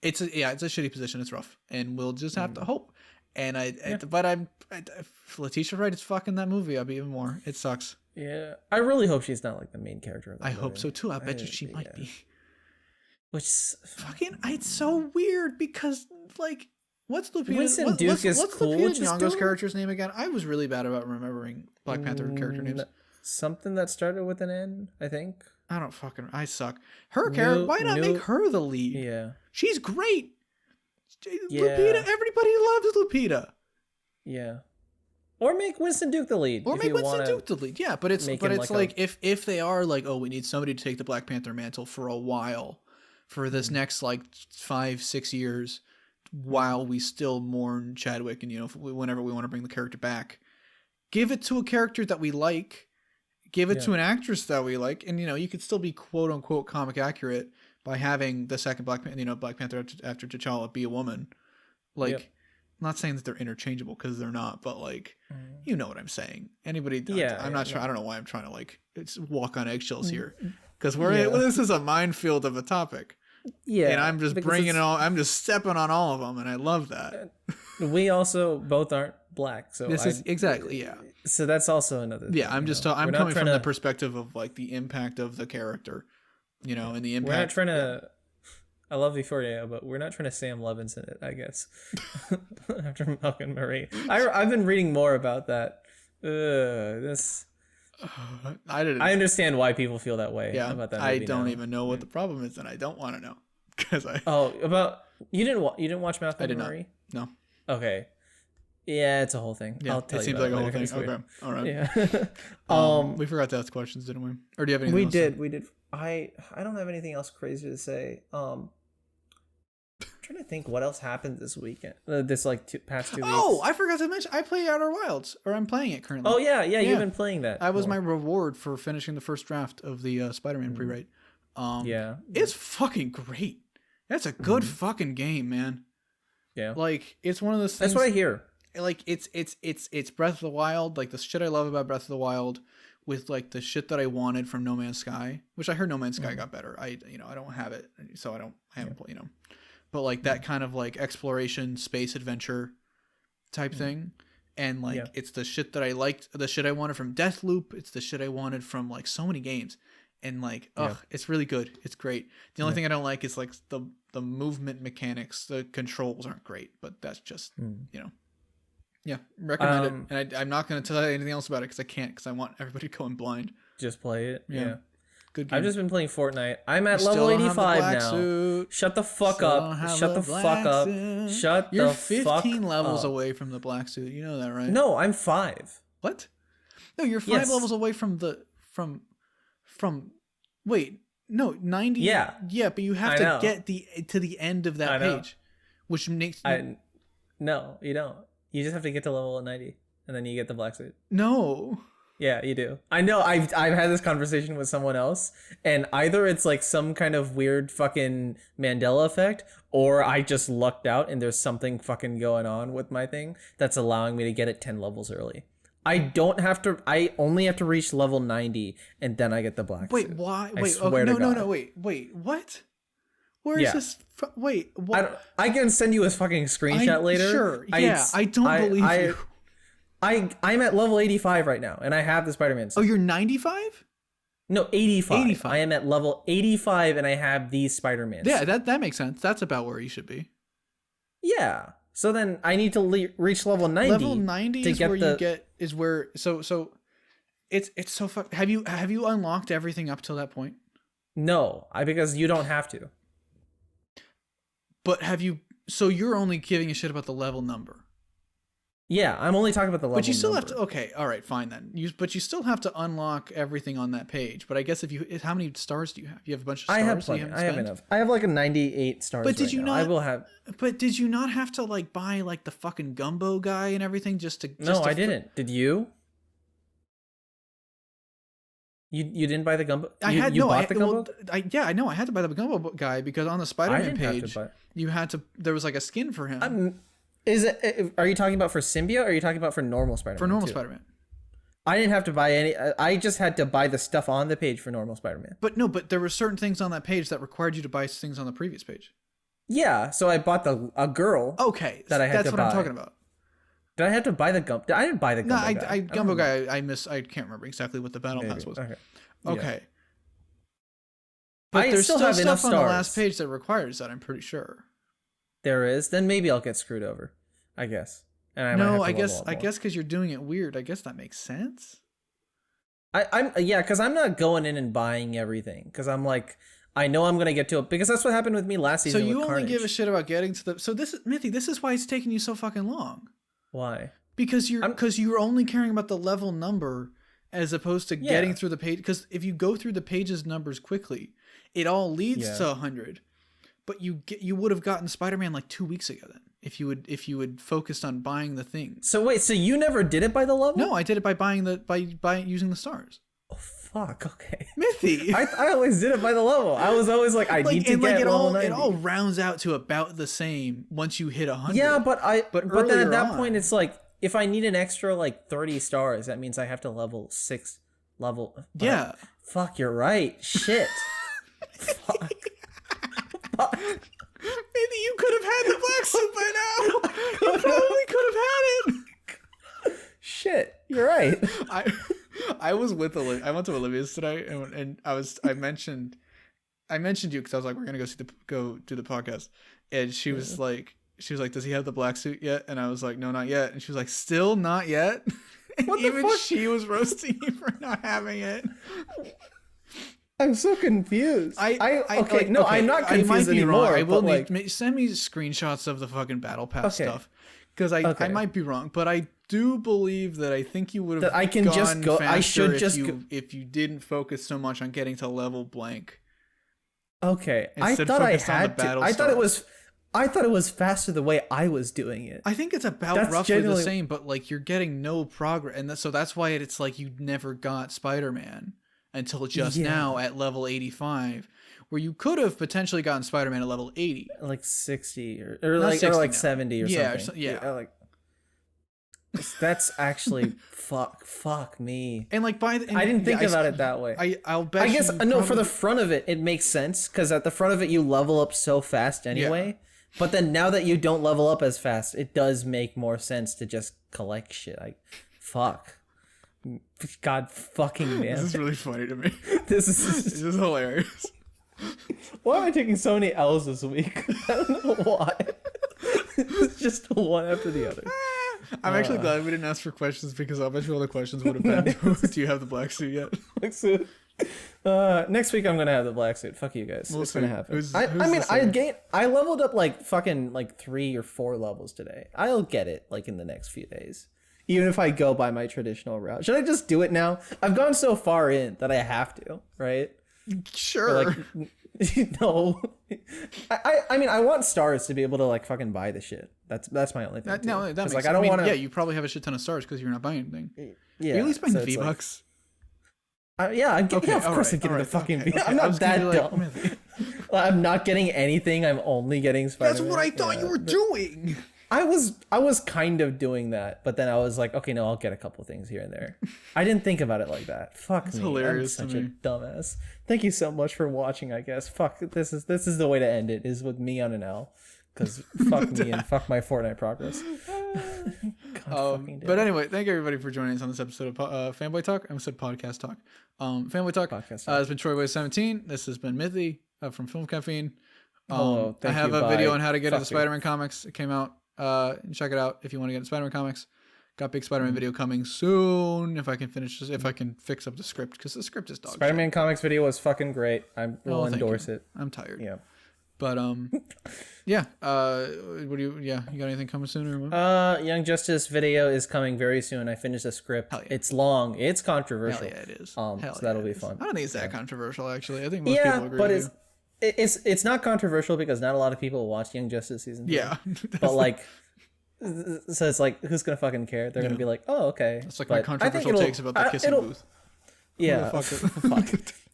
It's a shitty position. It's rough, and we'll just have to hope. And if Letitia Wright is fucking that movie, I'll be even more. It sucks. Yeah, I really hope she's not like the main character of that movie. Hope so too. I bet you she might be. Which fucking, it's so weird because like, what's Lupita? Winston Duke is cool. What's Lupita Nyong'o's character's name again? I was really bad about remembering Black Panther character names. Something that started with an N, I think. I suck. Her character. Why not make her the lead? Yeah, she's great. Lupita. Everybody loves Lupita. Yeah. Or make Winston Duke the lead. Or make Winston Duke the lead. Yeah, but it's like if they are like, oh, we need somebody to take the Black Panther mantle for a while. For this next like 5-6 years, while we still mourn Chadwick, and you know, whenever we want to bring the character back, give it to a character that we like, give it to an actress that we like, and you know, you could still be quote unquote comic accurate by having the second Black Panther after T'Challa be a woman. Like, I'm not saying that they're interchangeable because they're not, but like, you know what I'm saying. Anybody? I'm not sure. I don't know why I'm trying to like walk on eggshells here. Because this is a minefield of a topic. Yeah. And I'm just bringing it all. I'm just stepping on all of them. And I love that. We also both aren't black. So this is exactly. Yeah. So that's also another thing. Yeah. I'm coming from the perspective of like the impact of the character, you know, and the impact. We're not trying to. I love Euphoria, but we're not trying to Sam Levinson it, I guess. After Malcolm Marie. I've been reading more about that. I understand why people feel that way about that movie. I don't even know what the problem is, and I don't want to know because you didn't watch Malcolm Marie? No. Okay. Yeah, it's a whole thing. Yeah, I'll tell it you seems like a whole thing. Okay, all right. Yeah. We forgot to ask questions, didn't we? Or do you have anything? We did. I don't have anything else crazy to say. I'm trying to think what else happened this weekend. This past 2 weeks. Oh, I forgot to mention. I play Outer Wilds, or I'm playing it currently. Oh yeah. You've been playing that. That was my reward for finishing the first draft of the Spider-Man pre-write. It's fucking great. That's a good fucking game, man. Yeah, like it's one of those things. That's what I hear. like it's Breath of the Wild, like the shit I love about Breath of the Wild, with like the shit that I wanted from No Man's Sky, which I heard No Man's Sky got better. I don't have it, so I haven't played, but like that kind of like exploration, space adventure type thing. And like it's the shit that I liked, the shit I wanted from Deathloop. It's the shit I wanted from like so many games, and like it's really good. It's great. The only thing I don't like is like the movement mechanics. The controls aren't great, but that's just recommend it. And I'm not going to tell you anything else about it because I can't, because I want everybody to go in blind. Just play it. Yeah. Good game. I've just been playing Fortnite. I'm at level 85 now. Suit. Shut the fuck up. Shut the fuck up. Shut You're the fuck up. You're 15 levels away from the black suit. You know that, right? No, I'm 5. What? No, you're 5 levels away from wait, no, 90. Yeah. Yeah, but you have to get to the end of that page, which makes no, you don't. You just have to get to level 90 and then you get the black suit. No. Yeah, you do. I know. I've had this conversation with someone else, and either it's like some kind of weird fucking Mandela effect, or I just lucked out and there's something fucking going on with my thing that's allowing me to get it 10 levels early. I only have to reach level 90 and then I get the black Wait, suit. why? I Wait, swear to God. No, wait, what? Where is this? Wait, what? I can send you a fucking screenshot later. Sure, yeah, I don't believe you. I'm at level 85 right now, and I have the Spider-Man suit. Oh, you're 95? No, 85. I am at level 85, and I have these Spider-Man suits. Yeah, that makes sense. That's about where you should be. Yeah. So then I need to reach level 90. Level 90 is where you get so it's so have you unlocked everything up till that point? No, because you don't have to. But have you? So you're only giving a shit about the level number. Yeah, I'm only talking about the level. But you still number. have to. Okay, all right, fine then. But you still have to unlock everything on that page. But I guess how many stars do you have? You have a bunch of stars. I have plenty. I have enough. I have like a 98 stars. But did you not? I will have. But did you not have to like buy like the fucking gumbo guy and everything just to? No, I didn't. Did you? You didn't buy the gumbo? You bought the gumbo? I know. I had to buy the gumbo guy because on the Spider-Man page, you had to. There was like a skin for him. Are you talking about for symbiote or are you talking about for normal Spider-Man? For normal Spider-Man. I didn't have to buy any. I just had to buy the stuff on the page for normal Spider-Man. But there were certain things on that page that required you to buy things on the previous page. Yeah, so I bought a girl. Okay, that I had that's to what buy. I'm talking about. Did I have to buy the gumbo? I didn't buy the gumbo guy. Gumbo guy. I can't remember exactly what the battle pass was. Okay. Yeah. But there's still still have enough stuff on stars. the last page that requires that. I'm pretty sure. There is. Then maybe I'll get screwed over. I guess. And I guess because you're doing it weird. I guess that makes sense. Because I'm not going in and buying everything. Because I'm like, I know I'm gonna get to it because that's what happened with me last season. So you with only Carnage. give a shit about getting to the. So this is Mithi. This is why it's taking you so fucking long. Why? Because you're only caring about the level number as opposed to getting through the page. Because if you go through the page's numbers quickly, it all leads to 100. But you would have gotten Spider-Man like 2 weeks ago then if you would focused on buying the thing. So wait, so you never did it by the level? No, I did it by buying by using the stars. Oh fuck! Okay, Mithi. I always did it by the level. I was always like, I need to get level 90. It all rounds out to about the same once you hit 100. Yeah, but then at that point it's like if I need an extra like 30 stars, that means I have to level 6 level. Yeah. Fuck, you're right. Shit. Fuck. Maybe you could have had the black suit by now. You probably could have had it. Shit, you're right. I was with I went to Olivia's today, and I mentioned you because I was like, we're gonna go do the podcast, and she was like, does he have the black suit yet? And I was like, no, not yet. And she was like, still not yet. And what the even fuck? she was roasting you for not having it. I'm so confused. I'm not confused I might be anymore. Wrong. I will send me screenshots of the fucking battle pass stuff because I might be wrong, but I do believe that I think you would have. I can just go. I should just go if you didn't focus so much on getting to level blank. Okay, I thought I had to. I thought it was faster the way I was doing it. I think it's about roughly the same, but like you're getting no progress, and so that's why it's like you never got Spider-Man until just now at level 85, where you could have potentially gotten Spider-Man at level 80, like 60 or like 60 or like 70 or something. Yeah. That's actually fuck me. And like I didn't think about it that way. I'll bet. I guess you no. probably, For the front of it, it makes sense because at the front of it you level up so fast anyway. But then now that you don't level up as fast, it does make more sense to just collect shit. Fuck. God fucking man. This is really funny to me. This This is hilarious. Why am I taking so many L's this week? I don't know why. It's just one after the other. I'm actually glad we didn't ask for questions because I bet you all the questions would have been, do you have the black suit yet? Black suit. Next week I'm gonna have the black suit. Fuck you guys. It's gonna happen. I leveled up like fucking like 3 or 4 levels today. I'll get it like in the next few days. Even if I go by my traditional route. Should I just do it now? I've gone so far in that I have to, right? Sure. Like, no. I mean I want stars to be able to like fucking buy the shit. That's my only thing. No, that makes like sense. I don't want to. Yeah, you probably have a shit ton of stars because you're not buying anything. Yeah. You're at least buying so the V-Bucks. Yeah, of course I'm getting the fucking V. I'm not that dumb. I'm not getting anything. I'm only getting Spider-Man. That's what I thought you were doing. I was kind of doing that, but then I was like, okay, no, I'll get a couple things here and there. I didn't think about it like that. Fuck That's me. hilarious. I'm such a dumbass. Thank you so much for watching, I guess. Fuck, this is the way to end it, is with me on an L. Because fuck me and fuck my Fortnite progress. But anyway, thank everybody for joining us on this episode of Fanboy Talk. I almost said Podcast Talk. Fanboy Talk has been Troy Way 17. This has been Mithi from Film Caffeine. I have a video on how to get into Spider-Man comics. It came out. Check it out if you want to get into Spider-Man comics. Got big Spider-Man video coming soon. If I can finish this, if I can fix up the script, because the script is dog Spider-Man comics video was fucking great. I will endorse it. I'm tired. Yeah. But yeah. What do you? Yeah, you got anything coming soon or? Young Justice video is coming very soon. I finished the script. Yeah. It's long. It's controversial. Hell yeah, it is. So that'll be fun. I don't think it's that controversial actually. I think most people agree. But with it's not controversial because not a lot of people watch Young Justice season 2. Yeah. But like, so it's like, who's gonna fucking care? They're gonna be like, oh, okay. It's like my controversial takes about the kissing booth. Yeah. Fuck.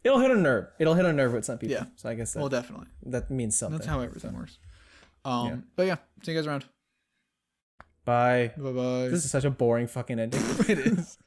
It'll hit a nerve. It'll hit a nerve with some people. Yeah. So I guess Well, definitely. that means something. That's how everything works. But yeah, see you guys around. Bye. Bye-bye. This is such a boring fucking ending. It is.